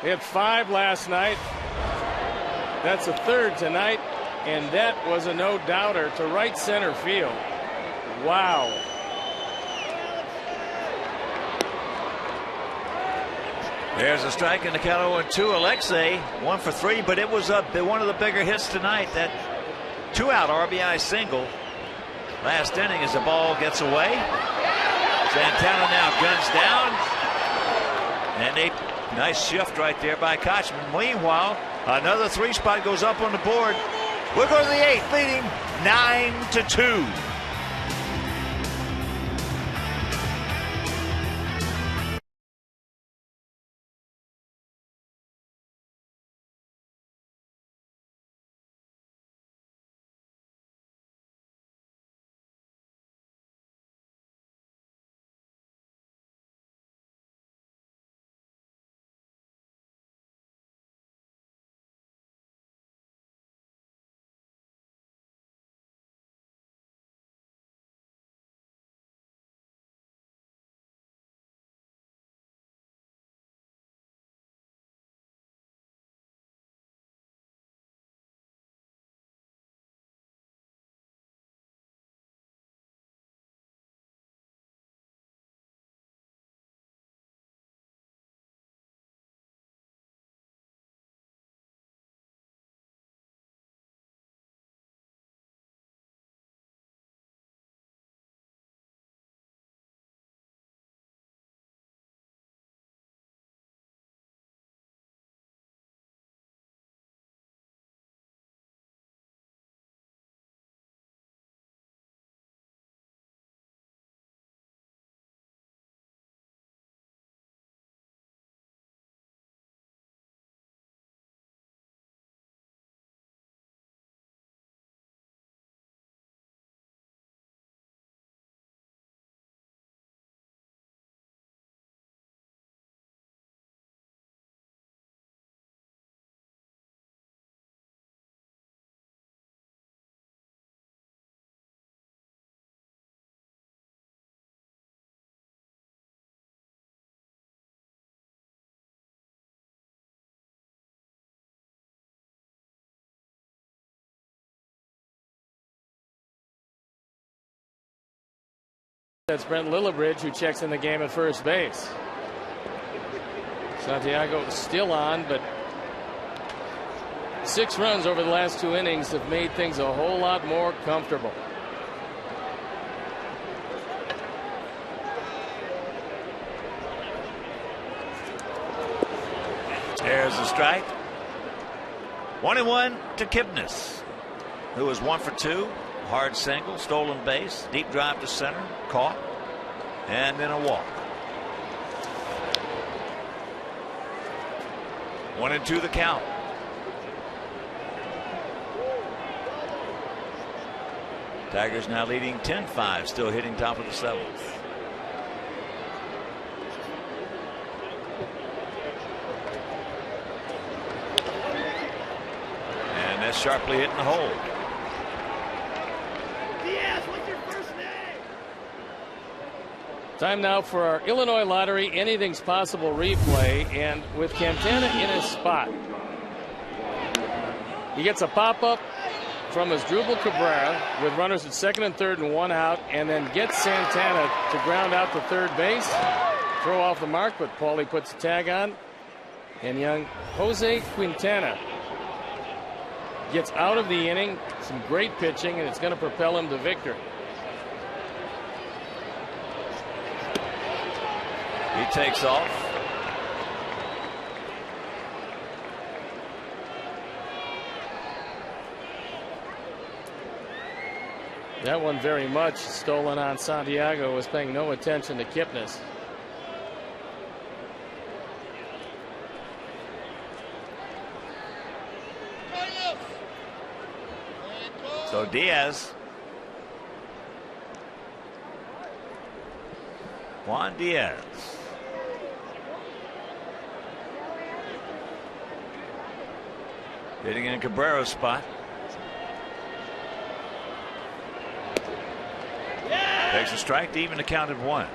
They had 5 last night. That's a 3rd tonight. And that was a no-doubter to right center field. Wow. There's a strike in the count 0-2. Alexei 1 for 3, but it was one of the bigger hits tonight. That 2-out RBI single last inning as the ball gets away. Santana now guns down, and a nice shift right there by Kochman. Meanwhile, another 3 spot goes up on the board. We're going to the 8th, leading 9-2. That's Brent Lillibridge, who checks in the game at first base. Santiago still on, but 6 runs over the last 2 innings have made things a whole lot more comfortable. There's the strike. 1-1 to Kipnis, who was 1 for 2. Hard single, stolen base, deep drive to center, caught, and then a walk. 1-2 the count. Tigers now leading 10-5, still hitting top of the 7th. And that's sharply hitting the hole. Diaz, what's your first name? Time now for our Illinois Lottery Anything's Possible replay, and with Cantana in his spot, he gets a pop-up from Asdrubal Cabrera with runners at second and third and 1 out, and then gets Santana to ground out to third base, throw off the mark, but Paulie puts a tag on, and young Jose Quintana gets out of the inning. Some great pitching, and it's going to propel him to victory. He takes off. That one very much stolen on Santiago, was paying no attention to Kipnis. So Diaz, Juan Diaz, hitting in Cabrera's spot. Takes a strike to even the count at 1.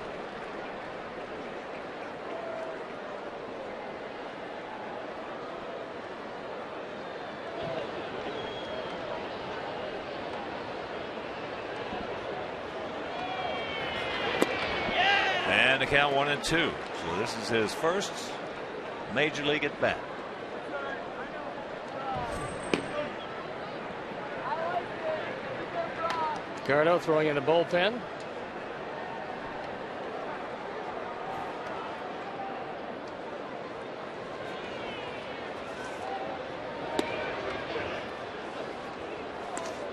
And the count 1-2. So this is his first major league at bat. Ricardo throwing in the bullpen.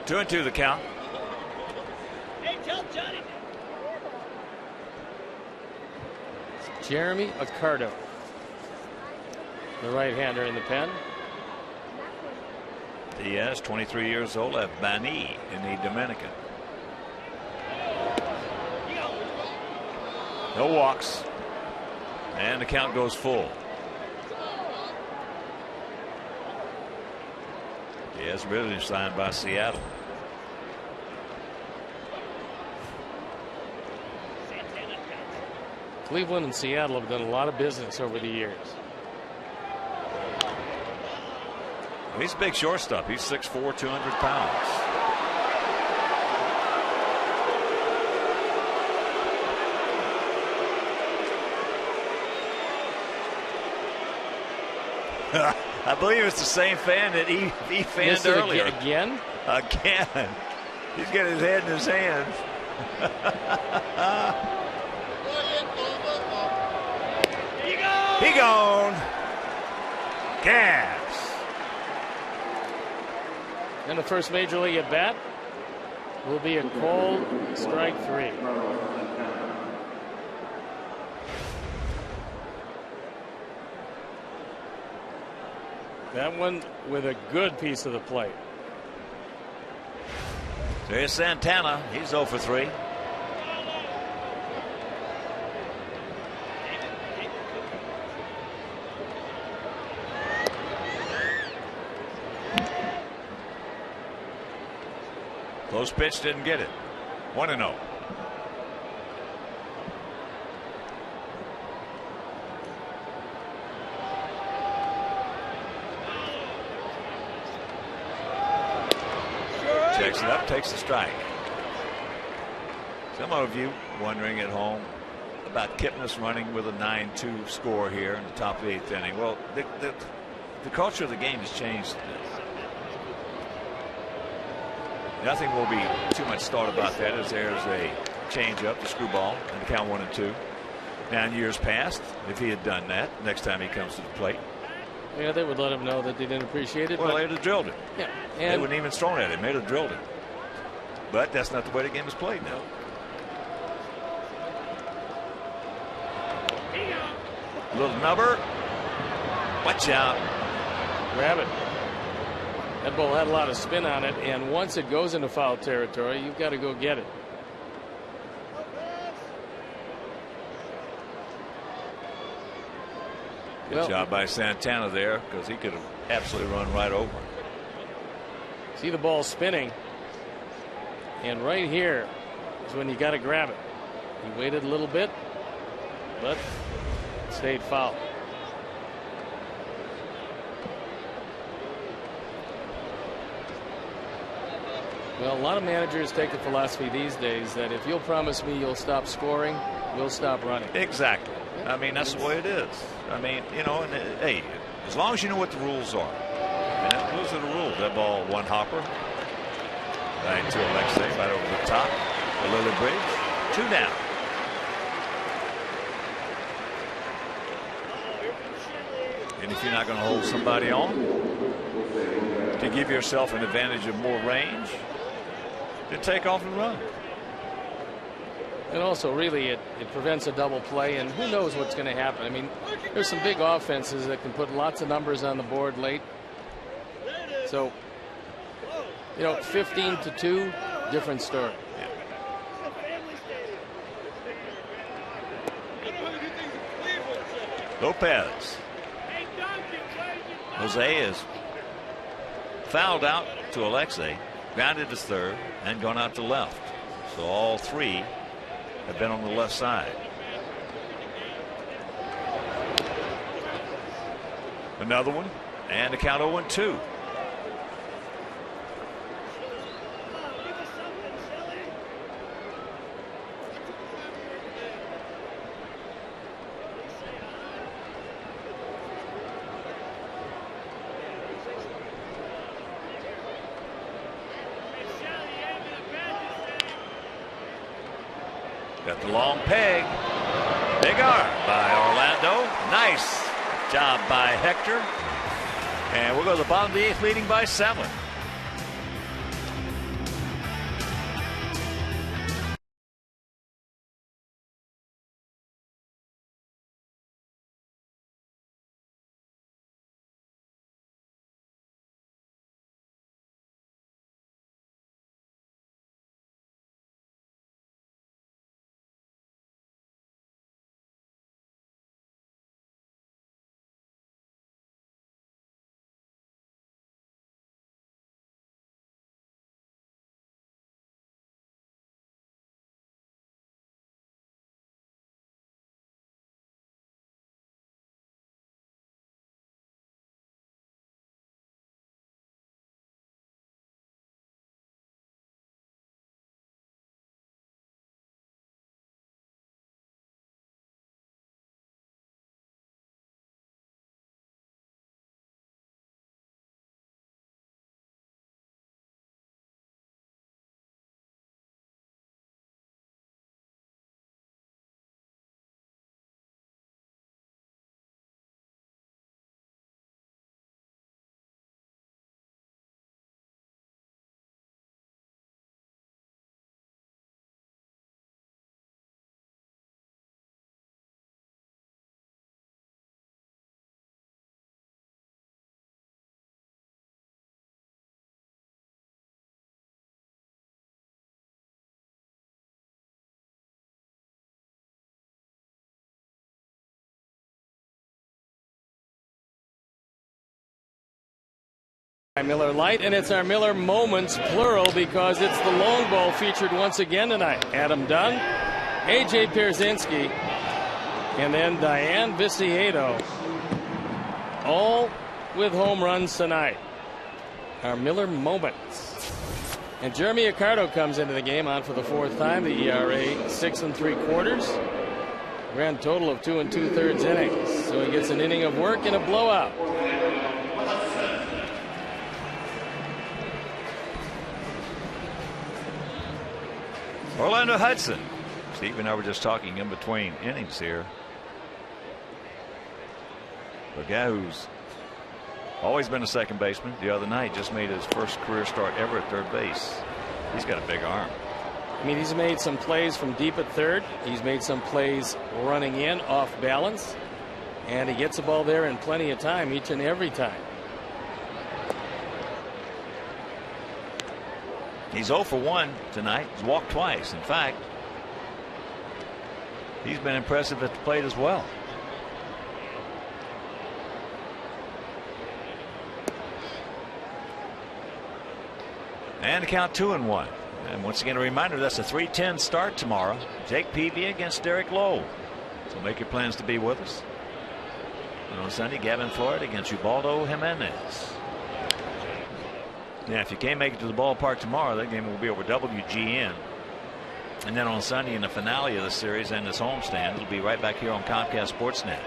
Two and 2 the count. Hey, tell Johnny. Jeremy Ricardo, the right-hander in the pen. Diaz, 23 years old, at Bani in the Dominican. No walks, and the count goes full. Diaz really signed by Seattle. Cleveland and Seattle have done a lot of business over the years. He's a big shortstop. He's 6'4", 200 pounds. I believe it's the same fan that he fanned earlier. Again? Again. He's got his head in his hands. He gone. Gas. And the first major league at bat will be a called strike 3. That one with a good piece of the plate. There's Santana. He's 0 for 3. Close pitch, didn't get it. 1-0. Checks it up, takes the strike. Some of you wondering at home about Kipnis running with a 9-2 score here in the top of the 8th inning. Well, the culture of the game has changed. Nothing will be too much thought about that, as there's a change-up, the screwball, and the count 1-2. Now, in years past, if he had done that, next time he comes to the plate, yeah, they would let him know that they didn't appreciate it. Well, they'd have drilled it. Yeah, they wouldn't even thrown at him. They'd have drilled it. But that's not the way the game is played now. Little nubber. Watch out. Grab it. That ball had a lot of spin on it, and once it goes into foul territory, you've got to go get it. Good job by Santana there, because he could have absolutely run right over him. See the ball spinning, and right here is when you got to grab it. He waited a little bit, but it stayed foul. Well, a lot of managers take the philosophy these days that if you'll promise me you'll stop scoring, we'll stop running. Exactly. I mean, that's the way it is. I mean, you know, and hey, as long as you know what the rules are. And those are the rules. That ball, one hopper. Right to Alexei, right over the top. A little bridge. 2 down. And if you're not going to hold somebody on to give yourself an advantage of more range, then take off and run. And also, really, it prevents a double play, and who knows what's going to happen. I mean, there's some big offenses that can put lots of numbers on the board late. So, you know, 15-2, different story. Lopez. Jose is fouled out to Alexei, grounded to third, and gone out to left. So all 3 have been on the left side. Another one, and a count 0-2. Got the long peg. Big arm by Orlando. Nice job by Hector. And we'll go to the bottom of the 8th, leading by 7. Miller Lite, and it's our Miller Moments, plural, because it's the long ball featured once again tonight. Adam Dunn, A.J. Pierzynski, and then Diane Viciedo, all with home runs tonight. Our Miller Moments. And Jeremy Accardo comes into the game on for the 4th time. The ERA 6 3/4. Grand total of 2 2/3 innings. So he gets an inning of work and a blowout. Orlando Hudson. Steve and I were just talking in between innings here. A guy who's always been a second baseman. The other night just made his first career start ever at third base. He's got a big arm. I mean, he's made some plays from deep at third. He's made some plays running in off balance. And he gets the ball there in plenty of time each and every time. He's 0 for 1 tonight. He's walked twice. In fact, he's been impressive at the plate as well. And the count 2-1. And once again, a reminder, that's a 3:10 start tomorrow. Jake Peavy against Derek Lowe. So make your plans to be with us. And on Sunday, Gavin Floyd against Ubaldo Jimenez. Now, if you can't make it to the ballpark tomorrow, that game will be over WGN. And then on Sunday, in the finale of the series and this homestand, it'll be right back here on Comcast Sportsnet.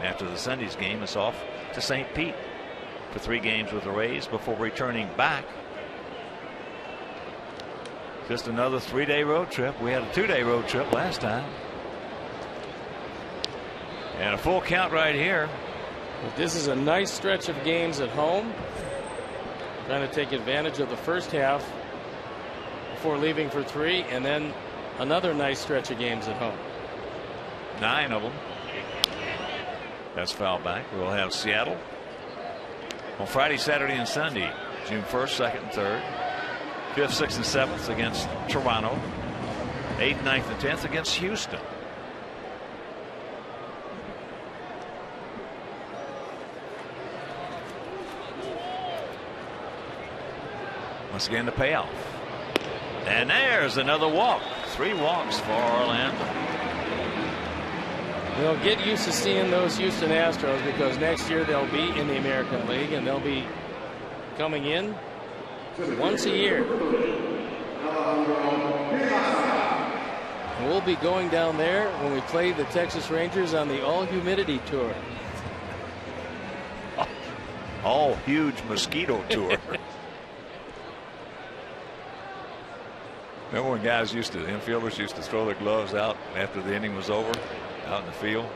After the Sunday's game, it's off to St. Pete for 3 games with the Rays before returning back. Just another 3-day road trip. We had a 2-day road trip last time. And a full count right here. This is a nice stretch of games at home. Trying to take advantage of the first half before leaving for 3, and then another nice stretch of games at home. 9 of them. That's foul back. We'll have Seattle on Friday, Saturday, and Sunday, June 1st, 2nd, and 3rd. 5th, 6th, and 7th against Toronto. 8th, 9th, and 10th against Houston. Once again, the payoff. And there's another walk. 3 walks for Orlando. They'll get used to seeing those Houston Astros, because next year they'll be in the American League and they'll be coming in once a year. And we'll be going down there when we play the Texas Rangers on the all humidity tour. All huge mosquito tour. Remember when guys infielders used to throw their gloves out after the inning was over, out in the field?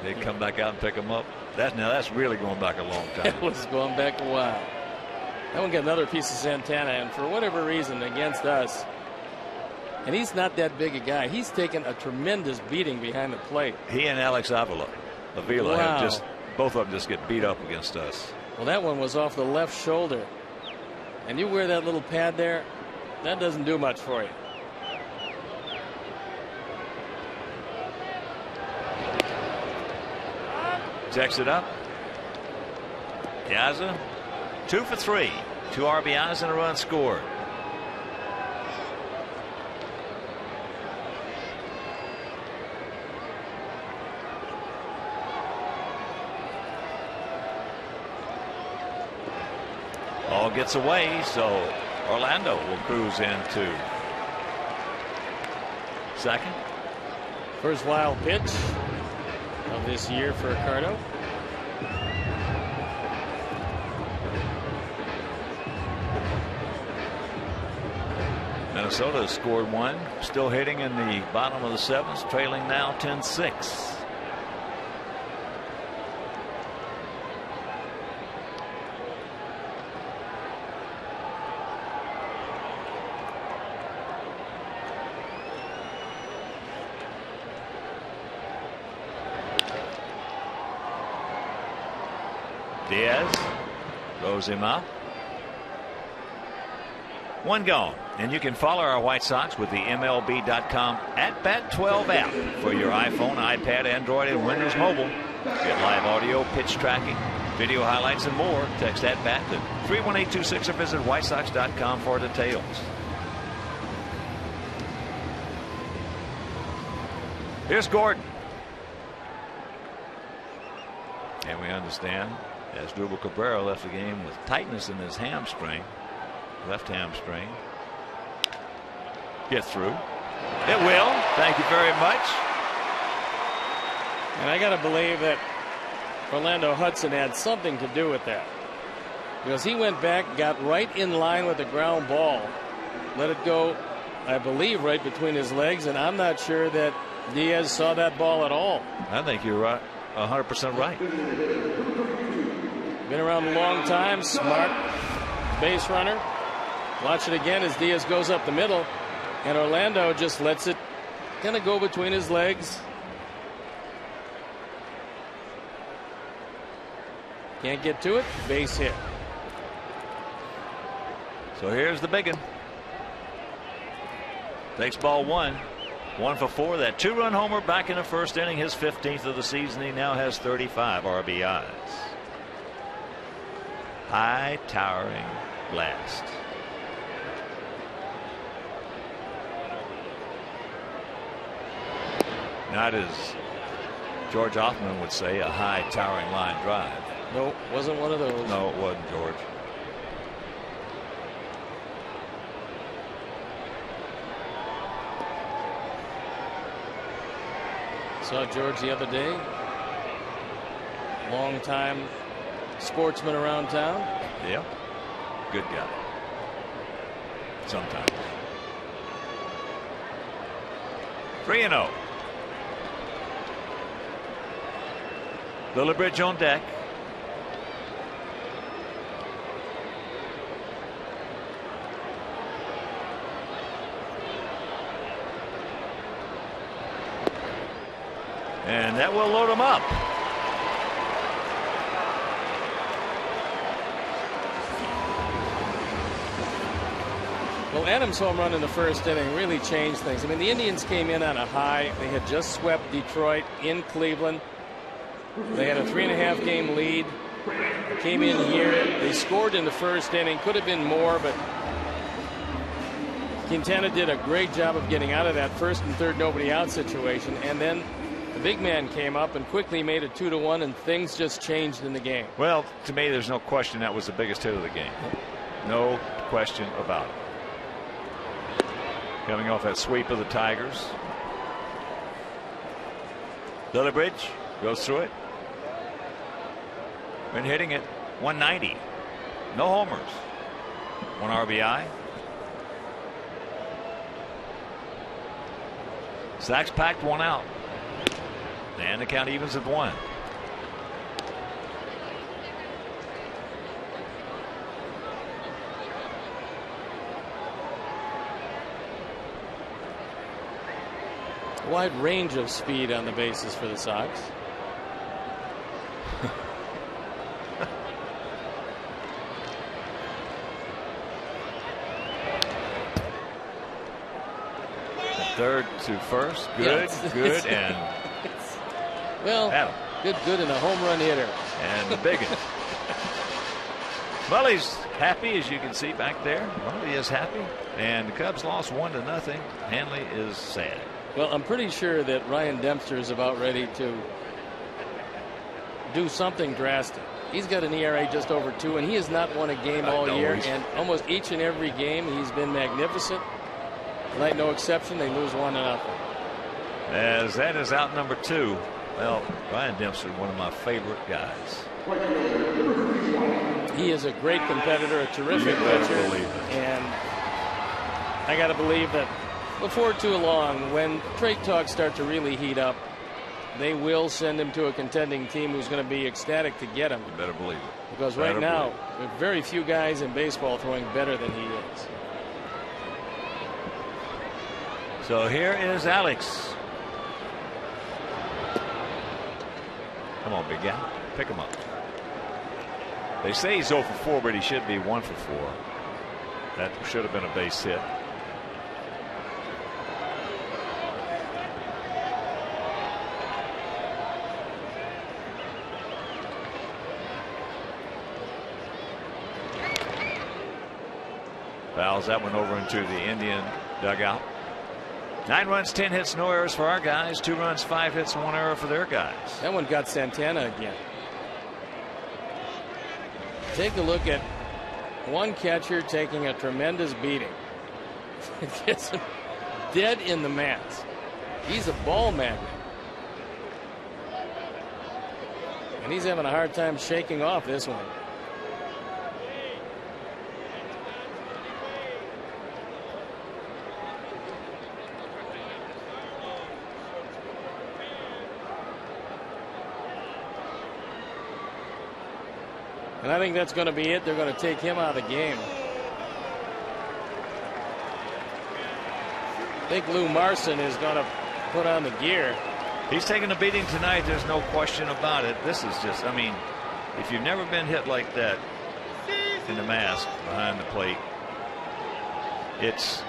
They'd come back out and pick them up. That's really going back a long time. It was going back a while. That one got another piece of Santana, and for whatever reason against us, and he's not that big a guy, he's taken a tremendous beating behind the plate. He and Alex Avila wow. have both of them just get beat up against us. Well, that one was off the left shoulder, and you wear that little pad there, that doesn't do much for you. Checks it up. Piazza, 2 for 3. 2 RBIs and a run scored. Ball gets away, so Orlando will cruise into second. First wild pitch of this year for Accardo. Minnesota has scored 1, still hitting in the bottom of the 7th, trailing now 10-6. Diaz throws him up. 1 gone. And you can follow our White Sox with the MLB.com @Bat12 app for your iPhone, iPad, Android, and Windows Mobile. Get live audio, pitch tracking, video highlights, and more. Text @Bat to 31826 or visit WhiteSox.com for details. Here's Gordon. And we understand, as Drupal Cabrera left the game with tightness in his hamstring, left hamstring. get through. It will. Thank you very much. And I got to believe that Orlando Hudson had something to do with that, because he went back, got right in line with the ground ball, let it go, I believe, right between his legs, and I'm not sure that Diaz saw that ball at all. I think you're right, 100% right. Been around a long time, smart base runner. Watch it again as Diaz goes up the middle, and Orlando just lets it kind of go between his legs. Can't get to it. Base hit. So here's the big one. Takes ball one. 1 for 4. That 2-run homer back in the first inning, his 15th of the season. He now has 35 RBIs. High towering blast. Not as George Hoffman would say, a high towering line drive. No, wasn't one of those. No, it wasn't, George. Saw George the other day. Long time sportsman around town. Yeah. Good guy. Sometimes. 3-0. Lillibridge on deck. And that will load him up. Well, Adams' home run in the first inning really changed things. I mean, the Indians came in on a high. They had just swept Detroit in Cleveland. They had a 3.5 game lead. They came in here. They scored in the first inning. Could have been more, but Quintana did a great job of getting out of that first and third nobody out situation. And then the big man came up and quickly made it 2-1, and things just changed in the game. Well, to me, there's no question that was the biggest hit of the game. No question about it. Coming off that sweep of the Tigers. Lillibridge goes through it. Been hitting it 190. No homers. 1 RBI. Sacks packed, 1 out. And the count evens at 1. Wide range of speed on the bases for the Sox. Third to first. Good, yeah, good, and well, Adam. Good, and a home run hitter. And the big one. Well, he's happy, as you can see back there. Well, he is happy. And the Cubs lost 1-0. Hanley is sad. Well, I'm pretty sure that Ryan Dempster is about ready to do something drastic. He's got an ERA just over 2, and he has not won a game all year. And almost each and every game, he's been magnificent. Tonight, no exception. They lose 1-0. As that is out number 2. Well, Ryan Dempster, one of my favorite guys. He is a great competitor, a terrific pitcher. And I got to believe that before too long, when trade talks start to really heat up, they will send him to a contending team who's going to be ecstatic to get him. You better believe it. Because right now, there are very few guys in baseball throwing better than he is. So here is Alex. Come on, big guy. Pick him up. They say he's 0 for 4, but he should be 1 for 4. That should have been a base hit. Fouls that one over into the Indian dugout. 9 runs, 10 hits, no errors for our guys. 2 runs, 5 hits, 1 error for their guys. That one got Santana again. Take a look at one catcher taking a tremendous beating. dead in the mats. He's a ball magnet. And he's having a hard time shaking off this one. And I think that's going to be it. They're going to take him out of the game. I think Lou Marson is going to put on the gear. He's taking a beating tonight. There's no question about it. This is just, I mean, if you've never been hit like that in the mask behind the plate, it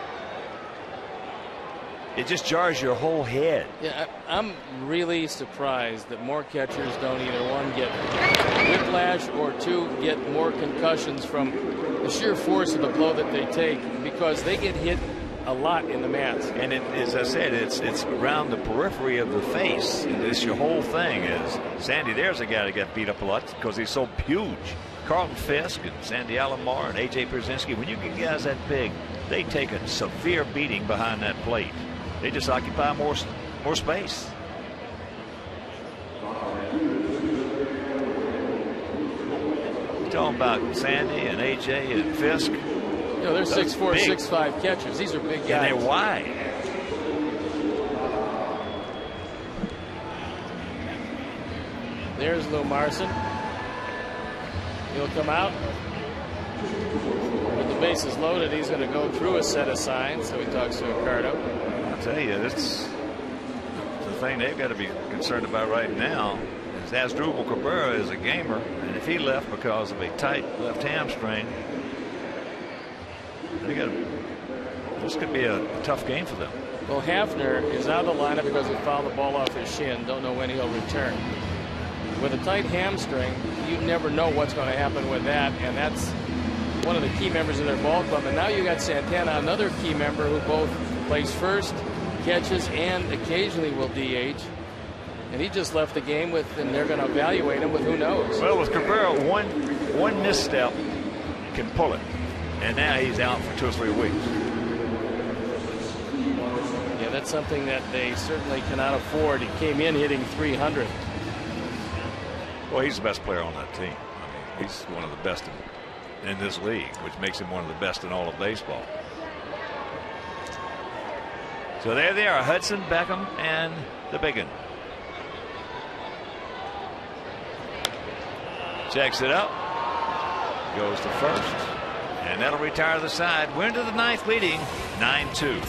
just jars your whole head. Yeah, I'm really surprised that more catchers don't either one get whiplash or two get more concussions from the sheer force of the blow that they take, because they get hit a lot in the mats. And as I said, it's around the periphery of the face. It's your whole thing. Is Sandy? There's a guy that got beat up a lot because he's so huge. Carlton Fisk and Sandy Alomar and A.J. Pierzynski. When you get guys that big, they take a severe beating behind that plate. They just occupy more space. You're talking about Sandy and A.J. and Fisk. You know, they're 6'4", 6'5" catchers. These are big guys. And they're wide. There's Lou Marson. He'll come out. With the bases loaded, he's going to go through a set of signs. So he talks to Ricardo. I'll tell you, that's the thing they've got to be concerned about right now. Is Asdrubal Cabrera is a gamer, and if he left because of a tight left hamstring, this could be a tough game for them. Well, Hafner is out of the lineup because he fouled the ball off his shin. Don't know when he'll return. With a tight hamstring, you never know what's going to happen with that, and that's one of the key members of their ball club. And now you got Santana, another key member who both plays first, catches, and occasionally will DH. And he just left the game with, and they're going to evaluate him with who knows. Well, with Cabrera, one misstep can pull it. And now he's out for 2 or 3 weeks. Yeah, that's something that they certainly cannot afford. He came in hitting 300. Well, he's the best player on that team. I mean, he's one of the best in this league, which makes him one of the best in all of baseball. So there they are, Hudson, Beckham, and the biggin. Checks it up. Goes to first. And that'll retire the side. We're into the 9th, leading 9-2.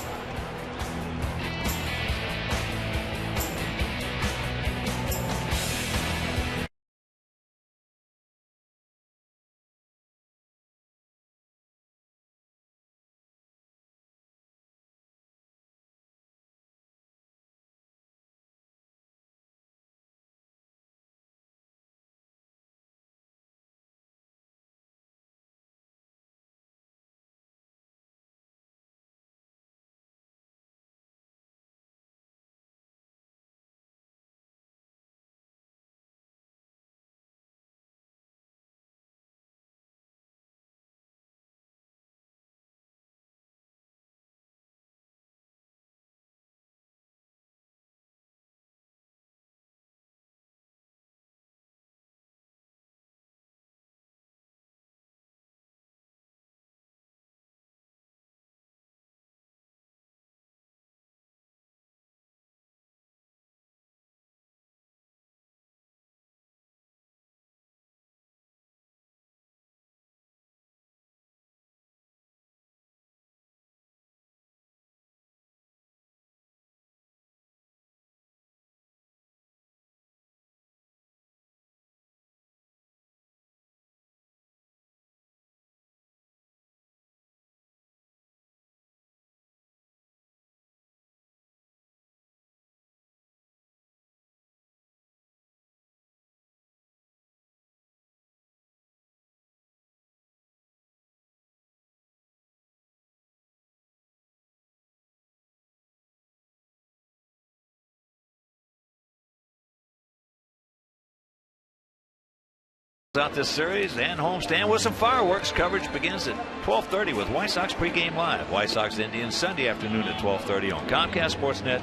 Out this series and homestand with some fireworks. Coverage begins at 12:30 with White Sox pregame live. White Sox Indians Sunday afternoon at 12:30 on Comcast Sportsnet,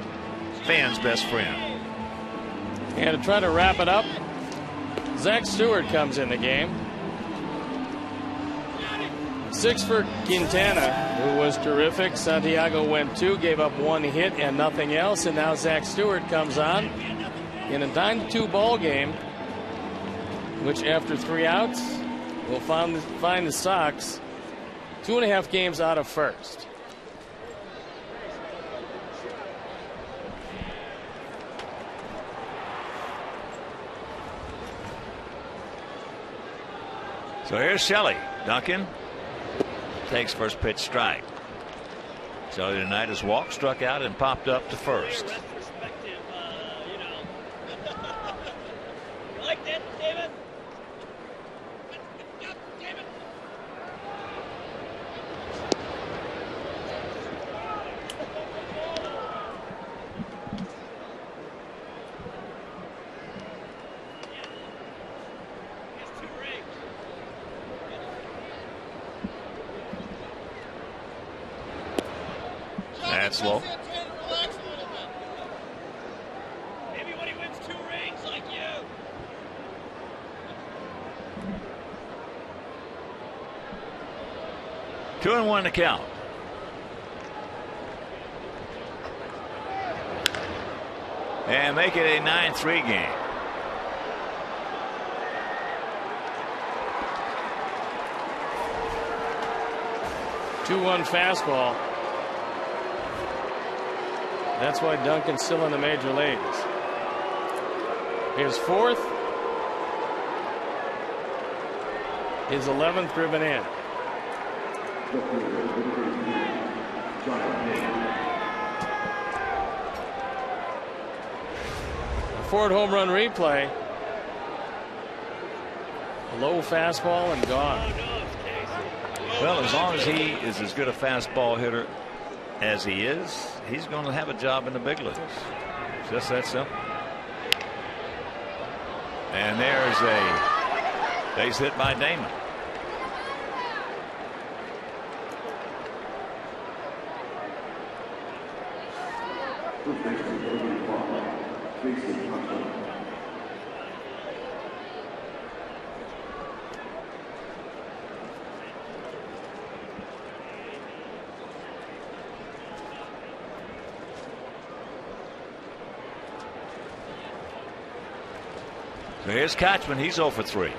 fans' best friend. And to try to wrap it up, Zach Stewart comes in the game. 6 for Quintana, who was terrific. Santiago went 2, gave up 1 hit and nothing else, and now Zach Stewart comes on in a 9-2 ball game, which after 3 outs will find the Sox 2.5 games out of first. So here's Shelley. Duncan takes first pitch strike. Shelley tonight has walked, struck out, and popped up to first. Like that, David? That's low. Maybe when he wins 2 rings like you. Two and 1 to count. And make it a 9-3 game. Two-1 fastball. That's why Duncan's still in the major leagues. His 4th, his 11th driven in. Ford home run replay. Low fastball and gone. Well, as long as he is as good a fastball hitter as he is, he's going to have a job in the big leagues. Just that simple. And there's a base hit by Damon. So here's Kochman. He's 0 for 3.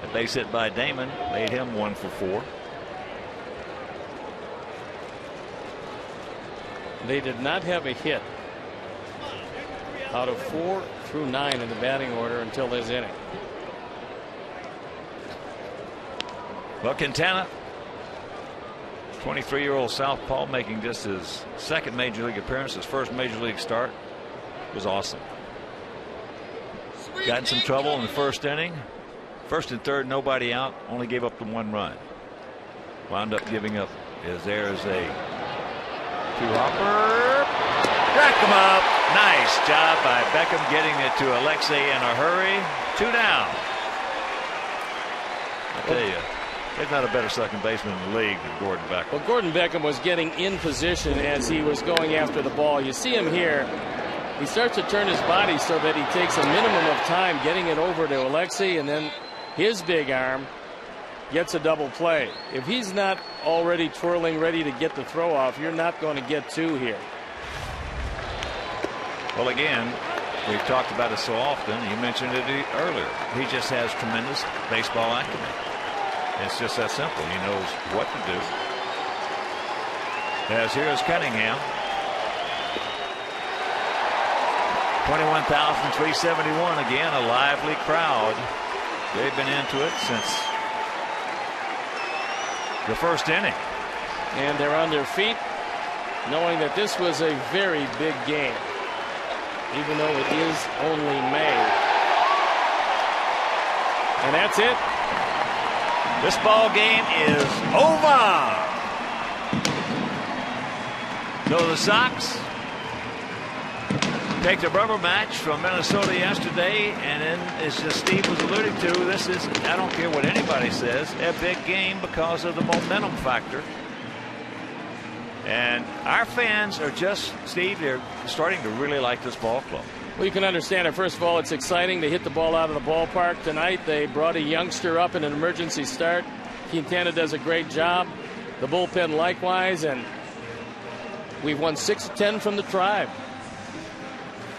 A base hit by Damon made him 1 for 4. They did not have a hit out of 4 through 9 in the batting order until this inning. Well, Quintana, 23-year-old southpaw, making just his 2nd major league appearance. His 1st major league start was awesome. Got in some trouble in the 1st inning. 1st and 3rd, nobody out. Only gave up the 1 run. Wound up giving up. There's a 2-hopper. Rack him up. Nice job by Beckham getting it to Alexei in a hurry. 2 down. I tell you, there's not a better second baseman in the league than Gordon Beckham. Well, Gordon Beckham was getting in position as he was going after the ball. You see him here. He starts to turn his body so that he takes a minimum of time getting it over to Alexei, and then his big arm gets a double play. If he's not already twirling, ready to get the throw off, you're not going to get 2 here. Well, again, we've talked about it so often. You mentioned it earlier. He just has tremendous baseball acumen. It's just that simple. He knows what to do. As here's Cunningham. 21,371 again, a lively crowd. They've been into it since the 1st inning. And they're on their feet, knowing that this was a very big game, even though it is only May. And that's it. This ball game is over. So the Sox take the rubber match from Minnesota yesterday, and then, as Steve was alluding to, this is, I don't care what anybody says, a big game because of the momentum factor. And our fans are just, Steve, they're starting to really like this ball club. Well, you can understand it. First of all, it's exciting to hit the ball out of the ballpark tonight. They brought a youngster up in an emergency start. Quintana does a great job. The bullpen likewise, and we've won 6 of 10 from the Tribe.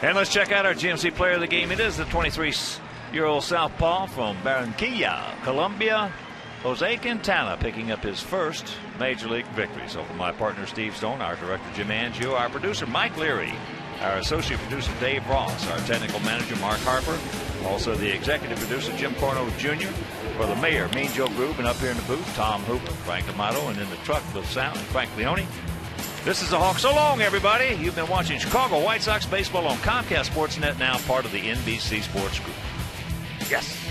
And let's check out our GMC player of the game. It is the 23-year-old southpaw from Barranquilla, Colombia, Jose Quintana, picking up his first Major League victory. So for my partner Steve Stone, our director Jim Angio, our producer Mike Leary, our associate producer Dave Ross, our technical manager Mark Harper, also the executive producer Jim Corno Jr., for the mayor, Mean Joe Grube, and up here in the booth, Tom Hooper, Frank D'Amato, and in the truck with sound, Frank Leone. This is the Hawk. So long, everybody. You've been watching Chicago White Sox baseball on Comcast Sportsnet, now part of the NBC Sports Group. Yes.